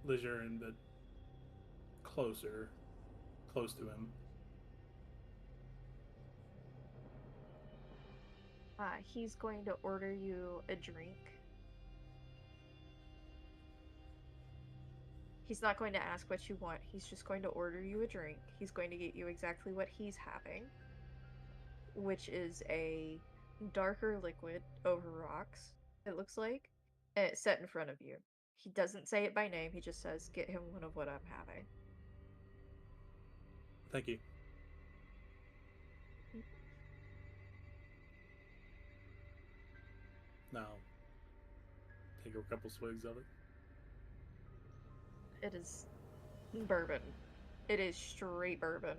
Lejeune, but close to him. He's going to order you a drink. He's not going to ask what you want. He's just going to order you a drink. He's going to get you exactly what he's having, which is a darker liquid over rocks, it looks like, and it's set in front of you. He doesn't say it by name. He just says, "Get him one of what I'm having." Thank you. Now, take a couple swigs of it. It is bourbon. It is straight bourbon.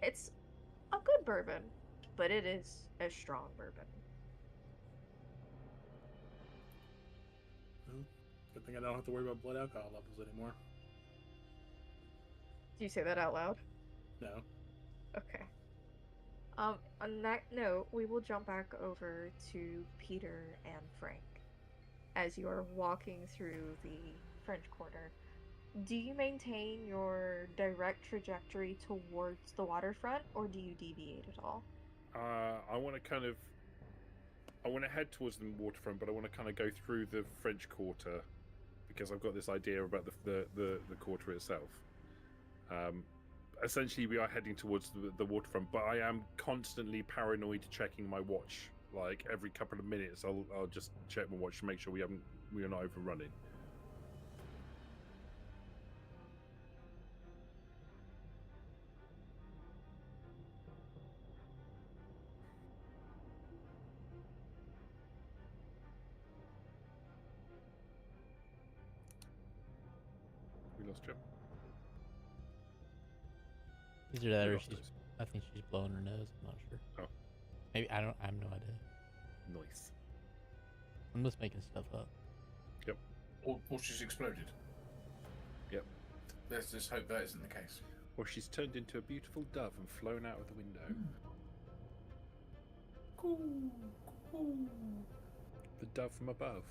It's a good bourbon, but it is a strong bourbon. Well, good thing I don't have to worry about blood alcohol levels anymore. Do you say that out loud? No. Okay. On that note, we will jump back over to Peter and Frank. As you are walking through the French Quarter, do you maintain your direct trajectory towards the waterfront, or do you deviate at all? I want to head towards the waterfront, but I want to kind of go through the French Quarter because I've got this idea about the quarter itself. Essentially, we are heading towards the waterfront, but I am constantly paranoid checking my watch. Like every couple of minutes, I'll just check my watch to make sure we are not overrunning. We lost you. Either that We or lost she's. us. I think she's blowing her nose. I'm not sure. Oh. Maybe I don't. I have no idea. Nice. I'm just making stuff up. Or she's exploded. Yep. Let's just hope that isn't the case. Or she's turned into a beautiful dove and flown out of the window. Cool, cool. The dove from above.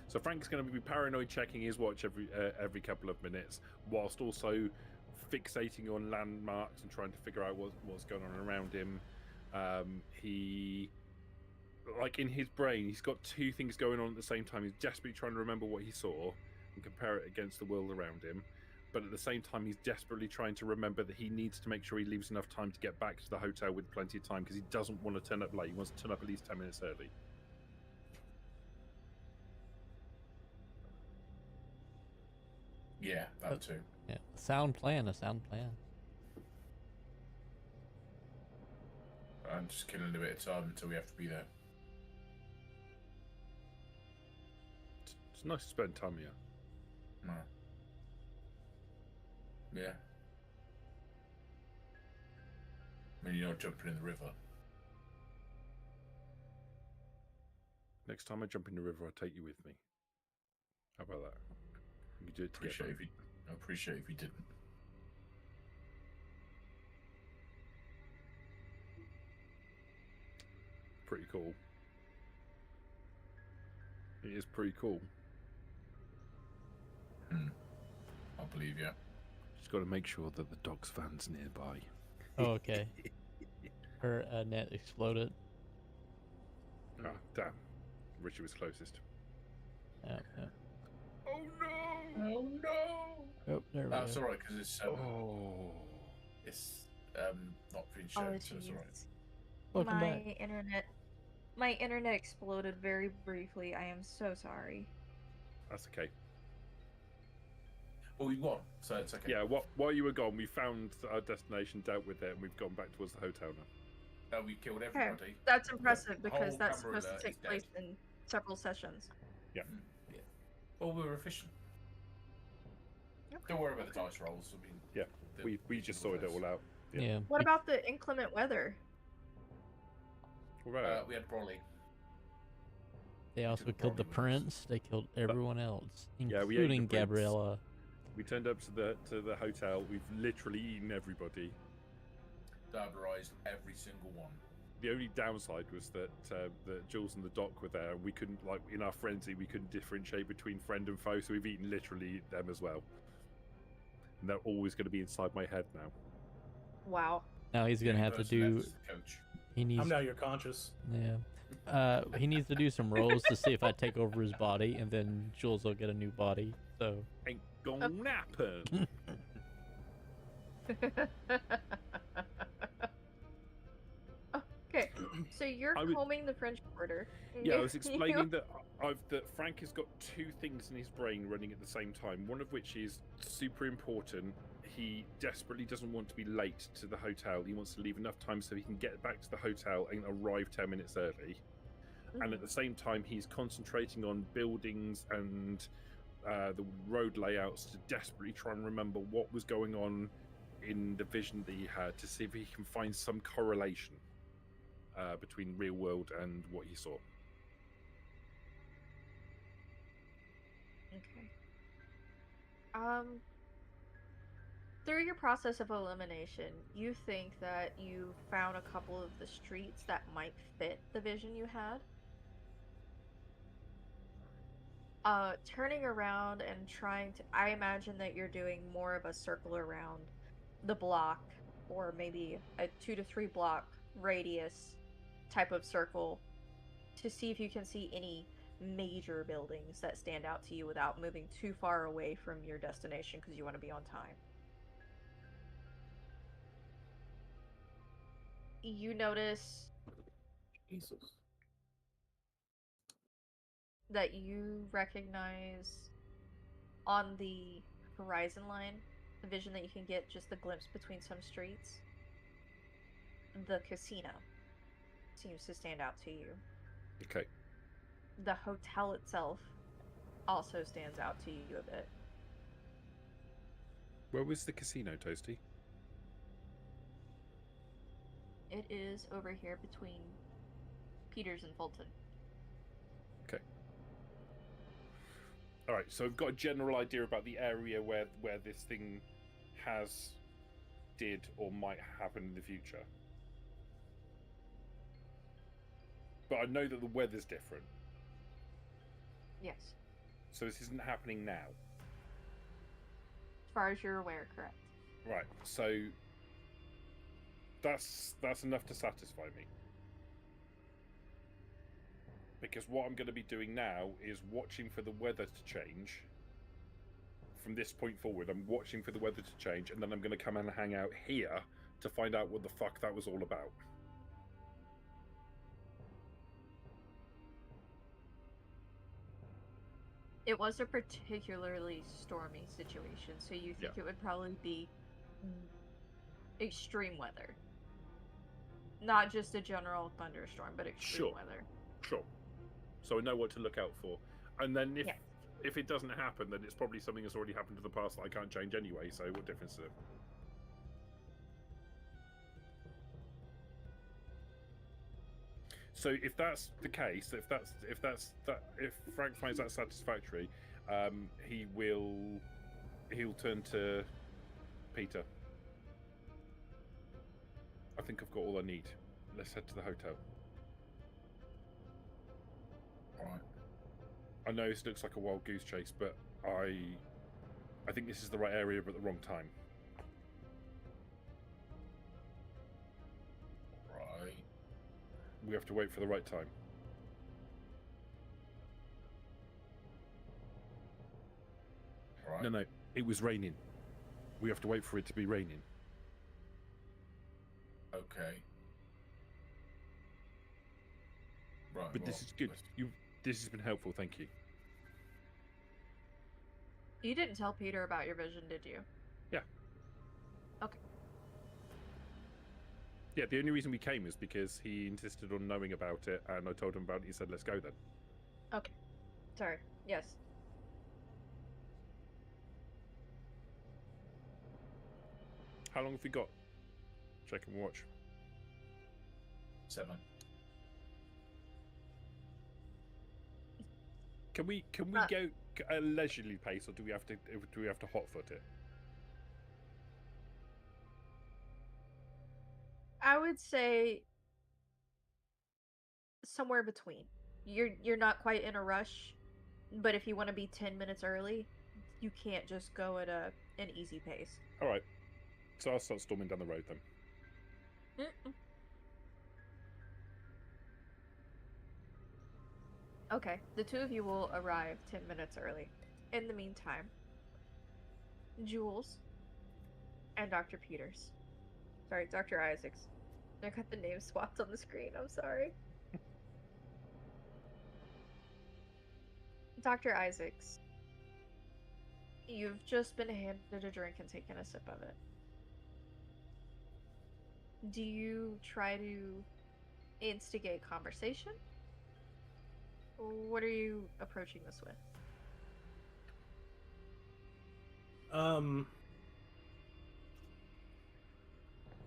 So Frank's going to be paranoid checking his watch every couple of minutes, whilst also fixating on landmarks and trying to figure out what's going on around him. He, like in his brain, he's got two things going on at the same time. He's desperately trying to remember what he saw and compare it against the world around him. But at the same time, he's desperately trying to remember that he needs to make sure he leaves enough time to get back to the hotel with plenty of time, because he doesn't want to turn up late. He wants to turn up at least 10 minutes early. Yeah, that too. Yeah. A sound plan. I'm just killing a bit of time until we have to be there. It's nice to spend time here. No. Yeah. I mean, you're not jumping in the river. Next time I jump in the river, I'll take you with me. How about that? We can do it together. I appreciate if you didn't. Pretty cool. It is pretty cool. I believe you. Just got to make sure that the dog's van's nearby. Oh, okay. Her net exploded. Ah, damn. Richie was closest. Yeah. Oh no! Oh no! Oh, there we go. That's alright, because it's Oh. not being shown, so it's alright. Welcome back. My internet exploded very briefly. I am so sorry. That's okay. Well, we won, so it's okay. Yeah, while you were gone, we found our destination, dealt with it, and we've gone back towards the hotel now. We killed everybody. That's impressive The because whole that's camera supposed to alert take is dead. place in several sessions. Yeah. Yeah. Well, we were efficient. Don't worry about the dice rolls. I mean, Yeah, we just sorted it all out. Yeah. What about the inclement weather? What about we had Broly. They also took killed the Broly with us. prince. They killed everyone else, Yeah, we ate the including prince. Gabriella. We turned up to the hotel. We've literally eaten everybody. Dabberized every single one. The only downside was that Jules and the doc were there, and we couldn't, like, in our frenzy, we couldn't differentiate between friend and foe, so we've eaten literally them as well. And they're always going to be inside my head now. Wow. Now he's gonna have to do. The coach. He needs. I'm now your conscious. Yeah. He needs to do some rolls to see if I take over his body, and then Jules will get a new body. So Ain't gonna happen. Okay, so you're I would- combing the French Quarter. Yeah, I was You- explaining that that Frank has got two things in his brain running at the same time. One of which is super important. He desperately doesn't want to be late to the hotel. He wants to leave enough time so he can get back to the hotel and arrive 10 minutes early. And at the same time, he's concentrating on buildings and the road layouts to desperately try and remember what was going on in the vision that he had, to see if he can find some correlation between real world and what he saw. Okay. Through your process of elimination, you think that you found a couple of the streets that might fit the vision you had. Turning around and trying to, I imagine that you're doing more of a circle around the block, or maybe a 2 to 3 block radius type of circle, to see if you can see any major buildings that stand out to you without moving too far away from your destination because you want to be on time. You notice Jesus. that you recognize on the horizon line, the vision that you can get just the glimpse between some streets, the casino seems to stand out to you. Okay. The hotel itself also stands out to you a bit. Where was the casino, Toasty? It is over here between Peters and Fulton. Okay. All right. So I've got a general idea about the area where this thing did or might happen in the future. But I know that the weather's different. Yes. So this isn't happening now. As far as you're aware, correct. Right. So that's enough to satisfy me. Because what I'm going to be doing now is watching for the weather to change. From this point forward, I'm watching for the weather to change, and then I'm going to come and hang out here to find out what the fuck that was all about. It was a particularly stormy situation, so you think it would probably be extreme weather. Not just a general thunderstorm, but extreme weather. Sure. So I know what to look out for. And then if it doesn't happen, then it's probably something that's already happened in the past that I can't change anyway, so what difference is it? So if that's the case, if Frank finds that satisfactory, he'll turn to Peter. I think I've got all I need. Let's head to the hotel. Alright. I know this looks like a wild goose chase, but I think this is the right area but at the wrong time. Right. We have to wait for the right time. Right. No, it was raining. We have to wait for it to be raining. Okay. Right. But this is good. This has been helpful, thank you. You didn't tell Peter about your vision, did you? Yeah. Okay. Yeah, the only reason we came is because he insisted on knowing about it, and I told him about it. He said, let's go then. Okay. Sorry. Yes. How long have we got? Check and watch. 7. Can we go at a leisurely pace, or do we have to hotfoot it? I would say somewhere between. You're not quite in a rush, but if you want to be 10 minutes early, you can't just go at an easy pace. All right. So I'll start storming down the road then. Mm-mm. Okay, the two of you will arrive 10 minutes early. In the meantime, Jules and Dr. Peters. Sorry, Dr. Isaacs. I got the name swapped on the screen. I'm sorry. Dr. Isaacs, you've just been handed a drink and taken a sip of it. Do you try to instigate conversation? What are you approaching this with?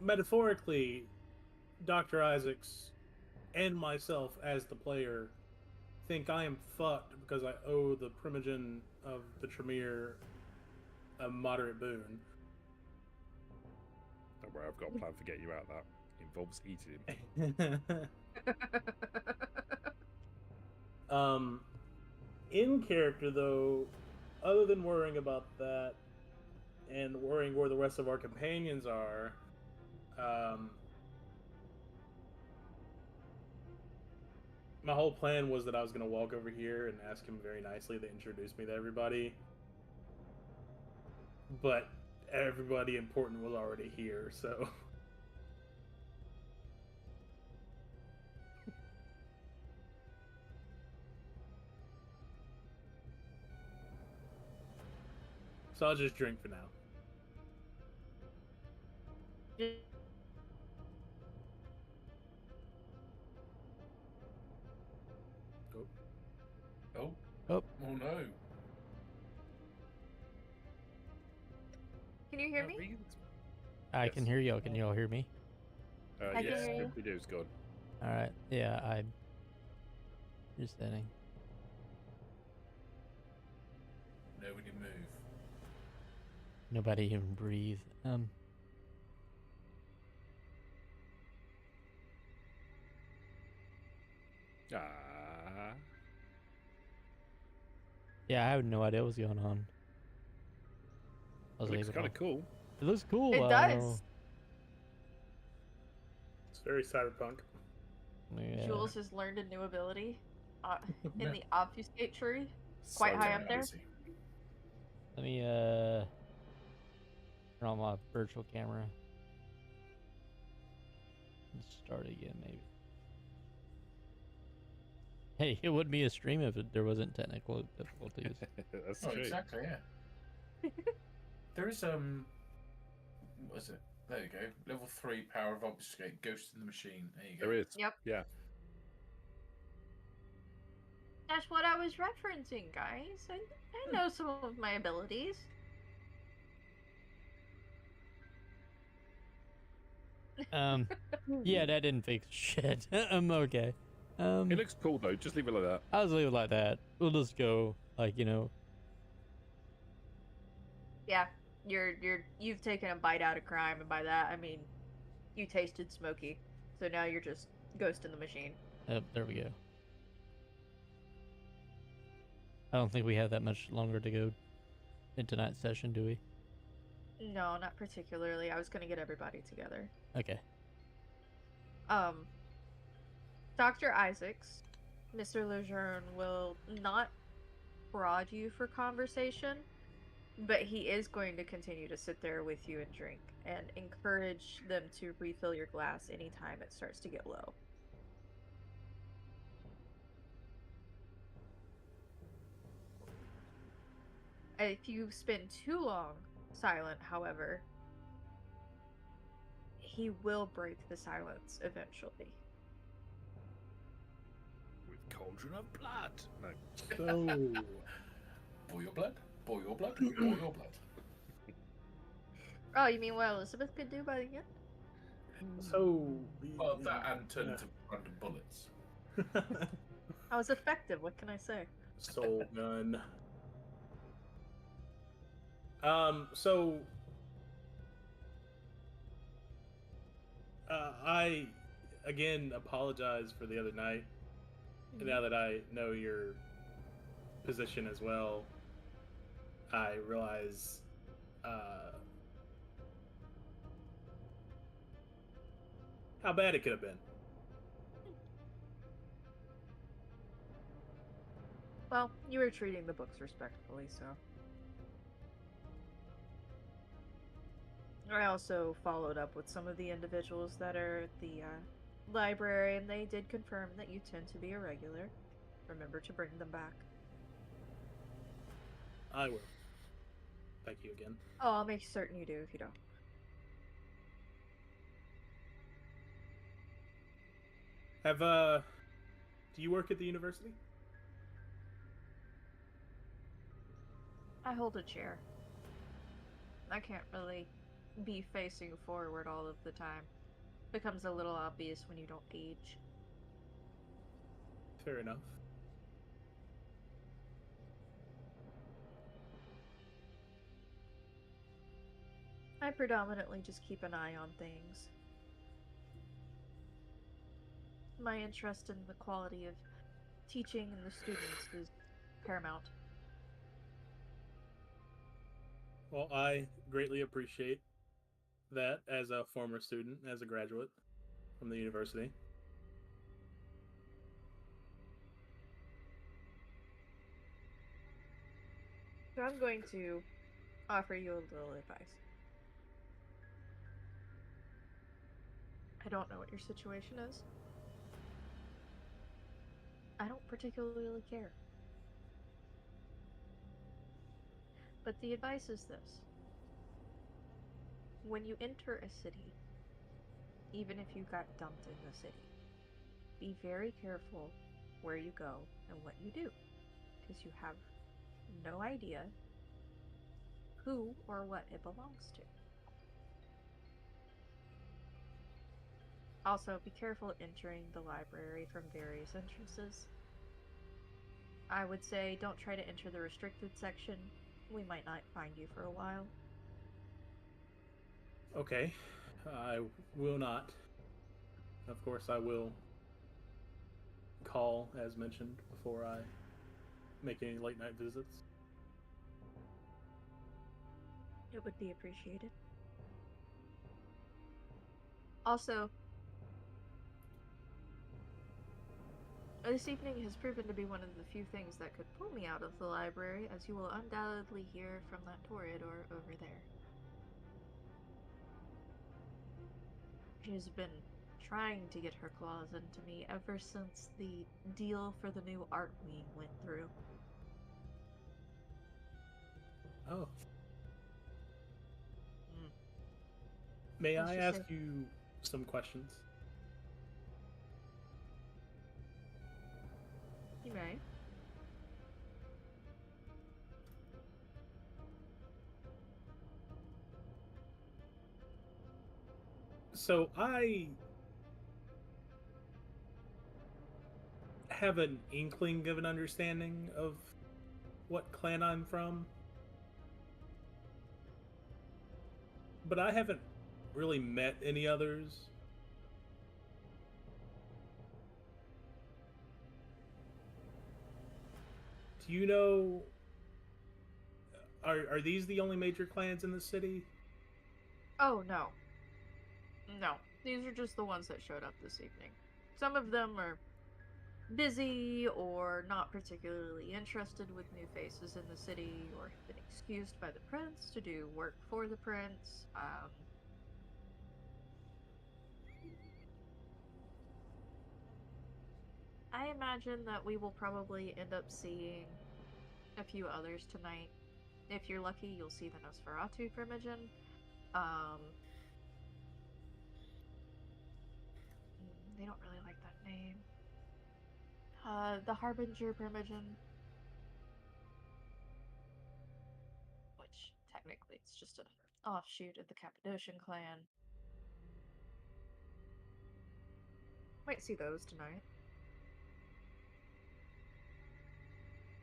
Metaphorically, Dr. Isaacs and myself as the player think I am fucked because I owe the primogen of the Tremere a moderate boon. Don't worry, I've got a plan for getting you out of that. It involves eating him. In character though, other than worrying about that and worrying where the rest of our companions are, my whole plan was that I was going to walk over here and ask him very nicely to introduce me to everybody. But everybody important was already here, so... So I'll just drink for now. Oh. Oh. Oh no. Can you hear me? I Yes. can hear y'all. Can y'all hear me? I can Yes, hear you. we do. It's good. All right. Yeah, I'm just sitting. Nobody move. Nobody even breathe. Ah. Yeah, I have no idea what's going on. It looks kind of cool. It looks cool. It I don't know. does. It's very cyberpunk. Yeah. Jules has learned a new ability in No. the obfuscate tree. Quite high up there. Let me turn on my virtual camera and start again, maybe. Hey, it wouldn't be a stream if there wasn't technical difficulties. That's Oh, true. exactly, yeah. There is, what is it? There you go. Level 3 power of obfuscate, ghost in the machine. There you go. There is. Yep. Yeah. That's what I was referencing, guys. I know some of my abilities. Yeah, that didn't fix shit. I'm okay. It looks cool though. Just leave it like that. I'll just leave it like that. We'll just go, like, you know. Yeah, you've taken a bite out of crime, and by that I mean you tasted smoky. So now you're just ghost in the machine. Yep, there we go. I don't think we have that much longer to go in tonight's session, do we? No, not particularly. I was gonna get everybody together. Okay. Dr. Isaacs, Mr. Lejeune will not prod you for conversation, but he is going to continue to sit there with you and drink, and encourage them to refill your glass anytime it starts to get low. If you spend too long silent, however, he will break the silence eventually. With cauldron of blood. No. So... Boil your blood. Boil your blood. Boil your blood. Oh, you mean what Elizabeth could do by the end? So... Well, that and turn into random bullets. I was effective, what can I say? Soul gun. So... I, again, apologize for the other night. And now that I know your position as well, I realize, how bad it could have been. Well, you were treating the books respectfully, so. I also followed up with some of the individuals that are at the library, and they did confirm that you tend to be a regular. Remember to bring them back. I will. Thank you again. Oh, I'll make certain you do if you don't. Do you work at the university? I hold a chair. I can't really be facing forward all of the time. Becomes a little obvious when you don't age. Fair enough. I predominantly just keep an eye on things. My interest in the quality of teaching and the students is paramount. Well, I greatly appreciate that as a former student, as a graduate from the university. So I'm going to offer you a little advice. I don't know what your situation is. I don't particularly care. But the advice is this. When you enter a city, even if you got dumped in the city, be very careful where you go and what you do, because you have no idea who or what it belongs to. Also, be careful entering the library from various entrances. I would say don't try to enter the restricted section. We might not find you for a while. Okay, I will not. Of course, I will call, as mentioned, before I make any late night visits. It would be appreciated. Also, this evening has proven to be one of the few things that could pull me out of the library, as you will undoubtedly hear from that Toreador over there. She has been trying to get her claws into me ever since the deal for the new art wing went through. Oh. Mm. May Let's I just ask say- you some questions? You may. So I have an inkling of an understanding of what clan I'm from, but I haven't really met any others. Do you know? Are these the only major clans in the city? Oh, no. No. These are just the ones that showed up this evening. Some of them are busy or not particularly interested with new faces in the city or have been excused by the prince to do work for the prince. I imagine that we will probably end up seeing a few others tonight. If you're lucky, you'll see the Nosferatu Primogen. They don't really like that name. The Harbinger Primogen. Which, technically, it's just an offshoot of the Cappadocian clan. Might see those tonight.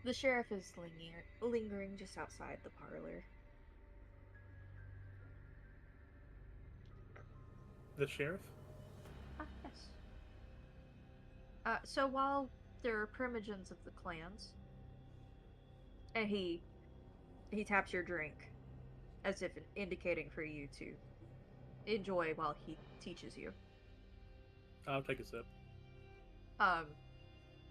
The sheriff is lingering just outside the parlor. The sheriff? Ah, yes. So while there are primogens of the clans, and he taps your drink, as if indicating for you to enjoy while he teaches you. I'll take a sip. Um,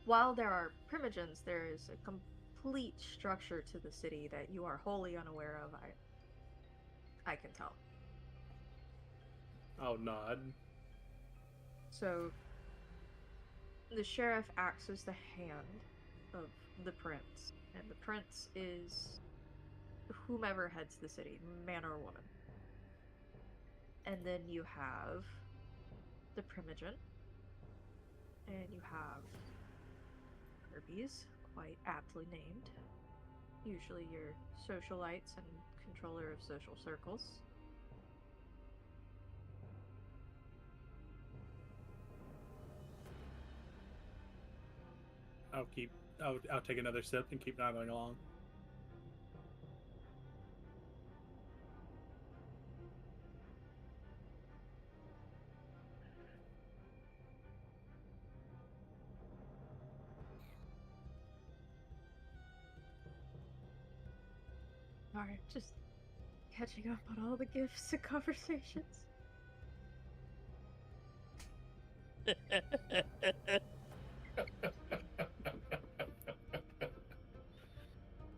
while there are primogens, there is a complete structure to the city that you are wholly unaware of. I can tell. I'll nod. So, the sheriff acts as the hand of the prince, and the prince is whomever heads the city, man or woman. And then you have the primogen, and you have herbies, quite aptly named. Usually your socialites and controller of social circles. I'll take another sip and keep nodding along. Alright, just catching up on all the gifts and conversations.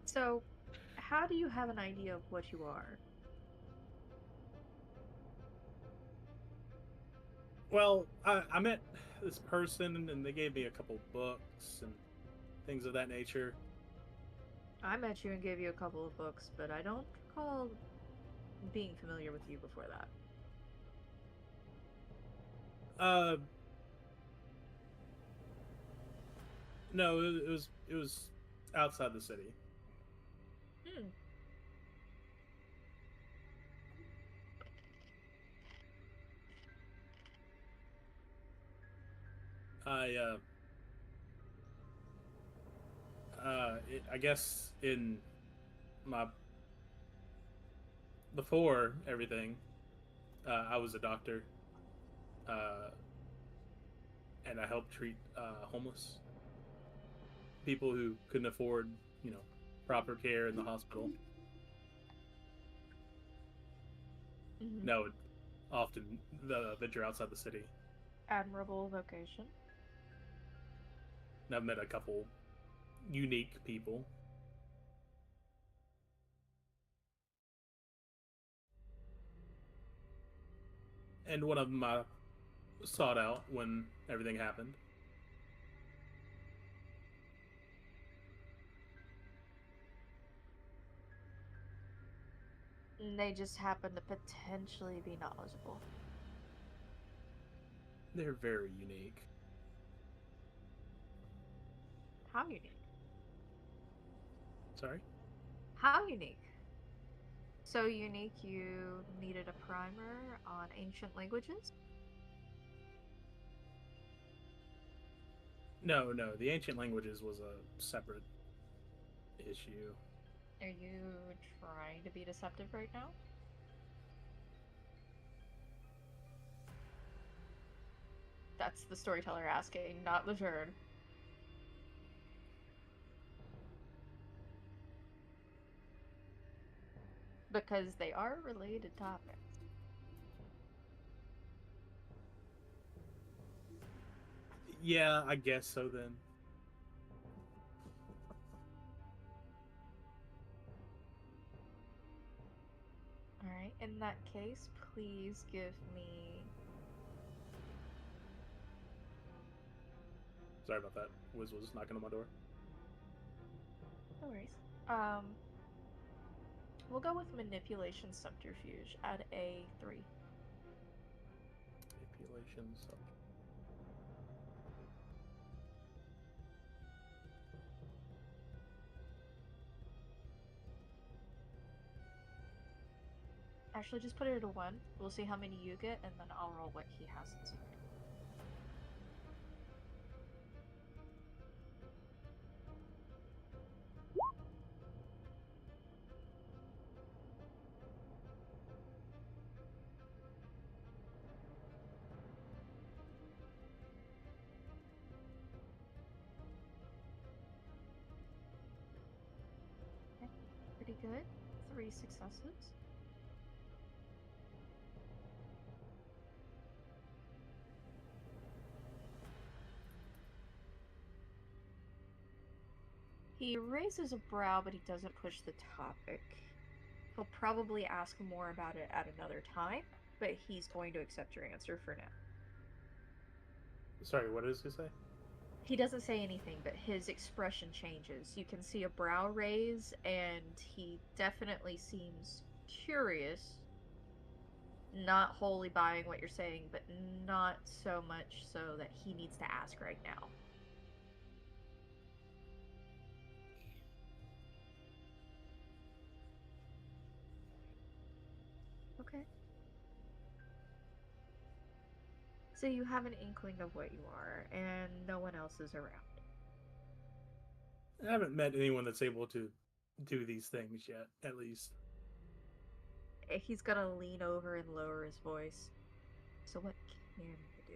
So, how do you have an idea of what you are? Well, I met this person and they gave me a couple books and things of that nature. I met you and gave you a couple of books, but I don't recall being familiar with you before that. No, it was outside the city. Hmm. I guess in my before everything, I was a doctor, and I helped treat homeless people who couldn't afford, proper care in the hospital. Mm-hmm. That would often venture outside the city. Admirable vocation. And I've met a couple unique people. And one of them I sought out when everything happened. And they just happen to potentially be knowledgeable. They're very unique. How unique? Sorry? How unique? So unique you needed a primer on ancient languages? No, the ancient languages was a separate issue. Are you trying to be deceptive right now? That's the storyteller asking, not the turn. Because they are related topics. Yeah, I guess so then. Alright, in that case, please give me... Sorry about that. Wiz was knocking on my door. No worries. We'll go with manipulation subterfuge at a 3. Manipulation sub. Actually, just put it at a 1. We'll see how many you get, and then I'll roll what he has in secret. Okay, pretty good. 3 successes. He raises a brow, but he doesn't push the topic. He'll probably ask more about it at another time, but he's going to accept your answer for now. Sorry, what does he say? He doesn't say anything, but his expression changes. You can see a brow raise, and he definitely seems curious. Not wholly buying what you're saying, but not so much so that he needs to ask right now. Okay. So you have an inkling of what you are, and no one else is around. I haven't met anyone that's able to do these things yet, at least. He's gonna lean over and lower his voice. So what can you do?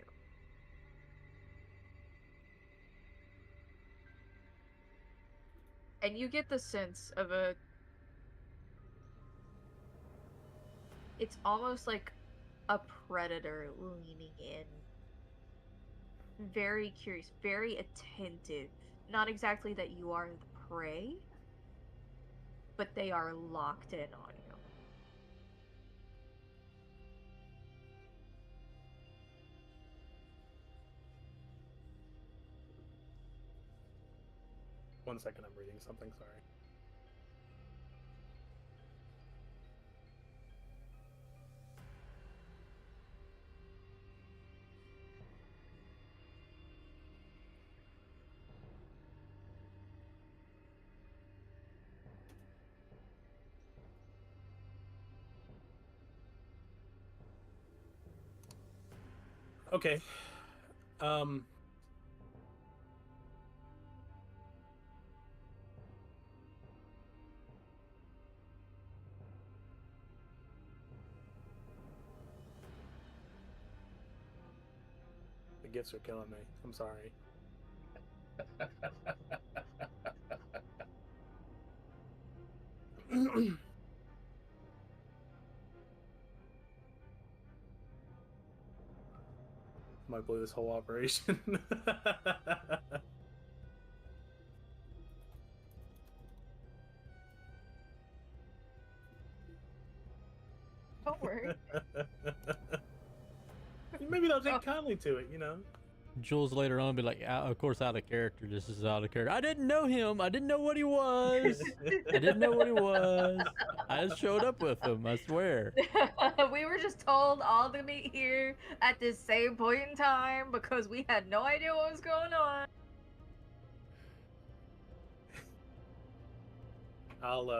And you get the sense of a... It's almost like a predator leaning in. Very curious, very attentive. Not exactly that you are the prey, but they are locked in on you. One second, I'm reading something, sorry. Okay. The gifts are killing me. I'm sorry. Might blow this whole operation. Don't worry. Maybe they'll take kindly to it, you know? Jules later on be like, of course, out of character. This is out of character. I didn't know him. I didn't know what he was. I didn't know what he was. I just showed up with him. I swear. We were just told all to meet here at this same point in time because we had no idea what was going on. I'll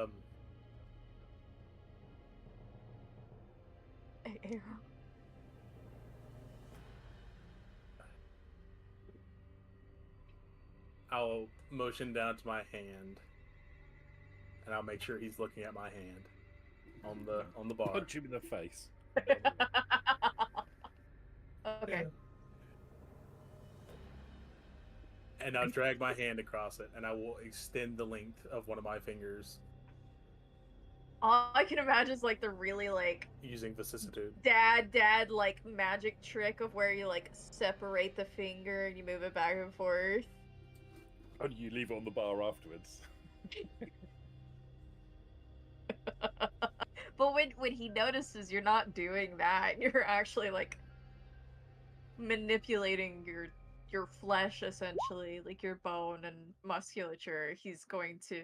Arrow. I'll motion down to my hand, and I'll make sure he's looking at my hand on the bar. Punch him in the face. Okay. And I'll drag my hand across it, and I will extend the length of one of my fingers All I can imagine is like the really like using vicissitude. dad like magic trick of where you like separate the finger and you move it back and forth. And you leave it on the bar afterwards. But when he notices you're not doing that, you're actually like manipulating your flesh essentially, like your bone and musculature, he's going to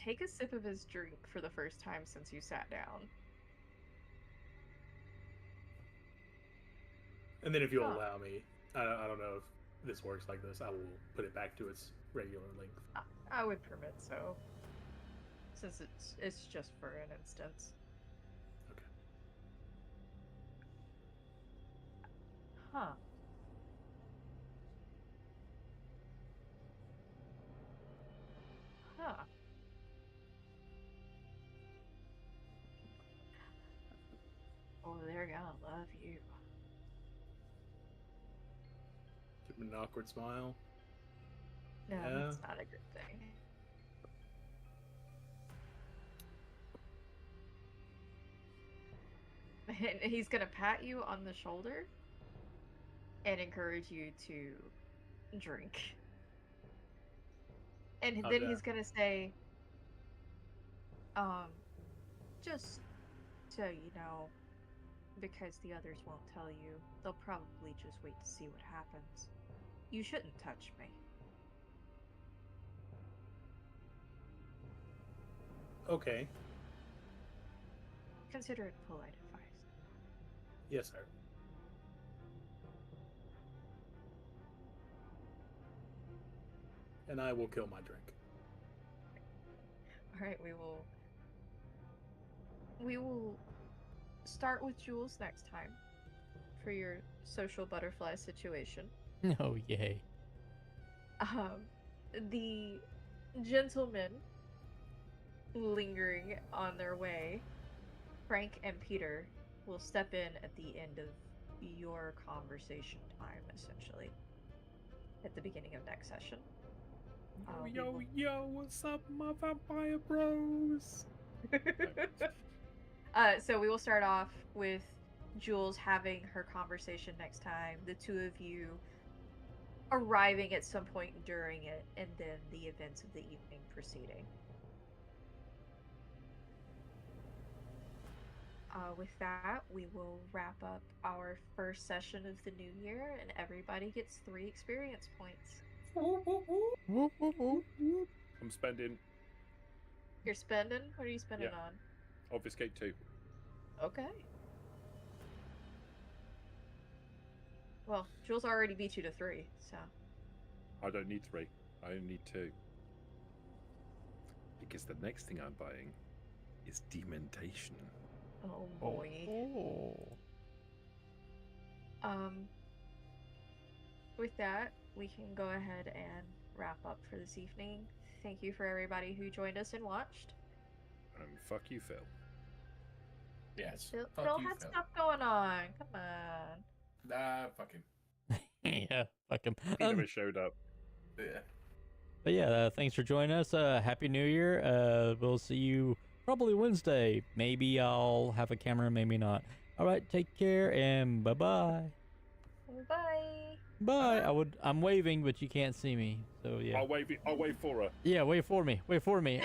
take a sip of his drink for the first time since you sat down. And then if you'll Huh. allow me, I don't know if this works like this, I will put it back to its regular length. I would permit so, since it's just for an instance. Okay. Huh. Huh. Oh, they're gonna love you. Give him an awkward smile. No, Yeah. that's not a good thing. And he's gonna pat you on the shoulder and encourage you to drink. And How's then that? he's gonna say, just so you know, because the others won't tell you, they'll probably just wait to see what happens. You shouldn't touch me. Okay. Consider it polite advice. Yes, sir. And I will kill my drink. Alright, we will start with Jules next time for your social butterfly situation. Oh, yay. The gentlemen lingering on their way, Frank and Peter, will step in at the end of your conversation time, essentially, at the beginning of next session. We Yo, will- yo, what's up, my vampire bros? So we will start off with Jules having her conversation next time, the two of you arriving at some point during it, and then the events of the evening proceeding. With that, we will wrap up our first session of the new year, and everybody gets 3 experience points. Whoop, whoop, whoop. I'm spending You're spending? What are you spending on? Obfuscate 2. Okay. Well, Jules already beat you to 3, so. I don't need 3. I only need 2. Because the next thing I'm buying is Dementation. Oh boy. Oh. With that, we can go ahead and wrap up for this evening. Thank you for everybody who joined us and watched. Fuck you, Phil. Yes. Phil Fuck you, had Phil. stuff going on. Come on. Nah, fuck him. Yeah, fuck him. He never showed up. Yeah. But yeah, thanks for joining us. Happy New Year. We'll see you probably Wednesday. Maybe I'll have a camera, maybe not. All right, take care and bye-bye. Bye. Bye. I'm waving, but you can't see me. So yeah. I'll wait for her. Yeah, wait for me. Wait for me.